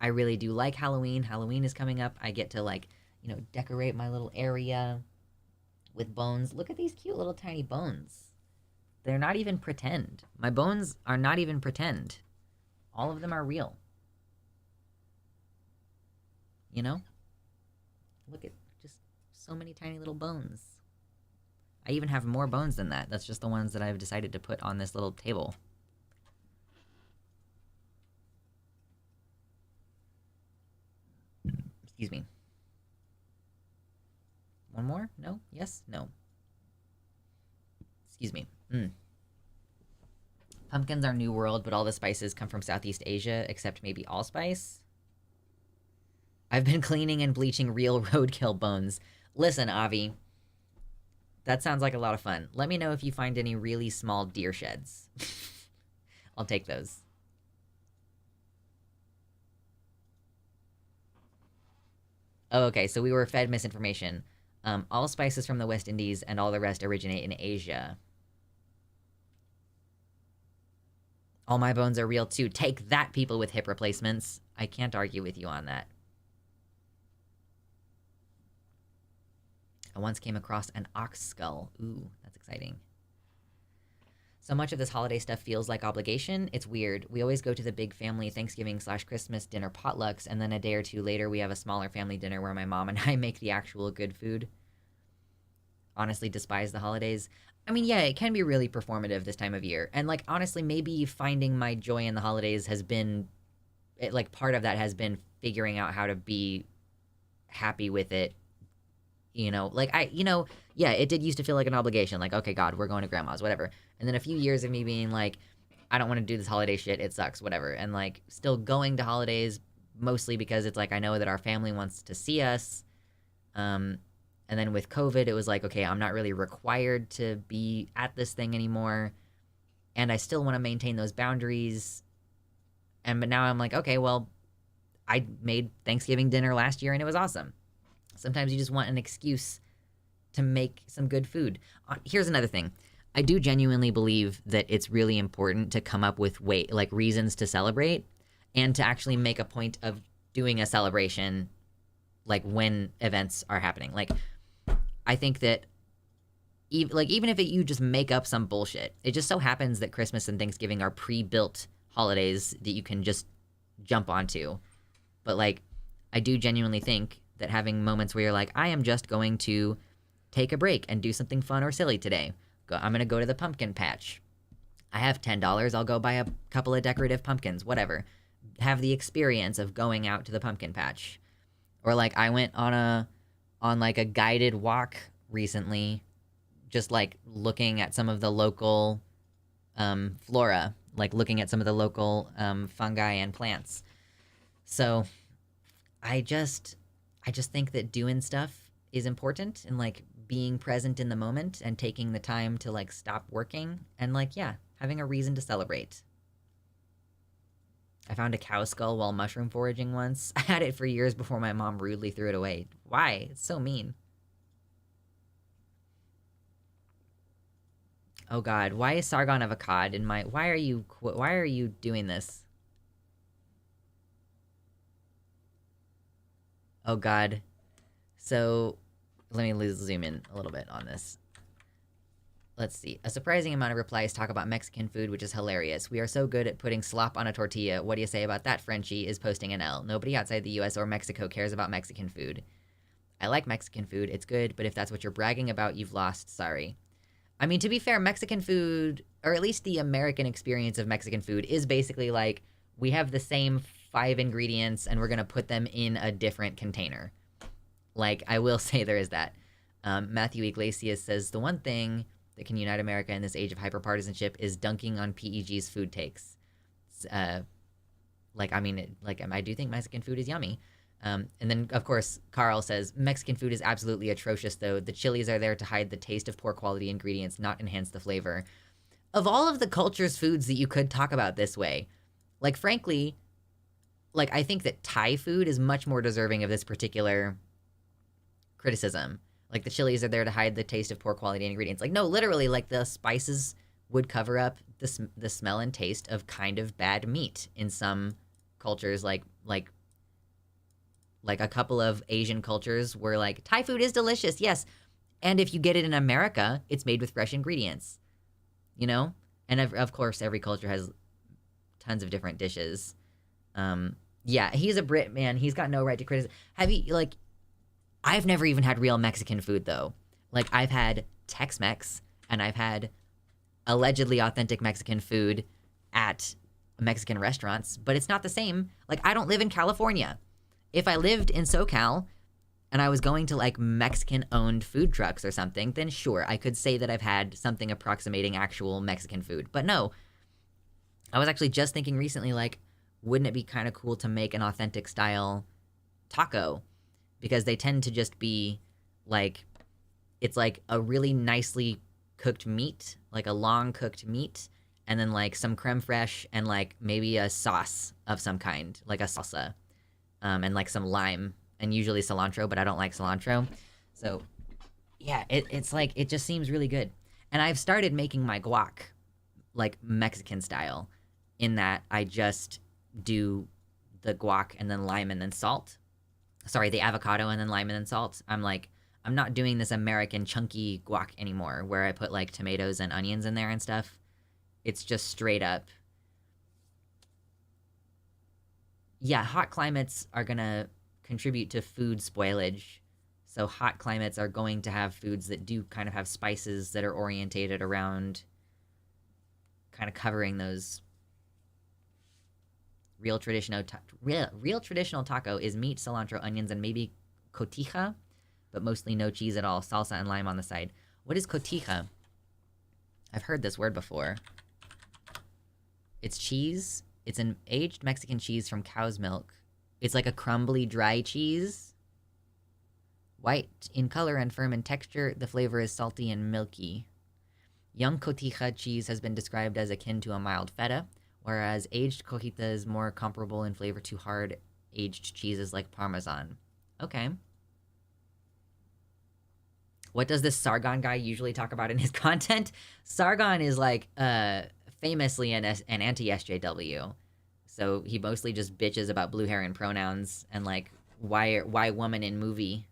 I really do like Halloween. Halloween is coming up. I get to, like, you know, decorate my little area with bones. Look at these cute little tiny bones. They're not even pretend. My bones are not even pretend. All of them are real. You know? Look at just so many tiny little bones. I even have more bones than that. That's just the ones that I've decided to put on this little table. Excuse me. One more? No? Yes? No. Excuse me. Pumpkins are New World, but all the spices come from Southeast Asia, except maybe allspice. I've been cleaning and bleaching real roadkill bones. Listen, Avi. That sounds like a lot of fun. Let me know if you find any really small deer sheds. I'll take those. Oh, okay, so we were fed misinformation. All spices from the West Indies and all the rest originate in Asia. All my bones are real too. Take that, people with hip replacements. I can't argue with you on that. I once came across an ox skull. Ooh, that's exciting. So much of this holiday stuff feels like obligation. It's weird. We always go to the big family Thanksgiving/Christmas dinner potlucks, and then a day or two later we have a smaller family dinner where my mom and I make the actual good food. Honestly, despise the holidays. I mean, yeah, it can be really performative this time of year. And, like, honestly, maybe finding my joy in the holidays has been, part of that has been figuring out how to be happy with it. You know, like, yeah, it did used to feel like an obligation. Like, okay, God, we're going to grandma's, whatever. And then a few years of me being like, I don't want to do this holiday shit. It sucks, whatever. And, like, still going to holidays mostly because it's like I know that our family wants to see us. And then with COVID, it was like, okay, I'm not really required to be at this thing anymore. And I still want to maintain those boundaries. But now I'm like, okay, well, I made Thanksgiving dinner last year and it was awesome. Sometimes you just want an excuse to make some good food. Here's another thing. I do genuinely believe that it's really important to come up with reasons to celebrate and to actually make a point of doing a celebration like when events are happening. Like, I think that even if you just make up some bullshit, it just so happens that Christmas and Thanksgiving are pre-built holidays that you can just jump onto. But, like, I do genuinely think that having moments where you're like, I am just going to take a break and do something fun or silly today. I'm going to go to the pumpkin patch. I have $10. I'll go buy a couple of decorative pumpkins, whatever. Have the experience of going out to the pumpkin patch. Or, like, I went on a guided walk recently, just, like, looking at some of the local flora, like looking at some of the local fungi and plants. So I just think that doing stuff is important and, like, being present in the moment and taking the time to, like, stop working and, like, yeah, having a reason to celebrate. I found a cow skull while mushroom foraging once. I had it for years before my mom rudely threw it away. Why? It's so mean. Oh God, why is Sargon of Akkad in my? Why are you doing this? Oh God. So, let me zoom in a little bit on this. Let's see. A surprising amount of replies talk about Mexican food, which is hilarious. We are so good at putting slop on a tortilla. What do you say about that, Frenchie? Is posting an L. Nobody outside the US or Mexico cares about Mexican food. I like Mexican food. It's good, but if that's what you're bragging about, you've lost. Sorry. I mean, to be fair, Mexican food, or at least the American experience of Mexican food, is basically like, we have the same 5 ingredients and we're going to put them in a different container. Like, I will say there is that. Matthew Iglesias says, the one thing that can unite America in this age of hyperpartisanship is dunking on PEG's food takes. I do think Mexican food is yummy. And then, of course, Carl says, Mexican food is absolutely atrocious, though. The chilies are there to hide the taste of poor quality ingredients, not enhance the flavor. Of all of the culture's foods that you could talk about this way, like, frankly, like, I think that Thai food is much more deserving of this particular criticism. Like, the chilies are there to hide the taste of poor quality ingredients. Like, no, literally, like, the spices would cover up the smell and taste of kind of bad meat in some cultures, like a couple of Asian cultures where, like, Thai food is delicious, yes. And if you get it in America, it's made with fresh ingredients, you know? And of course, every culture has tons of different dishes. Yeah, he's a Brit, man. He's got no right to criticize. I've never even had real Mexican food, though. Like, I've had Tex-Mex, and I've had allegedly authentic Mexican food at Mexican restaurants, but it's not the same. Like, I don't live in California. If I lived in SoCal and I was going to, like, Mexican-owned food trucks or something, then sure, I could say that I've had something approximating actual Mexican food. But no, I was actually just thinking recently, like, wouldn't it be kind of cool to make an authentic style taco? Because they tend to just be, like, it's like a really nicely cooked meat, like a long cooked meat, and then, like, some creme fraiche and, like, maybe a sauce of some kind, like a salsa. And, like, some lime, and usually cilantro, but I don't like cilantro. So, yeah, it's like, it just seems really good. And I've started making my guac, like, Mexican style, in that I just do the guac and then lime and then salt. Sorry, the avocado and then lime and then salt. I'm not doing this American chunky guac anymore, where I put, like, tomatoes and onions in there and stuff. It's just straight up. Yeah, hot climates are going to contribute to food spoilage. So hot climates are going to have foods that do kind of have spices that are orientated around kind of covering those. Real traditional taco is meat, cilantro, onions, and maybe cotija, but mostly no cheese at all, salsa and lime on the side. What is cotija? I've heard this word before. It's cheese. It's an aged Mexican cheese from cow's milk. It's like a crumbly, dry cheese. White in color and firm in texture, the flavor is salty and milky. Young cotija cheese has been described as akin to a mild feta, whereas aged cotija is more comparable in flavor to hard aged cheeses like Parmesan. Okay. What does this Sargon guy usually talk about in his content? Sargon is, like, famously an anti-SJW. So he mostly just bitches about blue hair and pronouns and, like, why woman in movie.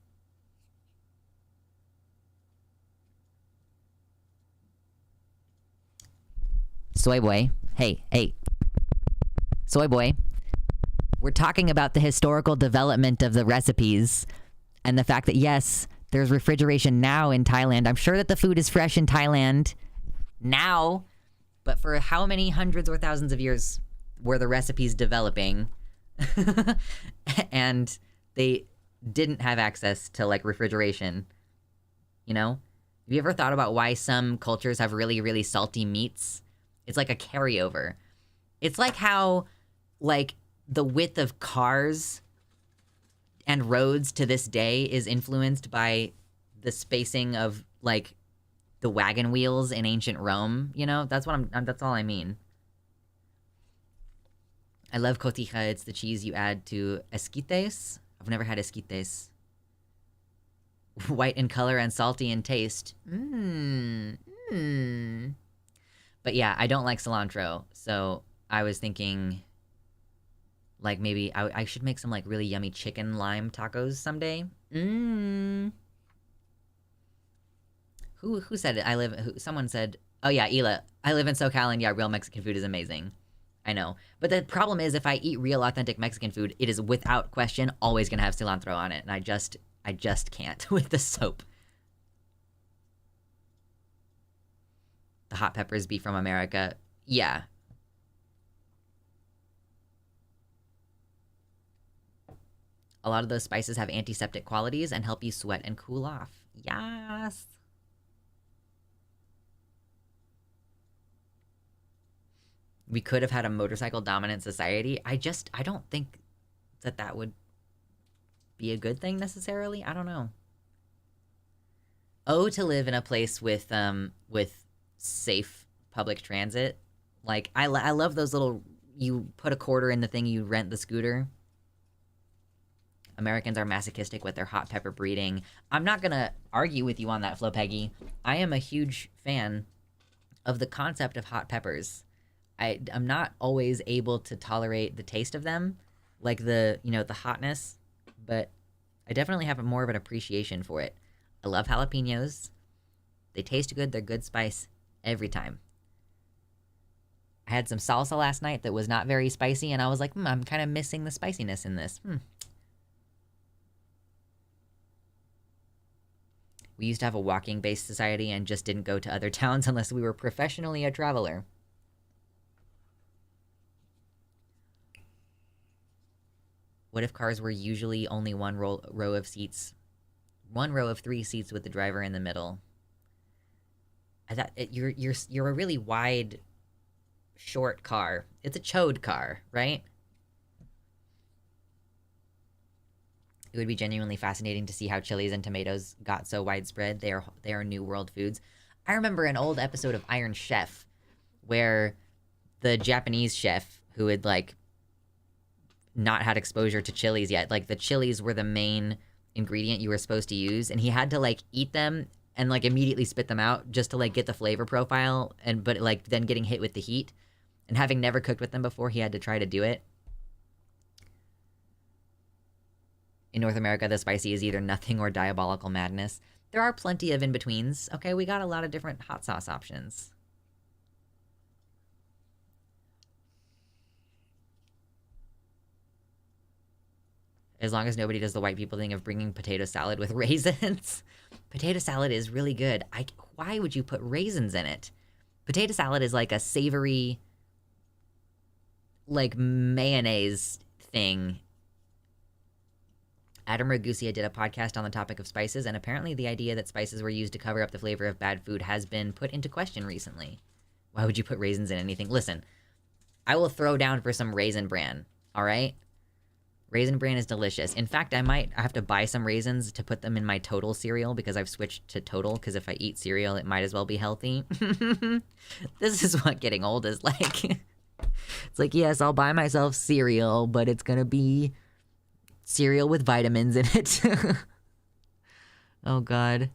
Soy boy. Hey. Soy boy. We're talking about the historical development of the recipes and the fact that, yes, there's refrigeration now in Thailand. I'm sure that the food is fresh in Thailand now, but for how many hundreds or thousands of years were the recipes developing? And they didn't have access to, like, refrigeration, you know? Have you ever thought about why some cultures have really, really salty meats? It's like a carryover. It's like how, like, the width of cars and roads to this day is influenced by the spacing of, like, the wagon wheels in ancient Rome, you know? That's what that's all I mean. I love cotija. It's the cheese you add to esquites. I've never had esquites. White in color and salty in taste. But yeah, I don't like cilantro, so I was thinking, like, maybe I should make some, like, really yummy chicken lime tacos someday. Who said it? Someone said, oh yeah, Ela, I live in SoCal, and yeah, real Mexican food is amazing. I know. But the problem is, if I eat real authentic Mexican food, it is without question always gonna have cilantro on it, and I just can't with the soap. The hot peppers be from America. Yeah. A lot of those spices have antiseptic qualities and help you sweat and cool off. Yes. We could have had a motorcycle dominant society. I don't think that would be a good thing necessarily. I don't know. Oh, to live in a place with safe public transit. Like, I love those little, you put a quarter in the thing, you rent the scooter. Americans are masochistic with their hot pepper breeding. I'm not gonna argue with you on that, Flo Peggy. I am a huge fan of the concept of hot peppers. I'm not always able to tolerate the taste of them, like the hotness, but I definitely have more of an appreciation for it. I love jalapenos. They taste good. They're good spice every time. I had some salsa last night that was not very spicy, and I was like, I'm kind of missing the spiciness in this. We used to have a walking-based society and just didn't go to other towns unless we were professionally a traveler. What if cars were usually only one row of seats? One row of 3 seats with the driver in the middle. I thought you're a really wide, short car. It's a chode car, right? It would be genuinely fascinating to see how chilies and tomatoes got so widespread. They are new world foods. I remember an old episode of Iron Chef where the Japanese chef who had, like, not had exposure to chilies yet, like, the chilies were the main ingredient you were supposed to use, and he had to, like, eat them and, like, immediately spit them out just to, like, get the flavor profile, but like then getting hit with the heat, and having never cooked with them before, he had to try to do it. In North America, the spicy is either nothing or diabolical madness. There are plenty of in-betweens. Okay, we got a lot of different hot sauce options. As long as nobody does the white people thing of bringing potato salad with raisins. Potato salad is really good. Why would you put raisins in it? Potato salad is like a savory, like, mayonnaise thing. Adam Ragusia did a podcast on the topic of spices, and apparently the idea that spices were used to cover up the flavor of bad food has been put into question recently. Why would you put raisins in anything? Listen, I will throw down for some Raisin Bran, all right? Raisin Bran is delicious. In fact, I have to buy some raisins to put them in my Total cereal because I've switched to Total, because if I eat cereal, it might as well be healthy. This is what getting old is like. It's like, yes, I'll buy myself cereal, but it's gonna be cereal with vitamins in it. Oh, God.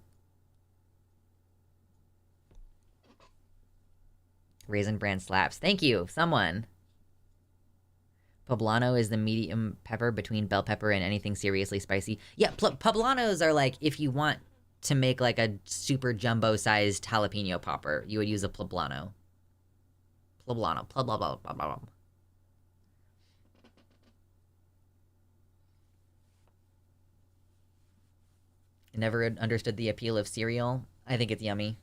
Raisin Bran slaps. Thank you, someone. Poblano is the medium pepper between bell pepper and anything seriously spicy. Yeah, poblanos are like, if you want to make like a super jumbo-sized jalapeno popper, you would use a poblano. Poblano. Blah, blah, blah, blah, blah. I never understood the appeal of cereal. I think it's yummy.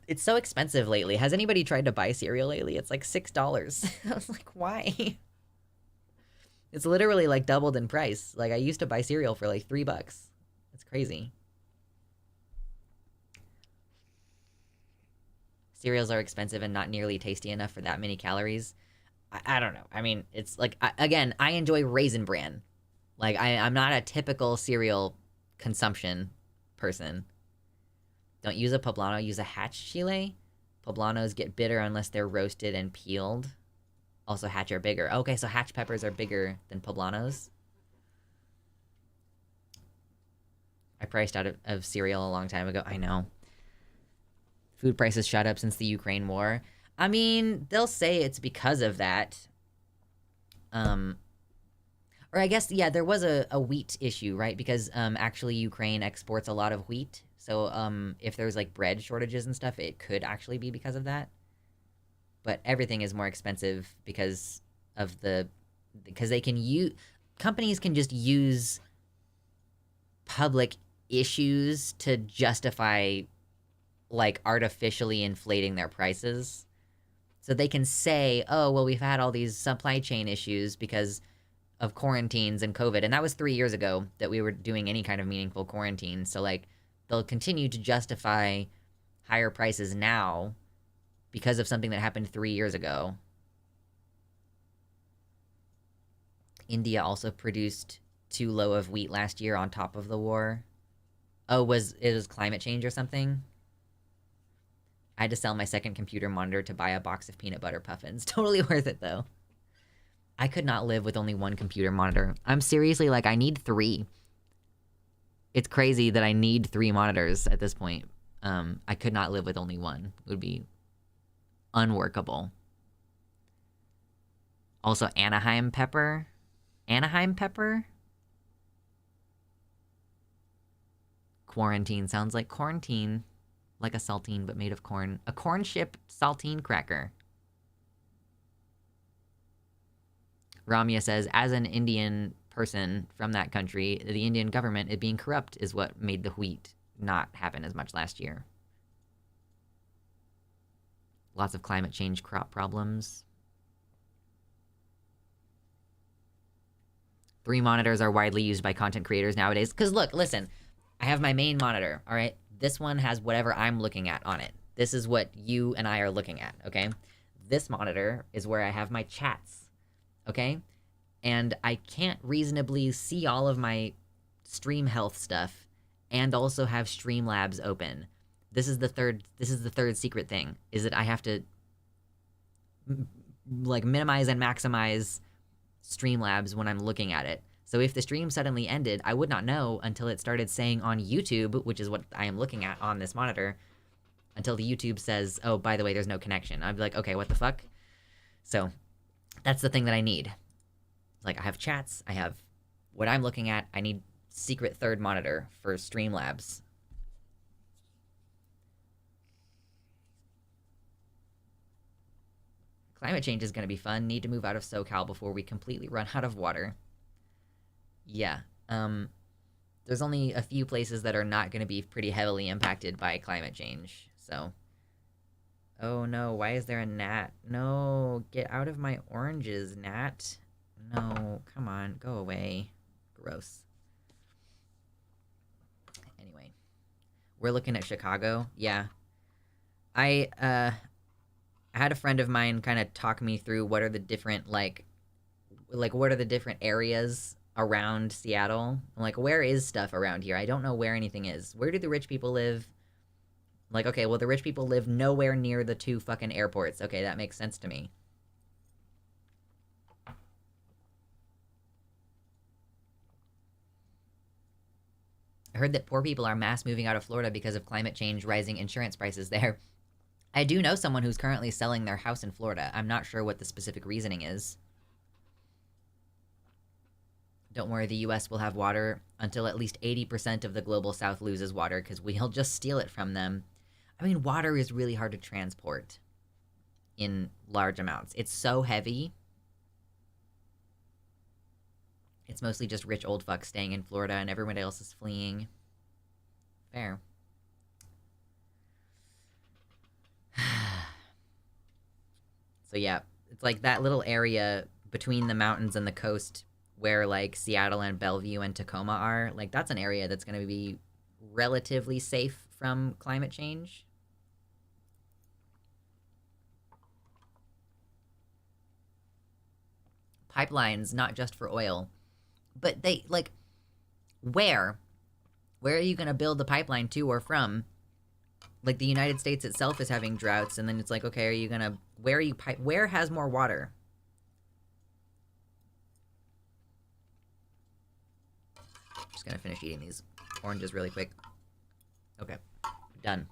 It's so expensive lately. Has anybody tried to buy cereal lately? It's like $6. I was like, why? It's literally like doubled in price. Like, I used to buy cereal for like $3. It's crazy. Cereals are expensive and not nearly tasty enough for that many calories. I don't know. I mean, it's like, again, I enjoy Raisin Bran. Like, I'm not a typical cereal consumption person. Don't use a poblano, use a hatch chile. Poblanos get bitter unless they're roasted and peeled. Also, hatch are bigger. Okay, so hatch peppers are bigger than poblanos. I priced out of cereal a long time ago. I know. Food prices shot up since the Ukraine war. I mean, they'll say it's because of that. Or I guess, yeah, there was a wheat issue, right? Because actually Ukraine exports a lot of wheat. So if there's like bread shortages and stuff, it could actually be because of that. But everything is more expensive because of because they can use, companies can just use public issues to justify like artificially inflating their prices. So they can say, oh, well, we've had all these supply chain issues because of quarantines and COVID. And that was 3 years ago that we were doing any kind of meaningful quarantine. So like they'll continue to justify higher prices now because of something that happened 3 years ago. India also produced too low of wheat last year on top of the war. Oh, it was climate change or something? I had to sell my second computer monitor to buy a box of peanut butter puffins. Totally worth it, though. I could not live with only one computer monitor. I'm seriously like, I need 3. It's crazy that I need 3 monitors at this point. I could not live with only one. It would be unworkable. Also, Anaheim pepper. Anaheim pepper? Quarantine sounds like quarantine. Like a saltine, but made of corn. A corn chip saltine cracker. Ramya says, as an Indian person from that country, the Indian government, it being corrupt, is what made the wheat not happen as much last year. Lots of climate change crop problems. 3 monitors are widely used by content creators nowadays. Because look, listen, I have my main monitor, all right? This one has whatever I'm looking at on it. This is what you and I are looking at, okay? This monitor is where I have my chats, okay? And I can't reasonably see all of my stream health stuff and also have Streamlabs open. This is the third secret thing, is that I have to like minimize and maximize Streamlabs when I'm looking at it. So if the stream suddenly ended, I would not know until it started saying on YouTube, which is what I am looking at on this monitor, until the YouTube says, oh, by the way, there's no connection. I'd be like, okay, what the fuck? So that's the thing that I need. Like, I have chats, I have what I'm looking at, I need secret third monitor for Streamlabs. Climate change is going to be fun. Need to move out of SoCal before we completely run out of water. Yeah. There's only a few places that are not going to be pretty heavily impacted by climate change, so... Oh no, why is there a gnat? No, get out of my oranges, gnat. No, come on, go away. Gross. Anyway. We're looking at Chicago. Yeah. I had a friend of mine kind of talk me through what are the different, like what are the different areas around Seattle. I'm like, where is stuff around here? I don't know where anything is. Where do the rich people live? Like, okay, well, the rich people live nowhere near the 2 fucking airports. Okay, that makes sense to me. I heard that poor people are mass moving out of Florida because of climate change, rising insurance prices there. I do know someone who's currently selling their house in Florida. I'm not sure what the specific reasoning is. Don't worry, the US will have water until at least 80% of the global south loses water because we'll just steal it from them. I mean, water is really hard to transport in large amounts. It's so heavy. It's mostly just rich old fucks staying in Florida and everyone else is fleeing. Fair. So yeah, it's like that little area between the mountains and the coast where like Seattle and Bellevue and Tacoma are, like that's an area that's going to be relatively safe from climate change. Pipelines, not just for oil, but they like where are you going to build the pipeline to or from? Like the United States itself is having droughts, and then it's like, okay, are you going to, where has more water? Just gonna finish eating these oranges really quick. Okay, done.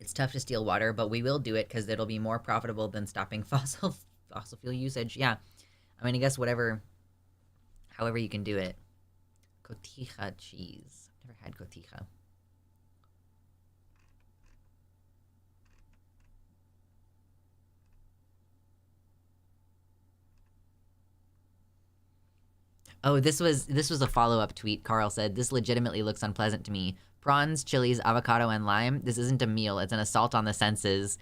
It's tough to steal water, but we will do it because it'll be more profitable than stopping fossil fuel usage. Yeah, I mean, I guess however you can do it. Cotija cheese. Never had cotija. Oh, this was a follow-up tweet. Carl said, "This legitimately looks unpleasant to me. Prawns, chilies, avocado, and lime. This isn't a meal. It's an assault on the senses."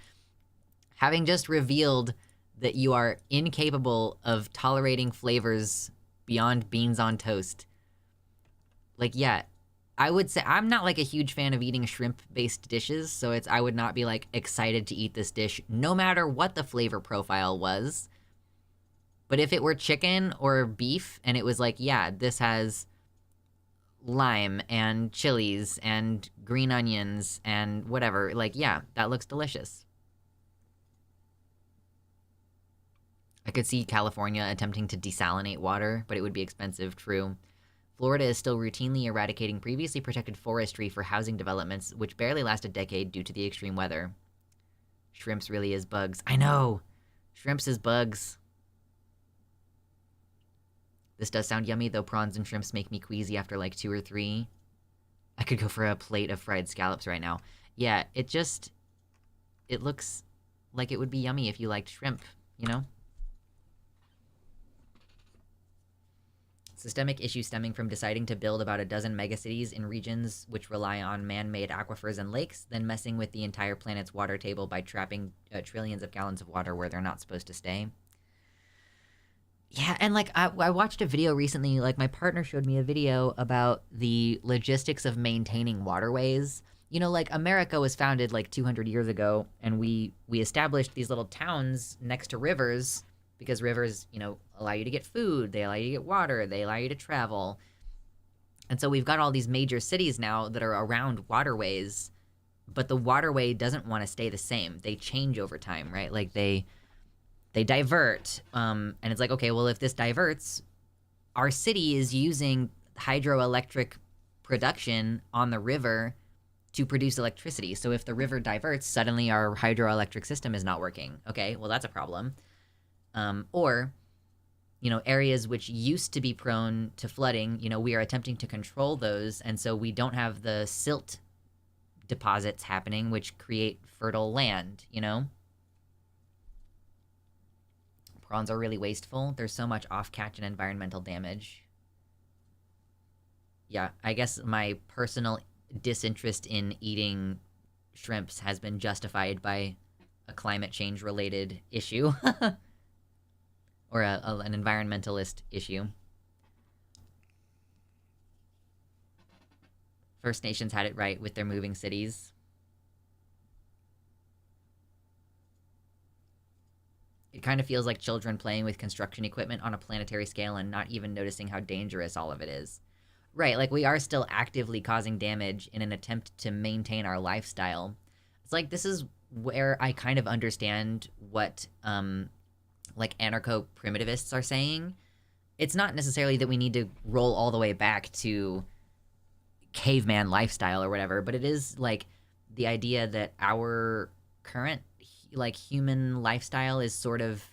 Having just revealed that you are incapable of tolerating flavors beyond beans on toast. Like, yeah, I would say I'm not like a huge fan of eating shrimp-based dishes, so I would not be like excited to eat this dish no matter what the flavor profile was. But if it were chicken or beef and it was like, yeah, this has lime and chilies and green onions and whatever, like, yeah, that looks delicious. I could see California attempting to desalinate water, but it would be expensive, true. Florida is still routinely eradicating previously protected forestry for housing developments, which barely last a decade due to the extreme weather. Shrimps really is bugs. I know! Shrimps is bugs. This does sound yummy, though prawns and shrimps make me queasy after like 2 or 3. I could go for a plate of fried scallops right now. Yeah, it looks like it would be yummy if you liked shrimp, you know? Systemic issues stemming from deciding to build about a dozen megacities in regions which rely on man-made aquifers and lakes, then messing with the entire planet's water table by trapping trillions of gallons of water where they're not supposed to stay. Yeah, and like I watched a video recently, like my partner showed me a video about the logistics of maintaining waterways. You know, like America was founded like 200 years ago, and we established these little towns next to rivers because rivers, you know, allow you to get food, they allow you to get water, they allow you to travel. And so we've got all these major cities now that are around waterways, but the waterway doesn't want to stay the same. They change over time, right? Like they divert, and it's like, okay, well, if this diverts, our city is using hydroelectric production on the river to produce electricity. So if the river diverts, suddenly our hydroelectric system is not working. Okay, well, that's a problem. Or, you know, areas which used to be prone to flooding, you know, we are attempting to control those, and so we don't have the silt deposits happening, which create fertile land, you know? Prawns are really wasteful. There's so much off-catch and environmental damage. Yeah, I guess my personal disinterest in eating shrimps has been justified by a climate change-related issue. Or an environmentalist issue. First Nations had it right with their moving cities. It kind of feels like children playing with construction equipment on a planetary scale and not even noticing how dangerous all of it is. Right, like we are still actively causing damage in an attempt to maintain our lifestyle. It's like this is where I kind of understand what like anarcho-primitivists are saying. It's not necessarily that we need to roll all the way back to caveman lifestyle or whatever, but it is like the idea that our current like human lifestyle is sort of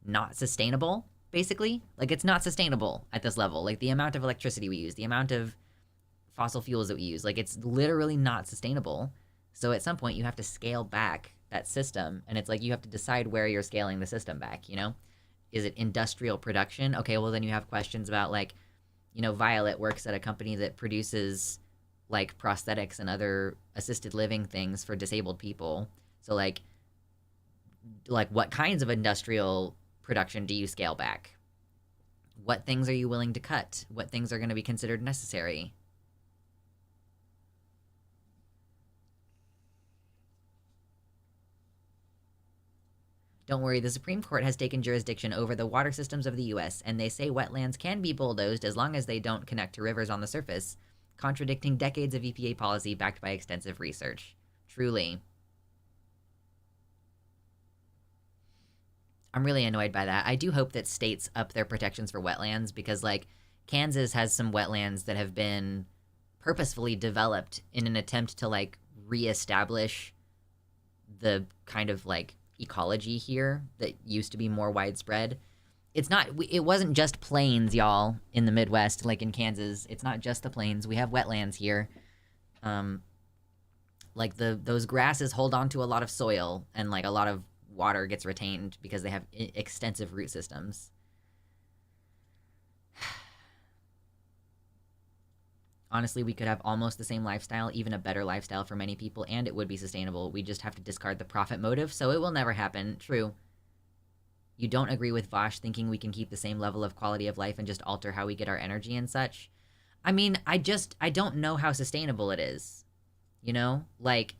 not sustainable, basically. Like it's not sustainable at this level. Like the amount of electricity we use, the amount of fossil fuels that we use, like it's literally not sustainable. So at some point you have to scale back that system, and it's like you have to decide where you're scaling the system back, you know? Is it industrial production? Okay, well then you have questions about like, you know, Violet works at a company that produces like prosthetics and other assisted living things for disabled people. So like what kinds of industrial production do you scale back? What things are you willing to cut? What things are going to be considered necessary? Don't worry, the Supreme Court has taken jurisdiction over the water systems of the U.S., and they say wetlands can be bulldozed as long as they don't connect to rivers on the surface, contradicting decades of EPA policy backed by extensive research. Truly. I'm really annoyed by that. I do hope that states up their protections for wetlands because, like, Kansas has some wetlands that have been purposefully developed in an attempt to, like, reestablish the kind of like ecology here that used to be more widespread. It wasn't just plains, y'all, in the Midwest, like in Kansas. It's not just the plains. We have wetlands here. Like those grasses hold on to a lot of soil, and like a lot of water gets retained because they have extensive root systems. Honestly, we could have almost the same lifestyle, even a better lifestyle for many people, and it would be sustainable. We just have to discard the profit motive, so it will never happen. True. You don't agree with Vosh thinking we can keep the same level of quality of life and just alter how we get our energy and such? I mean, I don't know how sustainable it is. You know? Like,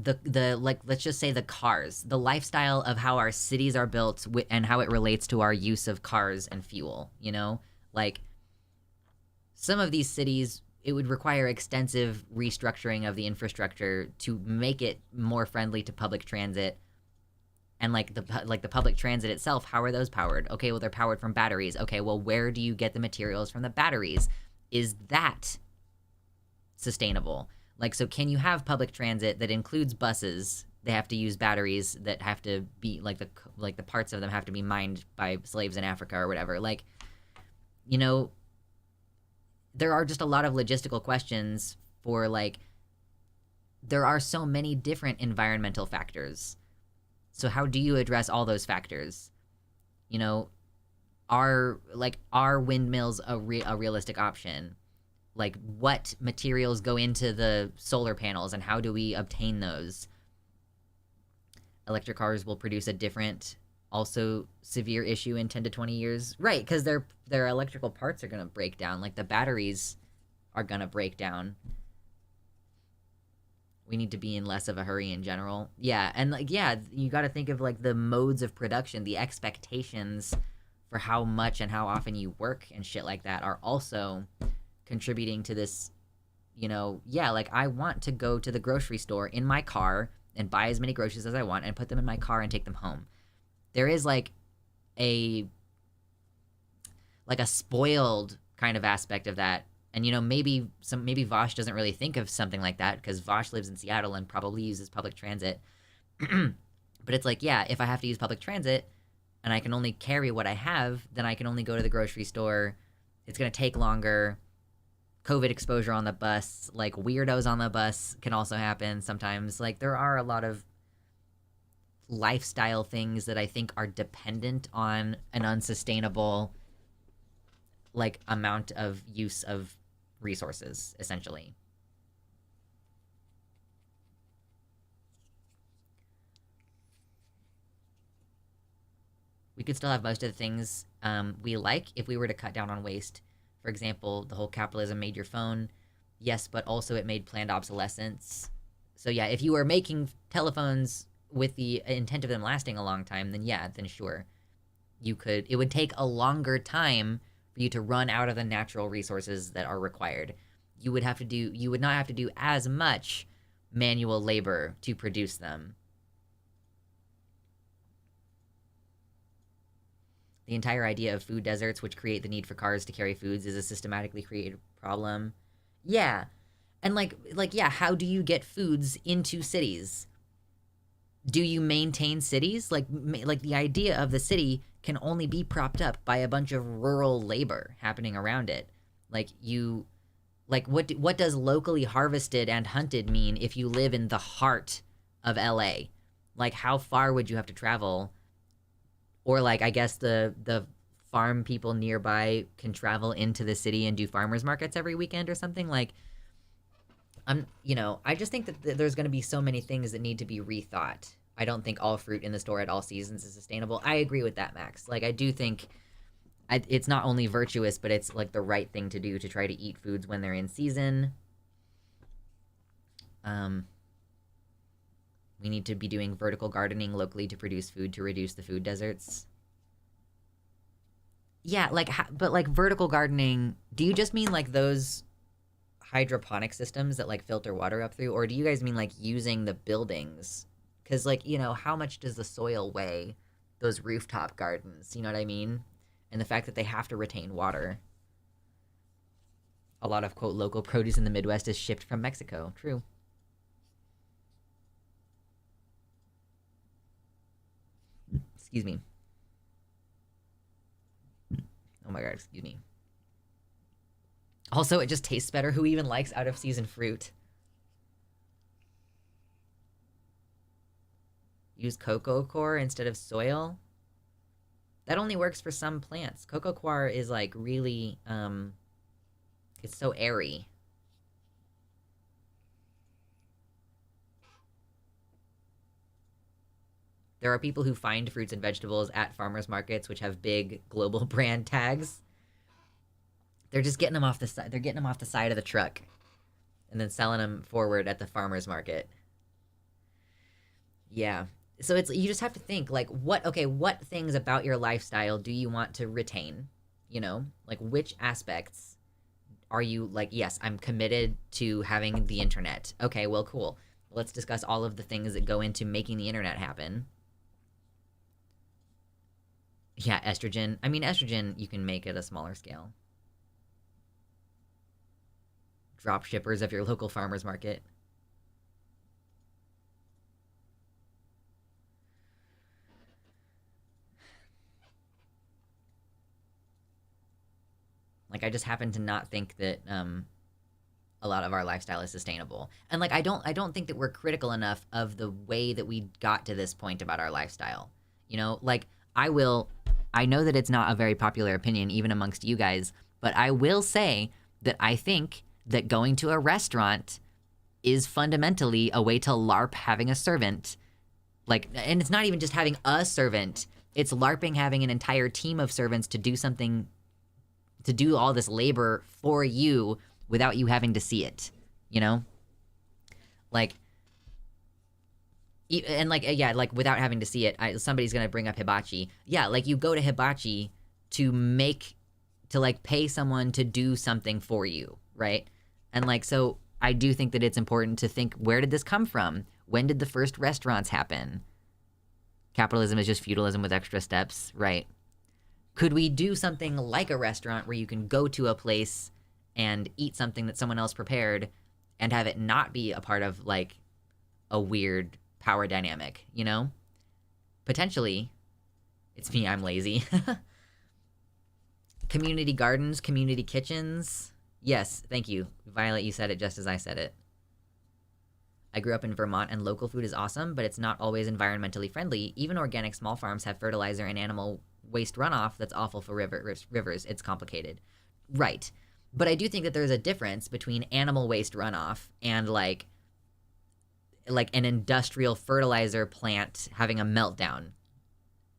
let's just say the cars. The lifestyle of how our cities are built and how it relates to our use of cars and fuel, you know? Like, some of these cities, it would require extensive restructuring of the infrastructure to make it more friendly to public transit. And like the public transit itself, how are those powered? Okay, well, they're powered from batteries. Okay, well, where do you get the materials from the batteries? Is that sustainable? Like, so can you have public transit that includes buses? They have to use batteries that have to be like the parts of them have to be mined by slaves in Africa or whatever. Like, you know, there are just a lot of logistical questions for like, there are so many different environmental factors. So how do you address all those factors? You know, are windmills a realistic option? Like, what materials go into the solar panels and how do we obtain those? Electric cars will produce a different, also severe issue in 10 to 20 years. Right, because their electrical parts are going to break down. Like, the batteries are going to break down. We need to be in less of a hurry in general. Yeah, and like, yeah, you got to think of like the modes of production, the expectations for how much and how often you work and shit like that are also contributing to this, you know, yeah, like I want to go to the grocery store in my car and buy as many groceries as I want and put them in my car and take them home. There is like a spoiled kind of aspect of that. And, you know, maybe Vosh doesn't really think of something like that because Vosh lives in Seattle and probably uses public transit. But it's like, yeah, if I have to use public transit and I can only carry what I have, then I can only go to the grocery store. It's going to take longer. COVID exposure on the bus, like weirdos on the bus can also happen sometimes. Like, there are a lot of lifestyle things that I think are dependent on an unsustainable, like, amount of use of resources, essentially. We could still have most of the things we like if we were to cut down on waste. For example, the whole capitalism made your phone. Yes, but also it made planned obsolescence. So yeah, if you were making telephones with the intent of them lasting a long time, then yeah, then sure. You could, it would take a longer time for you to run out of the natural resources that are required. You would not have to do as much manual labor to produce them. The entire idea of food deserts, which create the need for cars to carry foods, is a systematically created problem. Yeah. And like yeah, how do you get foods into cities? Do you maintain cities? Like the idea of the city can only be propped up by a bunch of rural labor happening around it. What does locally harvested and hunted mean if you live in the heart of LA? Like, how far would you have to travel? Or like, I guess the farm people nearby can travel into the city and do farmers markets every weekend or something. Like, I just think that there's going to be so many things that need to be rethought. I don't think all fruit in the store at all seasons is sustainable. I agree with that, Max. Like, I do think it's not only virtuous, but it's like the right thing to do to try to eat foods when they're in season. We need to be doing vertical gardening locally to produce food to reduce the food deserts. Yeah, but like vertical gardening, do you just mean like those hydroponic systems that like filter water up through? Or do you guys mean like using the buildings? Because like, how much does the soil weigh those rooftop gardens? You know what I mean? And the fact that they have to retain water. A lot of, quote, local produce in the Midwest is shipped from Mexico. True. Excuse me. Oh my god, excuse me. Also, it just tastes better. Who even likes out-of-season fruit? Use cocoa coir instead of soil? That only works for some plants. Cocoa coir is like really, it's so airy. There are people who find fruits and vegetables at farmers markets, which have big global brand tags. They're just getting them off the side. They're getting them off the side of the truck, and then selling them forward at the farmers market. Yeah. So it's, you just have to think like, what things about your lifestyle do you want to retain? You know, like which aspects are you like, yes, I'm committed to having the internet. Okay, well, cool. Let's discuss all of the things that go into making the internet happen. Yeah, estrogen. I mean, estrogen you can make at a smaller scale. Drop shippers of your local farmer's market. Like, I just happen to not think that a lot of our lifestyle is sustainable. And like, I don't think that we're critical enough of the way that we got to this point about our lifestyle. You know, like I know that it's not a very popular opinion even amongst you guys, but I will say that I think that going to a restaurant is fundamentally a way to LARP having a servant. Like, and it's not even just having a servant, it's LARPing having an entire team of servants to do something, to do all this labor for you without you having to see it, you know? Like, and like, yeah, like without having to see it, somebody's gonna bring up hibachi. Yeah, like you go to hibachi to like pay someone to do something for you, right? And like, so I do think that it's important to think, where did this come from? When did the first restaurants happen? Capitalism is just feudalism with extra steps, right? Could we do something like a restaurant where you can go to a place and eat something that someone else prepared and have it not be a part of like a weird power dynamic, you know? Potentially. It's me, I'm lazy. Community gardens, community kitchens. Yes, thank you. Violet, you said it just as I said it. I grew up in Vermont and local food is awesome, but it's not always environmentally friendly. Even organic small farms have fertilizer and animal waste runoff that's awful for rivers. It's complicated. Right. But I do think that there's a difference between animal waste runoff and like an industrial fertilizer plant having a meltdown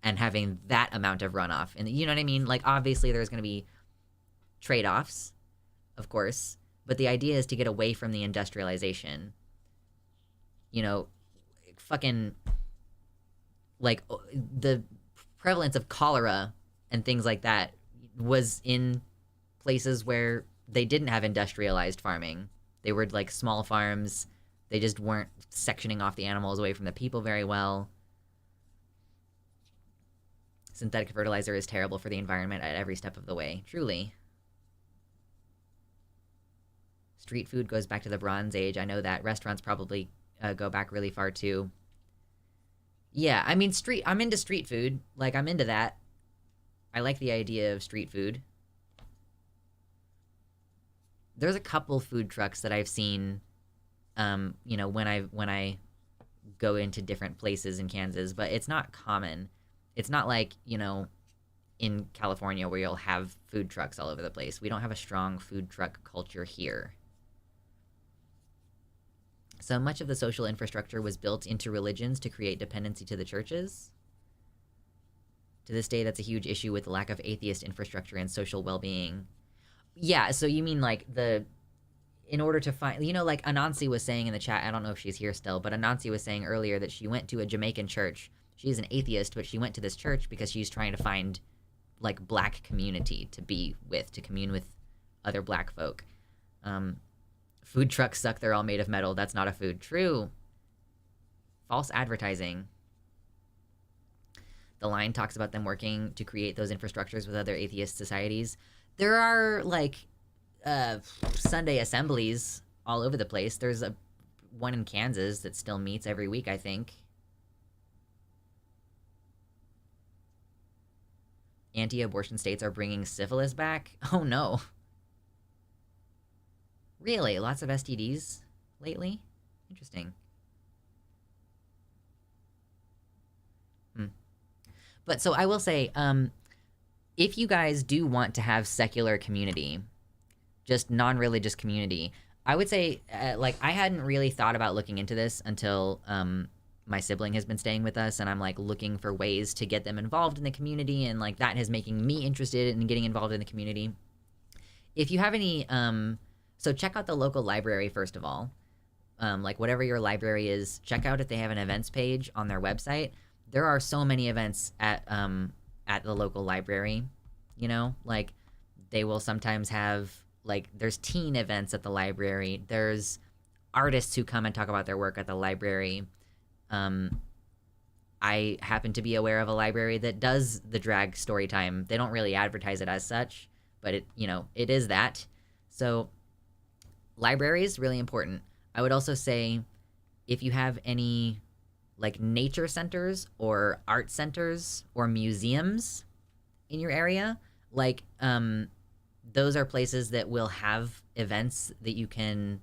and having that amount of runoff. And you know what I mean? Like, obviously there's going to be trade-offs, of course, but the idea is to get away from the industrialization. You know, fucking, like, the prevalence of cholera and things like that was in places where they didn't have industrialized farming. They were, like, small farms. They just weren't sectioning off the animals away from the people very well. Synthetic fertilizer is terrible for the environment at every step of the way. Truly. Street food goes back to the Bronze Age. I know that. Restaurants probably go back really far too. Yeah, I mean, I'm into street food. Like, I'm into that. I like the idea of street food. There's a couple food trucks that I've seen, you know, when I go into different places in Kansas, but it's not common. It's not like, you know, in California where you'll have food trucks all over the place. We don't have a strong food truck culture here. So much of the social infrastructure was built into religions to create dependency to the churches. To this day, that's a huge issue with the lack of atheist infrastructure and social well-being. Yeah, so you mean like in order to find, you know, like Anansi was saying in the chat, I don't know if she's here still, but Anansi was saying earlier that she went to a Jamaican church. She's an atheist, but she went to this church because she's trying to find like black community to be with, to commune with other black folk. Food trucks suck, they're all made of metal. That's not a food. True. False advertising. The line talks about them working to create those infrastructures with other atheist societies. There are like Sunday assemblies all over the place. There's one in Kansas that still meets every week, I think. anti-abortion states are bringing syphilis back. Oh no. Really? Lots of STDs lately? Interesting. But so I will say, if you guys do want to have secular community, just non-religious community, I would say, like, I hadn't really thought about looking into this until my sibling has been staying with us, and I'm, like, looking for ways to get them involved in the community, and, like, that is making me interested in getting involved in the community. If you have any, so check out the local library, first of all. Like, whatever your library is, check out if they have an events page on their website. There are so many events at the local library, you know? Like, they will sometimes have, like, there's teen events at the library. There's artists who come and talk about their work at the library. I happen to be aware of a library that does the drag story time. They don't really advertise it as such, but it, you know, it is that. So libraries, really important. I would also say if you have any like nature centers or art centers or museums in your area, like those are places that will have events that you can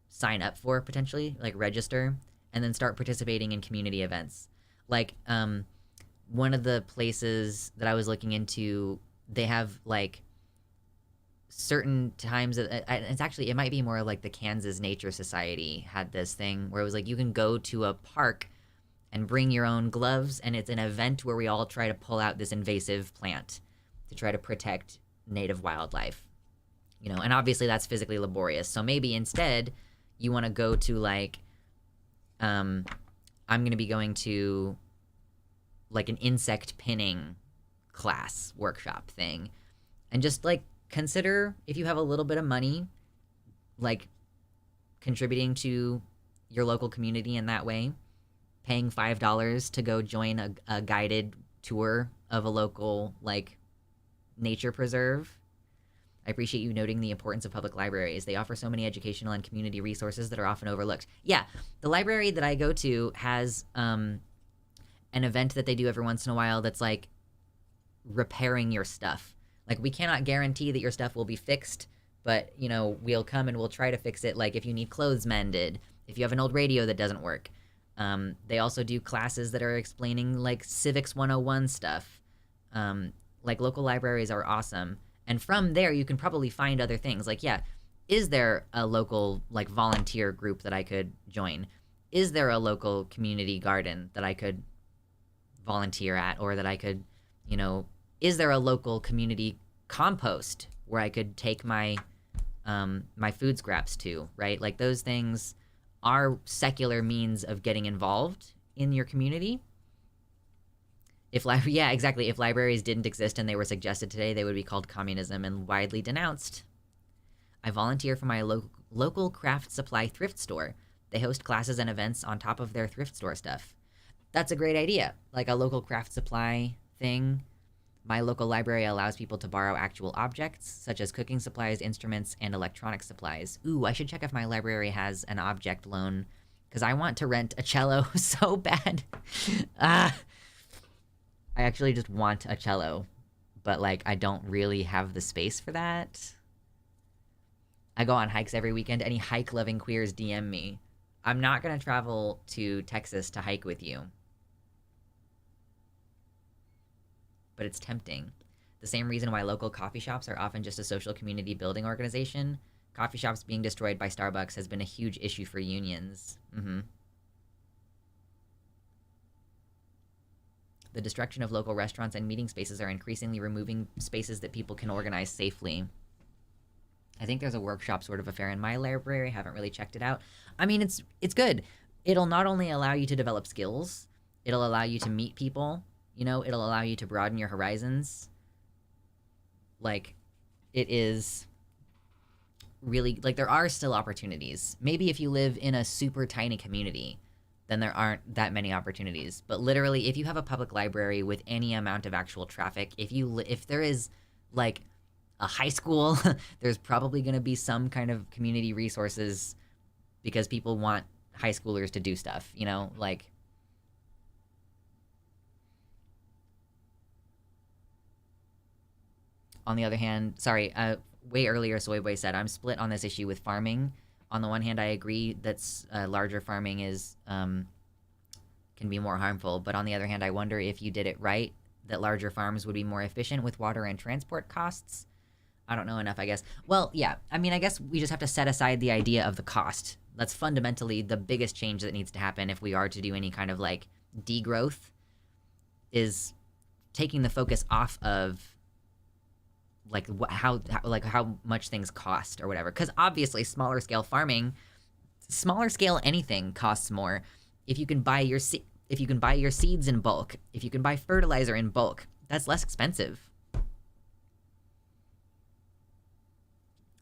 sign up for potentially, like register, and then start participating in community events. Like one of the places that I was looking into, they have like certain times, it's actually, it might be more like the Kansas Nature Society had this thing where it was like you can go to a park and bring your own gloves, and it's an event where we all try to pull out this invasive plant to try to protect native wildlife, you know, and obviously that's physically laborious. So maybe instead you want to go to like, I'm going to be going to like an insect pinning class workshop thing, and just like consider if you have a little bit of money, like contributing to your local community in that way, paying $5 to go join a guided tour of a local like nature preserve. I appreciate you noting the importance of public libraries. They offer so many educational and community resources that are often overlooked. Yeah, the library that I go to has an event that they do every once in a while that's like repairing your stuff. Like, we cannot guarantee that your stuff will be fixed, but, you know, we'll come and we'll try to fix it. Like, if you need clothes mended, if you have an old radio that doesn't work. They also do classes that are explaining, like, Civics 101 stuff. Like, local libraries are awesome. And from there, you can probably find other things. Like, yeah, is there a local, like, volunteer group that I could join? Is there a local community garden that I could volunteer at, or that I could, you know, is there a local community compost where I could take my my food scraps to, right? Like, those things are secular means of getting involved in your community. Yeah, exactly. If libraries didn't exist and they were suggested today, they would be called communism and widely denounced. I volunteer for my local craft supply thrift store. They host classes and events on top of their thrift store stuff. That's a great idea. Like a local craft supply thing. My local library allows people to borrow actual objects, such as cooking supplies, instruments, and electronic supplies. Ooh, I should check if my library has an object loan, because I want to rent a cello so bad. I actually just want a cello, but, like, I don't really have the space for that. I go on hikes every weekend. Any hike-loving queers, DM me. I'm not going to travel to Texas to hike with you. But it's tempting. The same reason why local coffee shops are often just a social community building organization. Coffee shops being destroyed by Starbucks has been a huge issue for unions. The destruction of local restaurants and meeting spaces are increasingly removing spaces that people can organize safely. I think there's a workshop sort of affair in my library. I haven't really checked it out. I mean, it's good. It'll not only allow you to develop skills, it'll allow you to meet people. You know, it'll allow you to broaden your horizons. Like, it is really, like, there are still opportunities. Maybe if you live in a super tiny community, then there aren't that many opportunities. But literally, if you have a public library with any amount of actual traffic, if there is, like, a high school, there's probably going to be some kind of community resources because people want high schoolers to do stuff, you know, like. On the other hand, sorry, way earlier, Soyboy said, I'm split on this issue with farming. On the one hand, I agree that larger farming is can be more harmful, but on the other hand, I wonder if you did it right, that larger farms would be more efficient with water and transport costs. I don't know enough, I guess. Well, yeah, I mean, I guess we just have to set aside the idea of the cost. That's fundamentally the biggest change that needs to happen if we are to do any kind of, like, degrowth, is taking the focus off of, like, how much things cost or whatever. Because obviously, smaller scale farming, smaller scale anything costs more. If you can buy your seeds in bulk, if you can buy fertilizer in bulk, that's less expensive.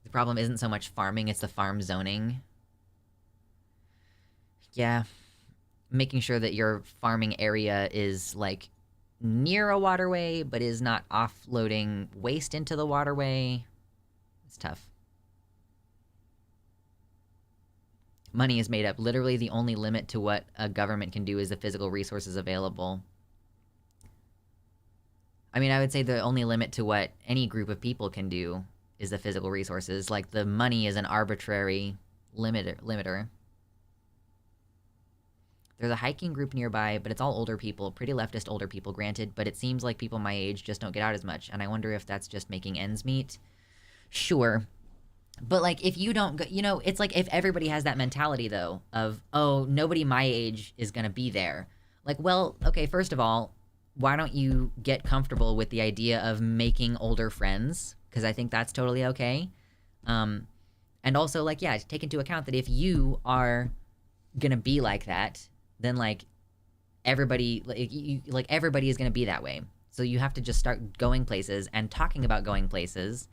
The problem isn't so much farming, it's the farm zoning. Yeah. Making sure that your farming area is, like, near a waterway, but is not offloading waste into the waterway. It's tough. Money is made up. Literally, the only limit to what a government can do is the physical resources available. I mean, I would say the only limit to what any group of people can do is the physical resources. Like, the money is an arbitrary limiter. There's a hiking group nearby, but it's all older people, pretty leftist older people, granted, but it seems like people my age just don't get out as much, and I wonder if that's just making ends meet. Sure. But, like, if you don't go, you know, it's like if everybody has that mentality, though, of, oh, nobody my age is going to be there. Like, well, okay, first of all, why don't you get comfortable with the idea of making older friends? Because I think that's totally okay. And also, like, yeah, take into account that if you are going to be like that, then, like, everybody, everybody is going to be that way. So you have to just start going places and talking about going places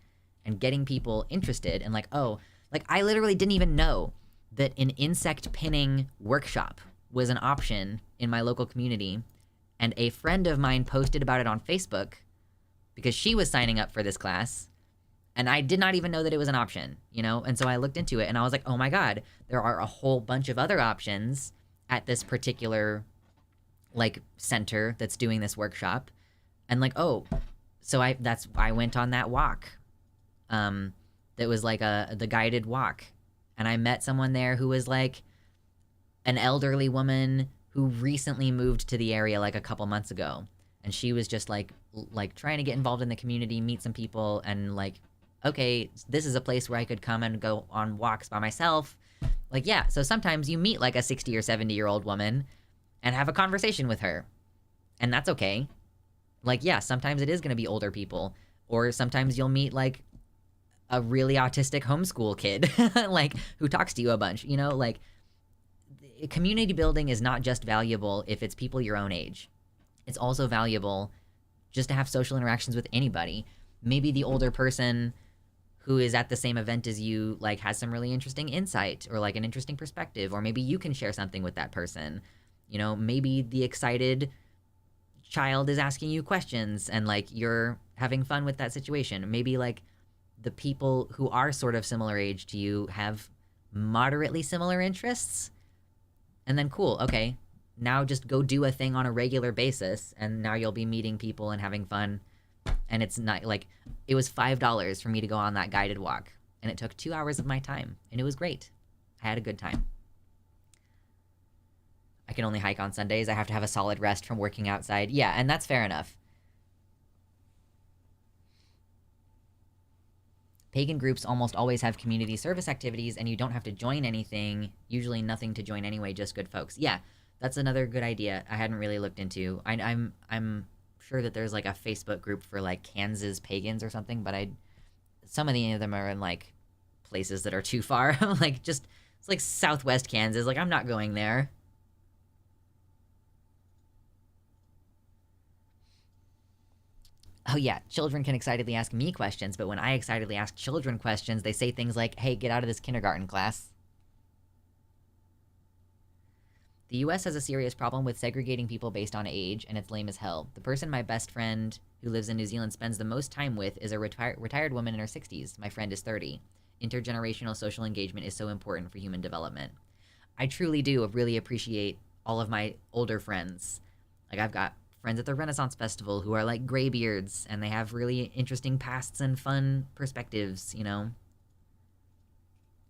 and getting people interested. And, like, oh, like, I literally didn't even know that an insect pinning workshop was an option in my local community. And a friend of mine posted about it on Facebook because she was signing up for this class. And I did not even know that it was an option, you know? And so I looked into it and I was like, oh my God, there are a whole bunch of other options at this particular, like, center that's doing this workshop. And, like, oh, so I went on that walk. That was like the guided walk. And I met someone there who was, like, an elderly woman who recently moved to the area, like, a couple months ago. And she was just like trying to get involved in the community, meet some people, and, like, okay, this is a place where I could come and go on walks by myself. Like, yeah, so sometimes you meet, like, a 60 or 70-year-old woman and have a conversation with her. And that's okay. Like, yeah, sometimes it is going to be older people. Or sometimes you'll meet, like, a really autistic homeschool kid, like, who talks to you a bunch, you know? Like, community building is not just valuable if it's people your own age. It's also valuable just to have social interactions with anybody. Maybe the older person who is at the same event as you, like, has some really interesting insight or, like, an interesting perspective, or maybe you can share something with that person. You know, maybe the excited child is asking you questions and, like, you're having fun with that situation. Maybe, like, the people who are sort of similar age to you have moderately similar interests. And then, cool, okay, now just go do a thing on a regular basis, and now you'll be meeting people and having fun. And it's not, like, it was $5 for me to go on that guided walk. And it took 2 hours of my time. And it was great. I had a good time. I can only hike on Sundays. I have to have a solid rest from working outside. Yeah, and that's fair enough. Pagan groups almost always have community service activities, and you don't have to join anything. Usually nothing to join anyway, just good folks. Yeah, that's another good idea I hadn't really looked into. I'm sure that there's, like, a Facebook group for, like, Kansas pagans or something, but some of them are in, like, places that are too far. Like, just, it's like southwest Kansas. Like, I'm not going there. Oh yeah, children can excitedly ask me questions, but when I excitedly ask children questions, they say things like, hey, get out of this kindergarten class. The US has a serious problem with segregating people based on age, and it's lame as hell. The person my best friend who lives in New Zealand spends the most time with is a retired woman in her 60s. My friend is 30. Intergenerational social engagement is so important for human development. I truly do really appreciate all of my older friends. Like, I've got friends at the Renaissance Festival who are like graybeards and they have really interesting pasts and fun perspectives, you know?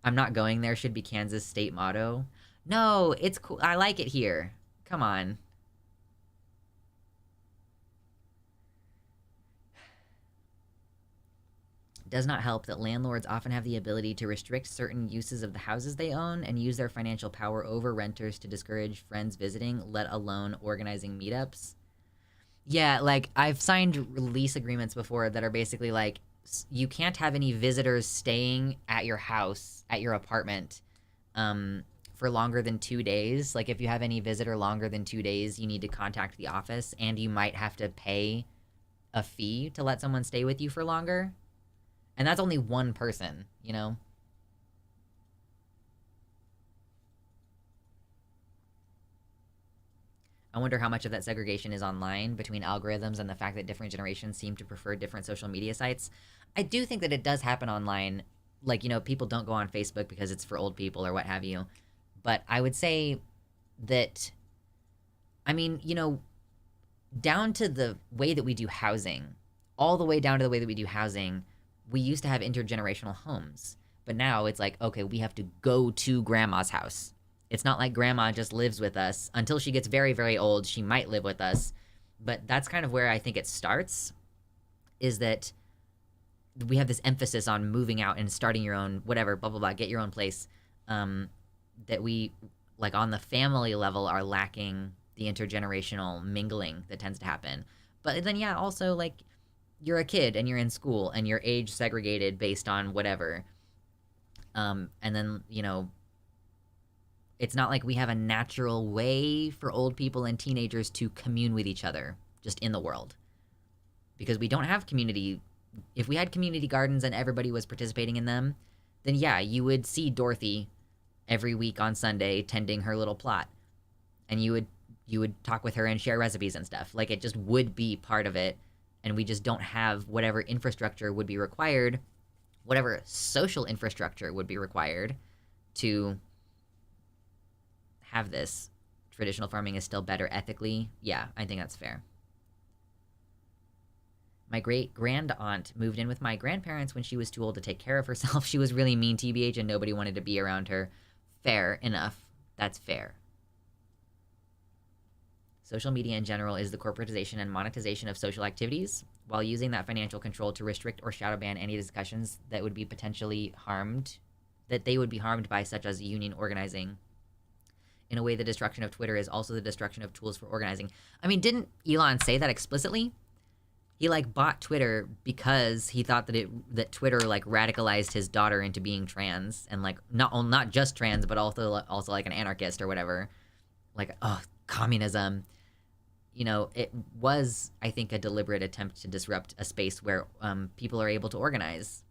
I'm not going there should be Kansas state motto. No, it's cool. I like it here. Come on. Does not help that landlords often have the ability to restrict certain uses of the houses they own and use their financial power over renters to discourage friends visiting, let alone organizing meetups. Yeah, like, I've signed lease agreements before that are basically like, you can't have any visitors staying at your house, at your apartment, for longer than 2 days. Like, if you have any visitor longer than 2 days, you need to contact the office, and you might have to pay a fee to let someone stay with you for longer. And that's only one person, you know? I wonder how much of that segregation is online between algorithms and the fact that different generations seem to prefer different social media sites. I do think that it does happen online. Like, you know, people don't go on Facebook because it's for old people or what have you. But I would say that, I mean, you know, down to the way that we do housing, all the way down to the way that we do housing, we used to have intergenerational homes, but now it's like, okay, we have to go to grandma's house. It's not like grandma just lives with us. Until she gets very, very old, she might live with us. But that's kind of where I think it starts, is that we have this emphasis on moving out and starting your own, whatever, blah, blah, blah, get your own place, that we, like, on the family level are lacking the intergenerational mingling that tends to happen. But then, yeah, also, like, you're a kid and you're in school and you're age segregated based on whatever. And then, you know, it's not like we have a natural way for old people and teenagers to commune with each other just in the world. Because we don't have community. If we had community gardens and everybody was participating in them, then yeah, you would see Dorothy every week on Sunday tending her little plot. And you would talk with her and share recipes and stuff. Like, it just would be part of it. And we just don't have whatever infrastructure would be required, whatever social infrastructure would be required to have this. Traditional farming is still better ethically. Yeah, I think that's fair. My great-grand-aunt moved in with my grandparents when she was too old to take care of herself. She was really mean, TBH, and nobody wanted to be around her. Fair enough. That's fair. Social media in general is the corporatization and monetization of social activities, while using that financial control to restrict or shadow ban any discussions that would be potentially harmed, that they would be harmed by, such as union organizing. In a way, the destruction of Twitter is also the destruction of tools for organizing. I mean, didn't Elon say that explicitly? He, like, bought Twitter because he thought that Twitter, like, radicalized his daughter into being trans, and, like, not just trans, but also like an anarchist or whatever. Like, oh, communism. You know, it was, I think, a deliberate attempt to disrupt a space where people are able to organize.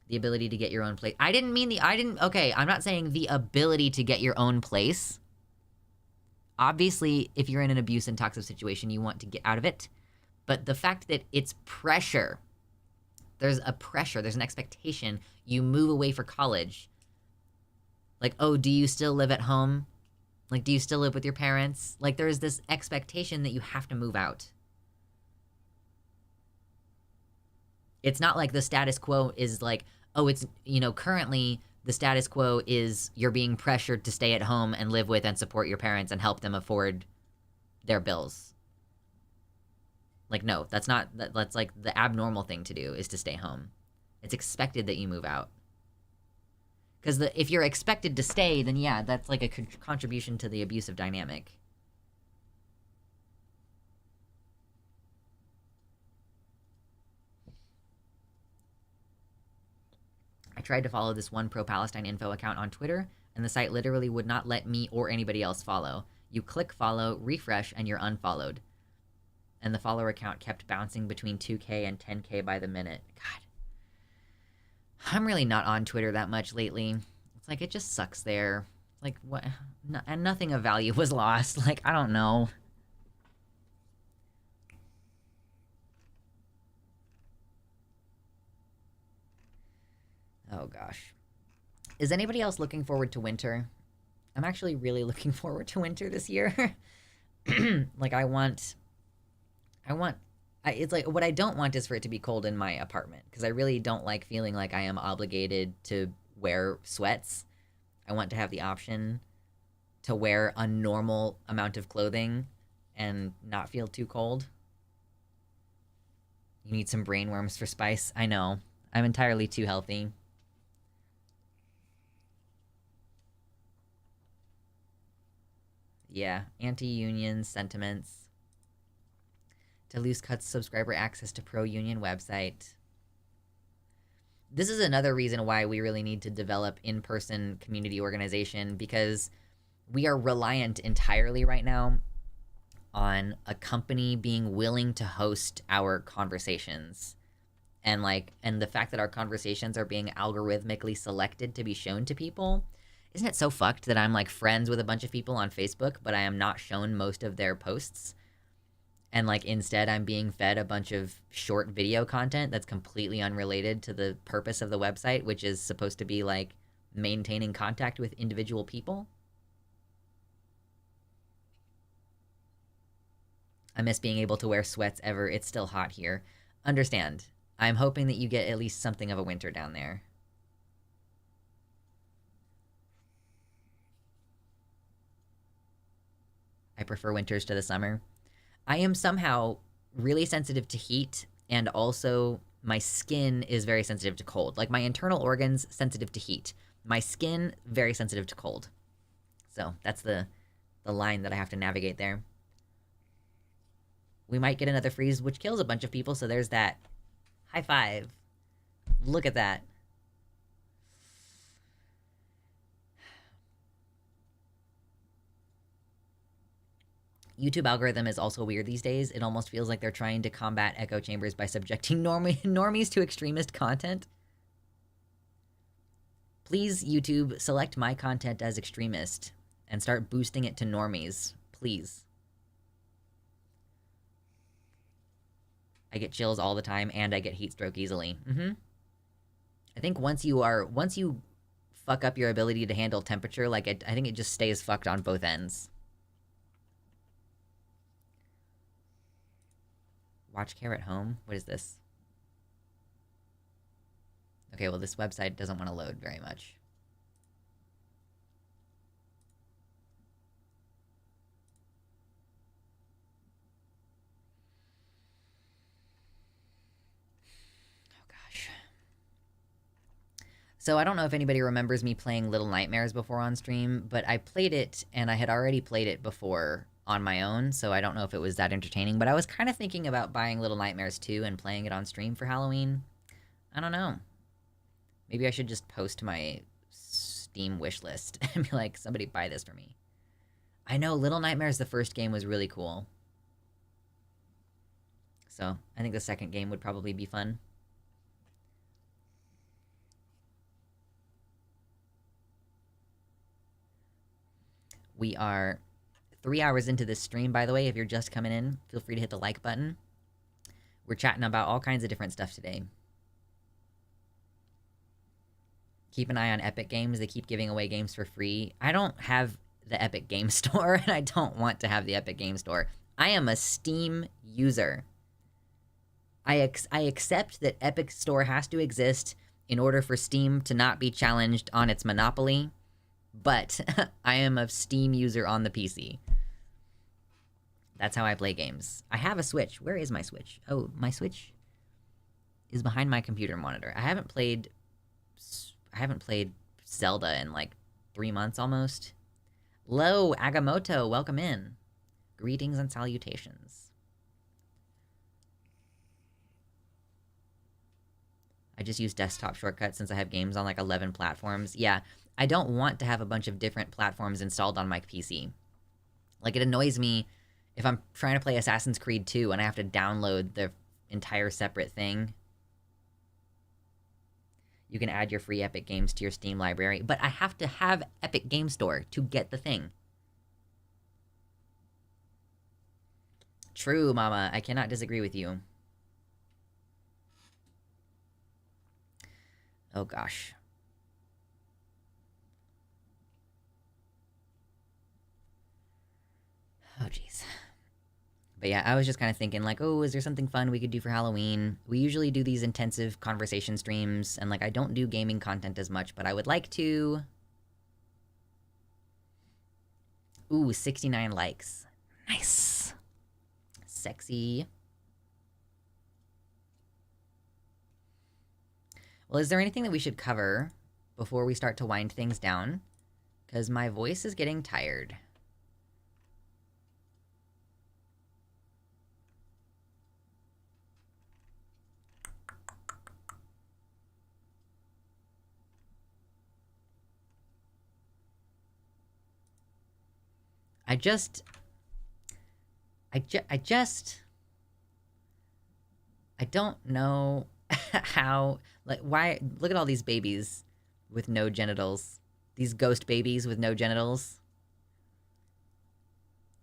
The ability to get your own place. Okay, I'm not saying the ability to get your own place. Obviously, if you're in an abuse and toxic situation, you want to get out of it. But the fact that it's pressure, there's an expectation. You move away for college. Like, oh, do you still live at home? Like, do you still live with your parents? Like, there's this expectation that you have to move out. It's not like the status quo is like, oh, it's, you know, currently the status quo is you're being pressured to stay at home and live with and support your parents and help them afford their bills. Like, no, that's like the abnormal thing to do is to stay home. It's expected that you move out. Because if you're expected to stay, then yeah, that's like a contribution to the abusive dynamic. I tried to follow this one pro-Palestine info account on Twitter, and the site literally would not let me or anybody else follow. You click follow, refresh, and you're unfollowed. And the follower account kept bouncing between 2K and 10K by the minute. God. I'm really not on Twitter that much lately. It's like, it just sucks there. Like, what? And nothing of value was lost. Like, I don't know. Oh, gosh. Is anybody else looking forward to winter? I'm actually really looking forward to winter this year. Like it's like what I don't want is for it to be cold in my apartment because I really don't like feeling like I am obligated to wear sweats. I want to have the option to wear a normal amount of clothing and not feel too cold. You need some brainworms for spice. I know. I'm entirely too healthy. Yeah, anti-union sentiments. To lose cuts subscriber access to pro-union website. This is another reason why we really need to develop in-person community organization because we are reliant entirely right now on a company being willing to host our conversations. And the fact that our conversations are being algorithmically selected to be shown to people. Isn't it so fucked that I'm like friends with a bunch of people on Facebook, but I am not shown most of their posts? And like instead I'm being fed a bunch of short video content that's completely unrelated to the purpose of the website, which is supposed to be like maintaining contact with individual people. I miss being able to wear sweats ever. It's still hot here. Understand. I'm hoping that you get at least something of a winter down there. I prefer winters to the summer. I am somehow really sensitive to heat, and also my skin is very sensitive to cold. Like my internal organs, sensitive to heat. My skin, very sensitive to cold. So that's the line that I have to navigate there. We might get another freeze, which kills a bunch of people, so there's that. High five. Look at that. YouTube algorithm is also weird these days. It almost feels like they're trying to combat echo chambers by subjecting normies to extremist content. Please, YouTube, select my content as extremist and start boosting it to normies. Please. I get chills all the time, and I get heat stroke easily. I think once you fuck up your ability to handle temperature, like I think it just stays fucked on both ends. Watch care at home? What is this? Okay, well this website doesn't want to load very much. So I don't know if anybody remembers me playing Little Nightmares before on stream, but I played it, and I had already played it before on my own, so I don't know if it was that entertaining, but I was kind of thinking about buying Little Nightmares 2 and playing it on stream for Halloween. I don't know. Maybe I should just post my Steam wishlist and be like, somebody buy this for me. I know, Little Nightmares, the first game, was really cool. So I think the second game would probably be fun. We are 3 hours into this stream, by the way. If you're just coming in, feel free to hit the like button. We're chatting about all kinds of different stuff today. Keep an eye on Epic Games. They keep giving away games for free. I don't have the Epic Game Store, and I don't want to have the Epic Game Store. I am a Steam user. I accept that Epic Store has to exist in order for Steam to not be challenged on its monopoly. But I am a Steam user on the PC. That's how I play games. I have a Switch. Where is my Switch? Oh, my Switch is behind my computer monitor. I haven't played Zelda in like 3 months almost. Lo, Agamotto, welcome in. Greetings and salutations. I just use desktop shortcuts since I have games on like 11 platforms. Yeah. I don't want to have a bunch of different platforms installed on my PC. Like, it annoys me if I'm trying to play Assassin's Creed 2 and I have to download the entire separate thing. You can add your free Epic Games to your Steam library, but I have to have Epic Game Store to get the thing. True, Mama. I cannot disagree with you. Oh, gosh. Oh, jeez. But yeah, I was just kind of thinking, like, oh, is there something fun we could do for Halloween? We usually do these intensive conversation streams, and, like, I don't do gaming content as much, but I would like to. Ooh, 69 likes. Nice. Sexy. Well, is there anything that we should cover before we start to wind things down? Because my voice is getting tired. I don't know how, like, why, look at all these babies with no genitals. These ghost babies with no genitals.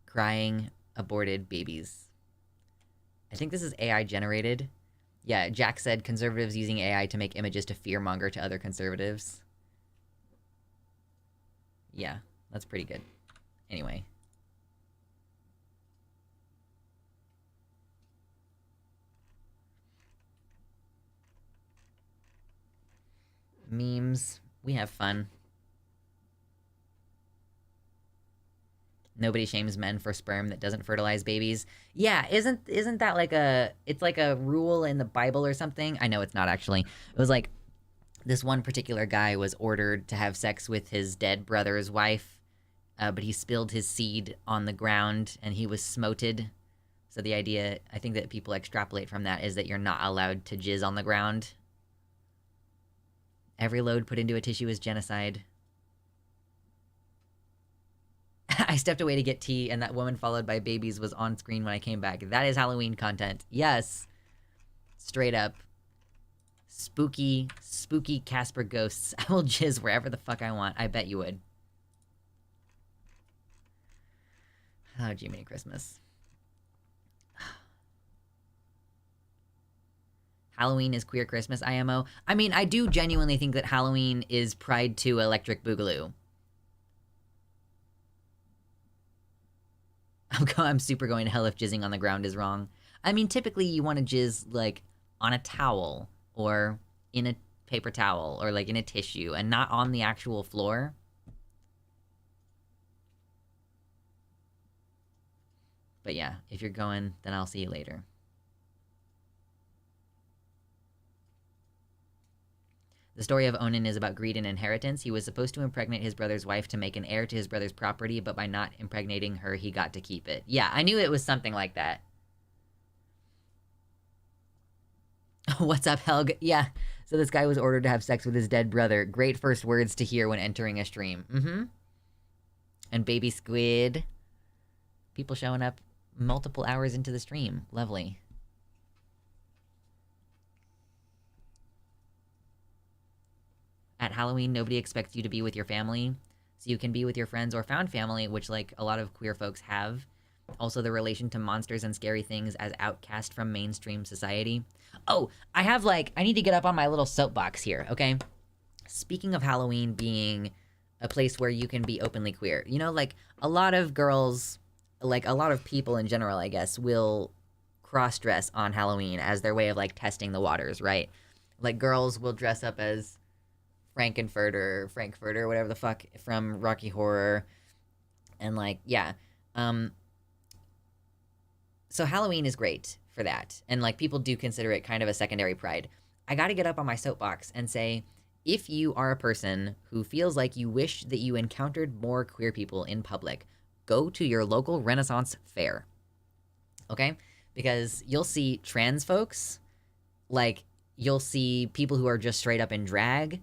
Crying, aborted babies. I think this is AI generated. Yeah, Jack said conservatives using AI to make images to fearmonger to other conservatives. Yeah, that's pretty good. Anyway. Memes. We have fun. Nobody shames men for sperm that doesn't fertilize babies. Yeah, isn't that like it's like a rule in the Bible or something? I know it's not actually. It was like this one particular guy was ordered to have sex with his dead brother's wife, but he spilled his seed on the ground and he was smoted. So the idea, I think that people extrapolate from that, is that you're not allowed to jizz on the ground. Every load put into a tissue is genocide. I stepped away to get tea, and that woman followed by babies was on screen when I came back. That is Halloween content. Yes. Straight up. Spooky, spooky Casper ghosts. I will jizz wherever the fuck I want. I bet you would. Oh, Jiminy Christmas. Halloween is queer Christmas, IMO. I mean, I do genuinely think that Halloween is Pride to Electric Boogaloo. I'm super going to hell if jizzing on the ground is wrong. I mean, typically you want to jizz, like, on a towel, or in a paper towel, or, like, in a tissue, and not on the actual floor. But yeah, if you're going, then I'll see you later. The story of Onan is about greed and inheritance. He was supposed to impregnate his brother's wife to make an heir to his brother's property, but by not impregnating her, he got to keep it. Yeah, I knew it was something like that. What's up, Helg? Yeah, so this guy was ordered to have sex with his dead brother. Great first words to hear when entering a stream. Mm-hmm. And baby squid. People showing up multiple hours into the stream. Lovely. At Halloween, nobody expects you to be with your family, so you can be with your friends or found family, which, like, a lot of queer folks have. Also, the relation to monsters and scary things as outcast from mainstream society. Oh, I need to get up on my little soapbox here, okay? Speaking of Halloween being a place where you can be openly queer, you know, like, a lot of girls, like, a lot of people in general, I guess, will cross-dress on Halloween as their way of, like, testing the waters, right? Like, girls will dress up as Frankfurter, whatever the fuck, from Rocky Horror. And, like, yeah. So Halloween is great for that. And, like, people do consider it kind of a secondary pride. I gotta get up on my soapbox and say, if you are a person who feels like you wish that you encountered more queer people in public, go to your local Renaissance fair. Okay? Because you'll see trans folks, like, you'll see people who are just straight up in drag.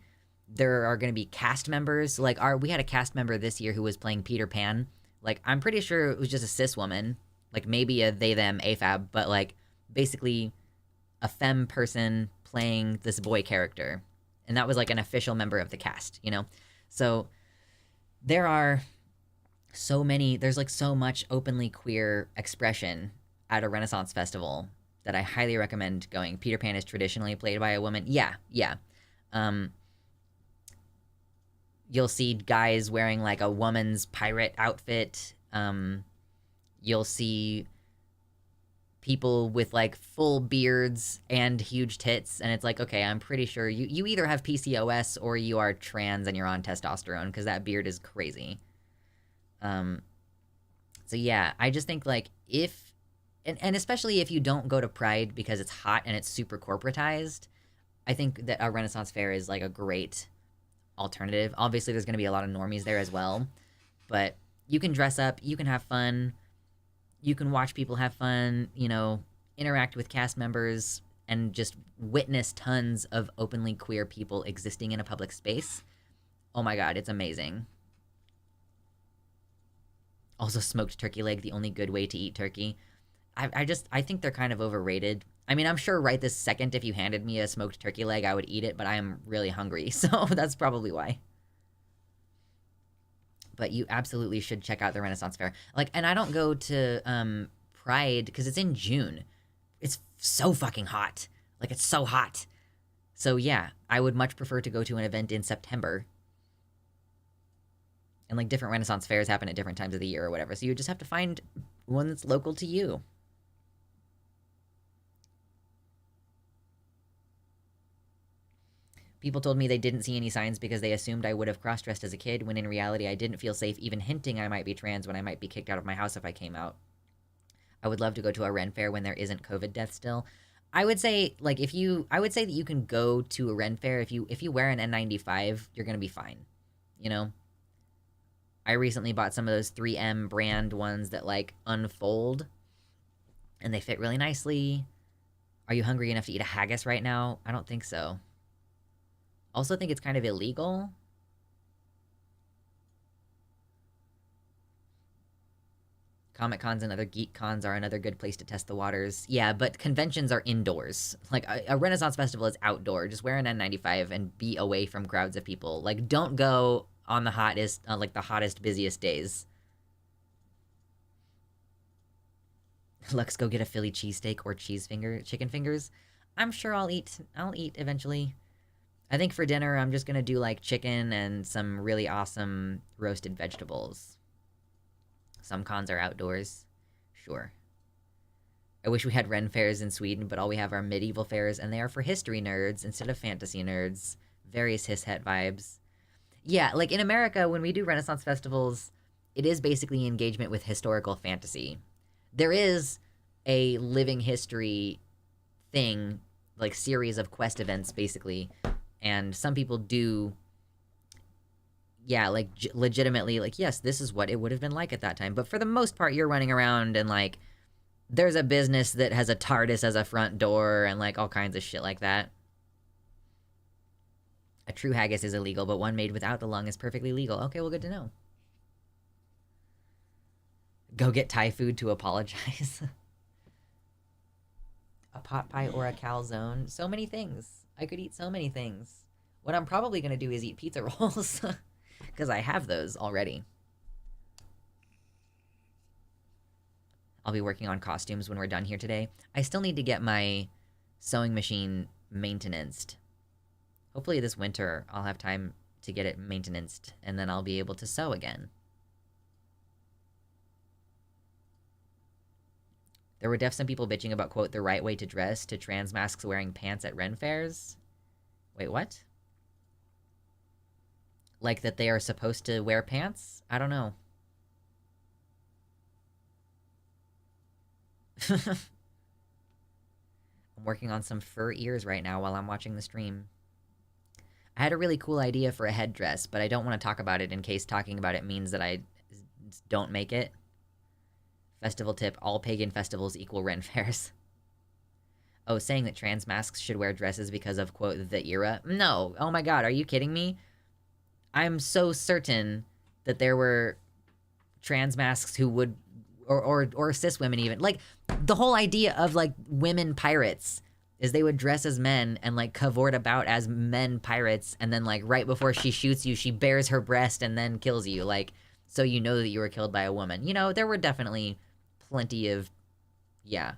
There are going to be cast members. Like, we had a cast member this year who was playing Peter Pan. Like, I'm pretty sure it was just a cis woman. Like, maybe a they, them, AFAB. But, like, basically a femme person playing this boy character. And that was, like, an official member of the cast, you know? So there are so many, there's, like, so much openly queer expression at a Renaissance festival that I highly recommend going. Peter Pan is traditionally played by a woman. Yeah. You'll see guys wearing, like, a woman's pirate outfit. you'll see people with like full beards and huge tits, and it's like, okay, I'm pretty sure you either have PCOS or you are trans and you're on testosterone, because that beard is crazy. So yeah, I just think like if, and especially if you don't go to Pride because it's hot and it's super corporatized, I think that a Renaissance Fair is like a great alternative. Obviously, there's going to be a lot of normies there as well, but you can dress up, you can have fun, you can watch people have fun, you know, interact with cast members, and just witness tons of openly queer people existing in a public space. Oh my god, it's amazing. Also, smoked turkey leg, the only good way to eat turkey. I think they're kind of overrated. I mean, I'm sure right this second, if you handed me a smoked turkey leg, I would eat it, but I am really hungry, so that's probably why. But you absolutely should check out the Renaissance Fair. Like, and I don't go to Pride because it's in June. It's so fucking hot. Like, it's so hot. So yeah, I would much prefer to go to an event in September. And like different Renaissance fairs happen at different times of the year or whatever. So you just have to find one that's local to you. People told me they didn't see any signs because they assumed I would have cross-dressed as a kid, when in reality I didn't feel safe even hinting I might be trans when I might be kicked out of my house if I came out. I would love to go to a Ren fair when there isn't COVID death still. I would say, like, I would say that you can go to a Ren fair if you wear an N95, you're gonna be fine. You know? I recently bought some of those 3M brand ones that, like, unfold, and they fit really nicely. Are you hungry enough to eat a haggis right now? I don't think so. Also think it's kind of illegal. Comic cons and other geek cons are another good place to test the waters. Yeah, but conventions are indoors. Like, a Renaissance festival is outdoor. Just wear an N95 and be away from crowds of people. Like, don't go on the hottest, like the hottest, busiest days. Let's go get a Philly cheesesteak or chicken fingers. I'm sure I'll eat eventually. I think for dinner, I'm just gonna do like chicken and some really awesome roasted vegetables. Some cons are outdoors. Sure. I wish we had Ren fairs in Sweden, but all we have are medieval fairs, and they are for history nerds instead of fantasy nerds. Very cis-het vibes. Yeah, like in America, when we do Renaissance festivals, it is basically engagement with historical fantasy. There is a living history thing, like series of quest events, basically. And some people do, yeah, like legitimately, like, yes, this is what it would have been like at that time. But for the most part, you're running around and, like, there's a business that has a TARDIS as a front door and, like, all kinds of shit like that. A true haggis is illegal, but one made without the lung is perfectly legal. Okay, well, good to know. Go get Thai food to apologize. A pot pie or a calzone. So many things. I could eat so many things. What I'm probably going to do is eat pizza rolls. Because I have those already. I'll be working on costumes when we're done here today. I still need to get my sewing machine maintenanced. Hopefully this winter I'll have time to get it maintenanced, and then I'll be able to sew again. There were some people bitching about, quote, the right way to dress to trans masks wearing pants at Ren fairs. Wait, what? Like that they are supposed to wear pants? I don't know. I'm working on some fur ears right now while I'm watching the stream. I had a really cool idea for a headdress, but I don't want to talk about it in case talking about it means that I don't make it. Festival tip, all pagan festivals equal Ren fairs. Oh, saying that trans masks should wear dresses because of, quote, the era? No. Oh my god, are you kidding me? I'm so certain that there were trans masks who would, or cis women even. Like, the whole idea of, like, women pirates is they would dress as men and, like, cavort about as men pirates, and then, like, right before she shoots you, she bares her breast and then kills you, like, so you know that you were killed by a woman. You know, there were definitely plenty of, yeah.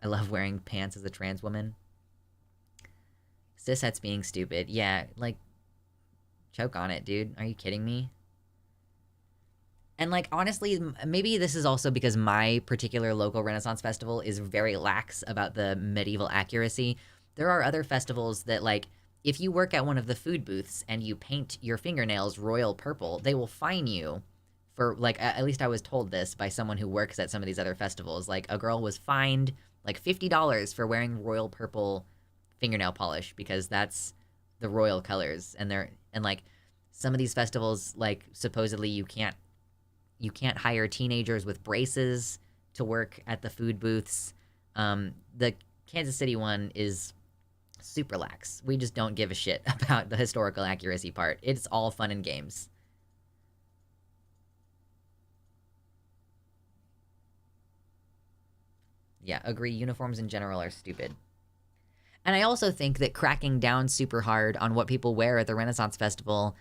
I love wearing pants as a trans woman. Cishet's being stupid. Yeah, like, choke on it, dude. Are you kidding me? And like honestly, maybe this is also because my particular local Renaissance festival is very lax about the medieval accuracy. There are other festivals that like if you work at one of the food booths and you paint your fingernails royal purple, they will fine you for like at least I was told this by someone who works at some of these other festivals. Like a girl was fined like $50 for wearing royal purple fingernail polish because that's the royal colors and like some of these festivals like supposedly you can't hire teenagers with braces to work at the food booths. The Kansas City one is super lax. We just don't give a shit about the historical accuracy part. It's all fun and games. Yeah, agree. Uniforms in general are stupid. And I also think that cracking down super hard on what people wear at the Renaissance Festival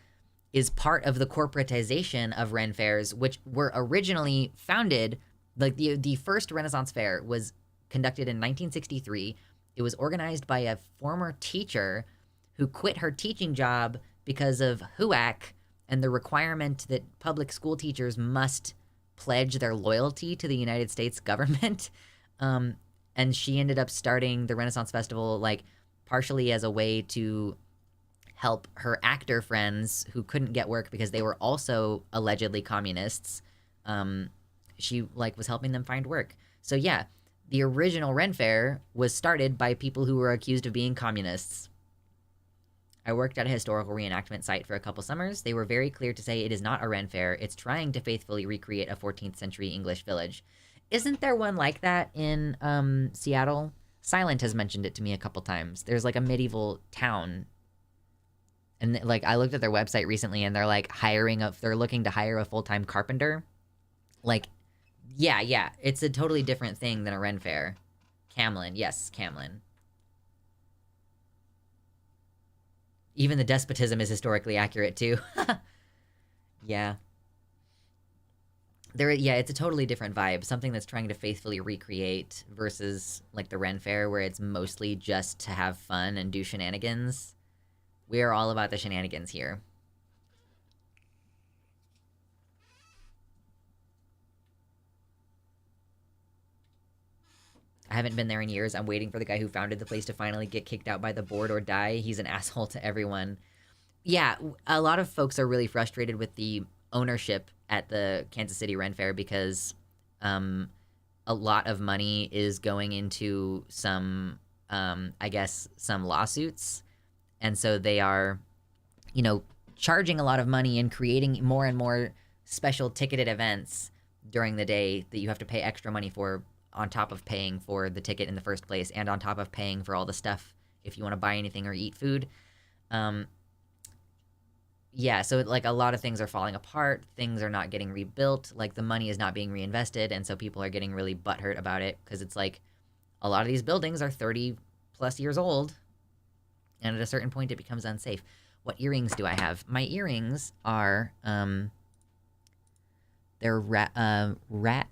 is part of the corporatization of Ren fairs, which were originally founded, like the first Renaissance fair was conducted in 1963. It was organized by a former teacher who quit her teaching job because of HUAC and the requirement that public school teachers must pledge their loyalty to the United States government. And she ended up starting the Renaissance Festival, like, partially as a way to help her actor friends who couldn't get work because they were also allegedly communists. She, like, was helping them find work. So, yeah, the original Ren Fair was started by people who were accused of being communists. I worked at a historical reenactment site for a couple summers. They were very clear to say it is not a Ren Fair. It's trying to faithfully recreate a 14th century English village. Isn't there one like that in Seattle? Silent has mentioned it to me a couple times. There's like a medieval town. And like I looked at their website recently and they're like they're looking to hire a full-time carpenter. Like, yeah. It's a totally different thing than a Ren Fair. Camlin, yes, Camlin. Even the despotism is historically accurate too. Yeah. It's a totally different vibe. Something that's trying to faithfully recreate versus like the Ren Fair where it's mostly just to have fun and do shenanigans. We are all about the shenanigans here. I haven't been there in years. I'm waiting for the guy who founded the place to finally get kicked out by the board or die. He's an asshole to everyone. Yeah, a lot of folks are really frustrated with the ownership at the Kansas City Ren Fair because a lot of money is going into some, I guess, some lawsuits. And so they are, charging a lot of money and creating more and more special ticketed events during the day that you have to pay extra money for on top of paying for the ticket in the first place and on top of paying for all the stuff if you want to buy anything or eat food. Yeah, so like a lot of things are falling apart. Things are not getting rebuilt. Like the money is not being reinvested. And so people are getting really butthurt about it because it's like a lot of these buildings are 30 plus years old. And at a certain point, it becomes unsafe. What earrings do I have? My earrings are, they're rat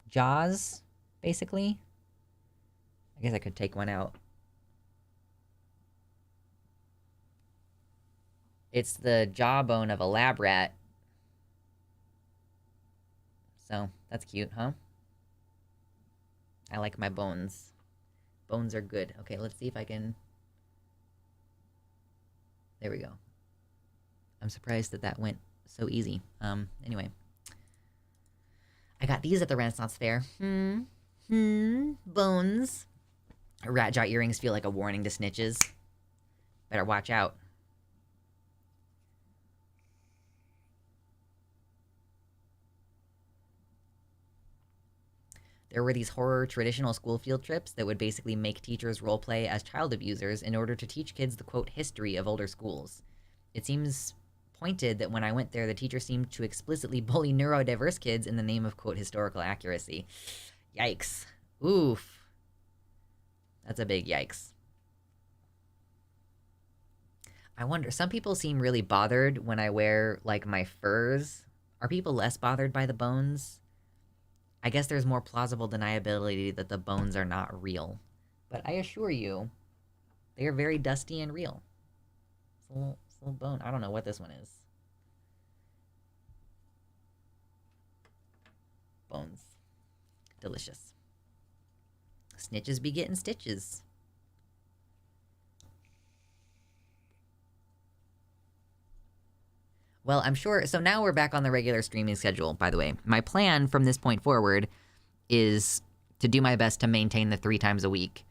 jaws, basically. I guess I could take one out. It's the jawbone of a lab rat. So, that's cute, huh? I like my bones. Bones are good. Okay, let's see if I can... There we go. I'm surprised that went so easy. Anyway. I got these at the Renaissance Fair. Bones. Rat jaw earrings feel like a warning to snitches. Better watch out. There were these horror traditional school field trips that would basically make teachers roleplay as child abusers in order to teach kids the, quote, history of older schools. It seems pointed that when I went there, the teacher seemed to explicitly bully neurodiverse kids in the name of, quote, historical accuracy. Yikes. Oof. That's a big yikes. I wonder, some people seem really bothered when I wear, like, my furs. Are people less bothered by the bones? I guess there's more plausible deniability that the bones are not real. But I assure you, they are very dusty and real. It's a little bone. I don't know what this one is. Bones. Delicious. Snitches be getting stitches. Well, I'm sure... So now we're back on the regular streaming schedule, by the way. My plan from this point forward is to do my best to maintain the 3 times a week.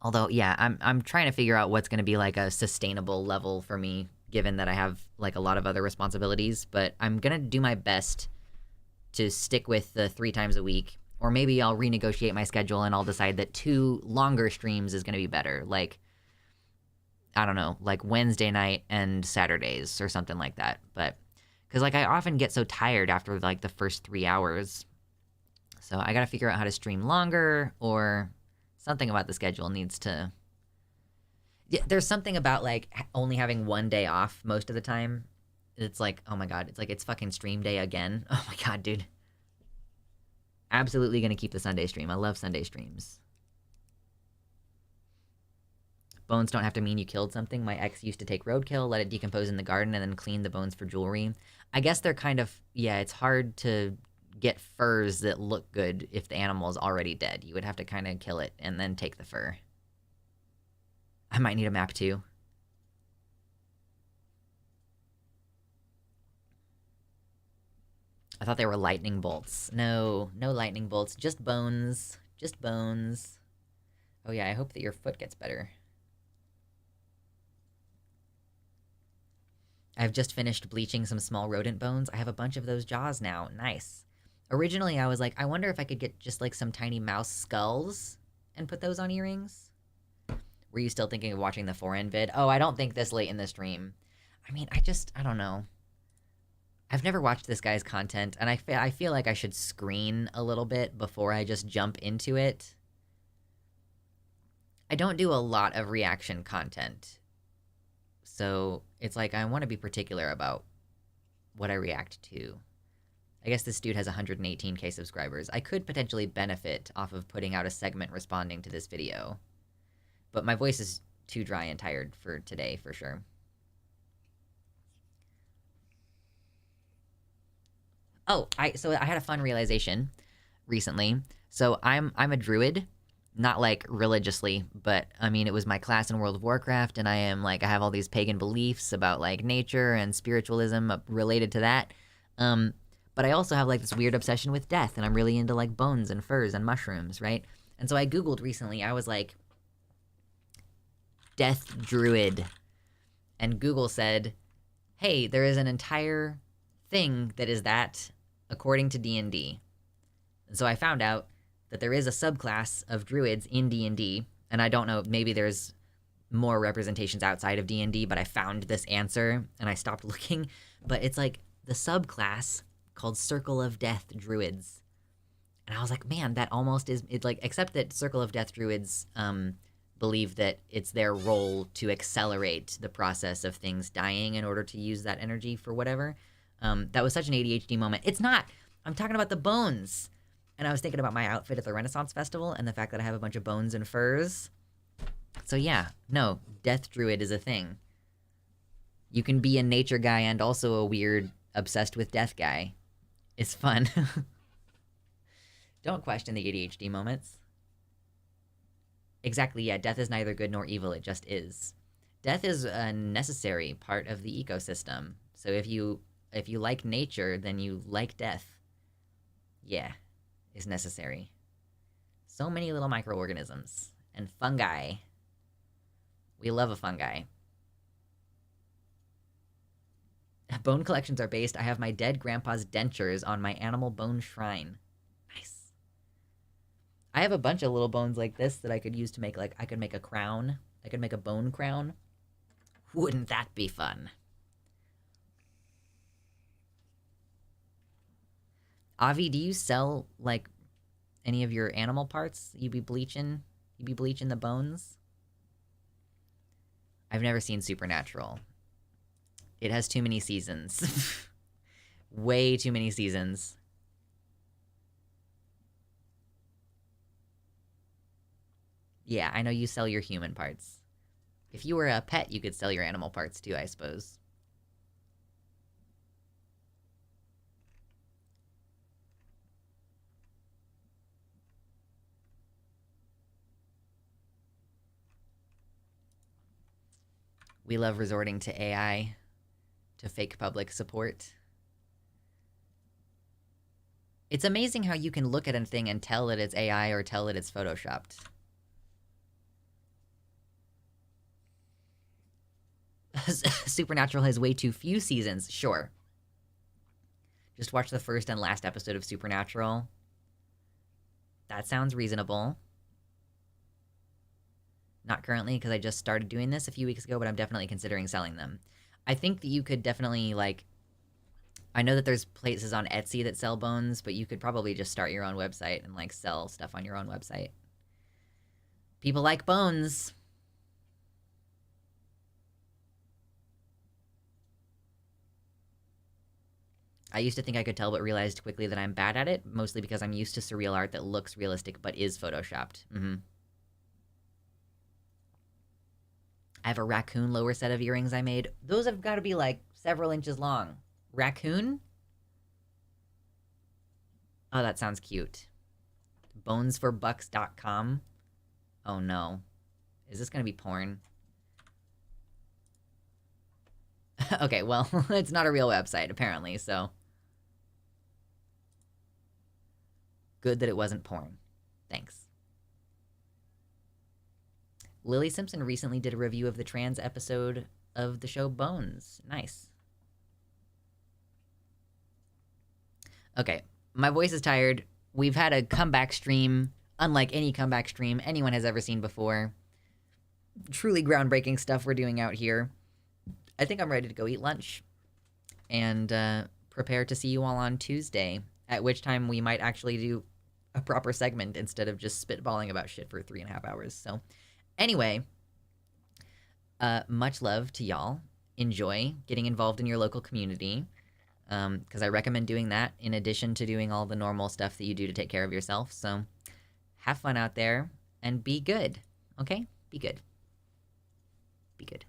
Although, yeah, I'm trying to figure out what's going to be like a sustainable level for me, given that I have like a lot of other responsibilities. But I'm going to do my best to stick with the 3 times a week. Or maybe I'll renegotiate my schedule and I'll decide that 2 longer streams is going to be better. Like, I don't know, like Wednesday night and Saturdays or something like that. But, because like I often get so tired after like the first 3 hours. So I got to figure out how to stream longer, or something about the schedule needs to... Yeah, there's something about like only having 1 day off most of the time. It's like, oh my God, it's like it's fucking stream day again. Oh my God, dude. Absolutely gonna keep the Sunday stream. I love Sunday streams. Bones don't have to mean you killed something. My ex used to take roadkill, let it decompose in the garden, and then clean the bones for jewelry. I guess they're kind of... Yeah, it's hard to get furs that look good if the animal is already dead. You would have to kind of kill it and then take the fur. I might need a map too. I thought they were lightning bolts. No, no lightning bolts. Just bones. Just bones. Oh yeah, I hope that your foot gets better. I've just finished bleaching some small rodent bones. I have a bunch of those jaws now. Nice. Originally, I was like, I wonder if I could get just like some tiny mouse skulls and put those on earrings. Were you still thinking of watching the 4N vid? Oh, I don't think this late in the stream. I mean, I don't know. I've never watched this guy's content, and I feel like I should screen a little bit before I just jump into it. I don't do a lot of reaction content. So it's like I want to be particular about what I react to. I guess this dude has 118k subscribers. I could potentially benefit off of putting out a segment responding to this video. But my voice is too dry and tired for today, for sure. Oh, so I had a fun realization recently. So I'm a druid. Not like religiously, but I mean, it was my class in World of Warcraft, and I have all these pagan beliefs about like nature and spiritualism related to that. But I also have like this weird obsession with death, and I'm really into like bones and furs and mushrooms, right? And so I Googled recently, I was like, death druid. And Google said, hey, there is an entire thing that is that according to D&D. And so I found out that there is a subclass of druids in D&D, and I don't know, maybe there's more representations outside of D&D, but I found this answer, and I stopped looking. But it's like the subclass called Circle of Death Druids. And I was like, man, that almost is... It's like, except that Circle of Death Druids believe that it's their role to accelerate the process of things dying in order to use that energy for whatever. That was such an ADHD moment. It's not! I'm talking about the bones! And I was thinking about my outfit at the Renaissance Festival and the fact that I have a bunch of bones and furs. So yeah, no, Death Druid is a thing. You can be a nature guy and also a weird, obsessed with death guy. It's fun. Don't question the ADHD moments. Exactly, yeah, death is neither good nor evil, it just is. Death is a necessary part of the ecosystem. So if you like nature, then you like death. Yeah. Is necessary. So many little microorganisms. And fungi. We love a fungi. Bone collections are based. I have my dead grandpa's dentures on my animal bone shrine. Nice. I have a bunch of little bones like this that I could use to make, like, I could make a crown. I could make a bone crown. Wouldn't that be fun? Avi, do you sell, like, any of your animal parts? You be bleaching the bones? I've never seen Supernatural. It has too many seasons. Way too many seasons. Yeah, I know you sell your human parts. If you were a pet, you could sell your animal parts too, I suppose. We love resorting to AI to fake public support. It's amazing how you can look at a thing and tell that it's AI or tell that it's photoshopped. Supernatural has way too few seasons. Sure. Just watch the first and last episode of Supernatural. That sounds reasonable. Not currently, because I just started doing this a few weeks ago, but I'm definitely considering selling them. I think that you could definitely, like... I know that there's places on Etsy that sell bones, but you could probably just start your own website and, like, sell stuff on your own website. People like bones. I used to think I could tell, but realized quickly that I'm bad at it, mostly because I'm used to surreal art that looks realistic but is photoshopped. I have a raccoon lower set of earrings I made. Those have got to be, like, several inches long. Raccoon? Oh, that sounds cute. Bonesforbucks.com. Oh, no. Is this going to be porn? Okay, well, it's not a real website, apparently, so... Good that it wasn't porn. Thanks. Lily Simpson recently did a review of the trans episode of the show Bones. Nice. Okay, my voice is tired. We've had a comeback stream, unlike any comeback stream anyone has ever seen before. Truly groundbreaking stuff we're doing out here. I think I'm ready to go eat lunch and prepare to see you all on Tuesday, at which time we might actually do a proper segment instead of just spitballing about shit for 3.5 hours. So anyway, much love to y'all. Enjoy getting involved in your local community, because I recommend doing that in addition to doing all the normal stuff that you do to take care of yourself. So have fun out there and be good, okay? Be good. Be good.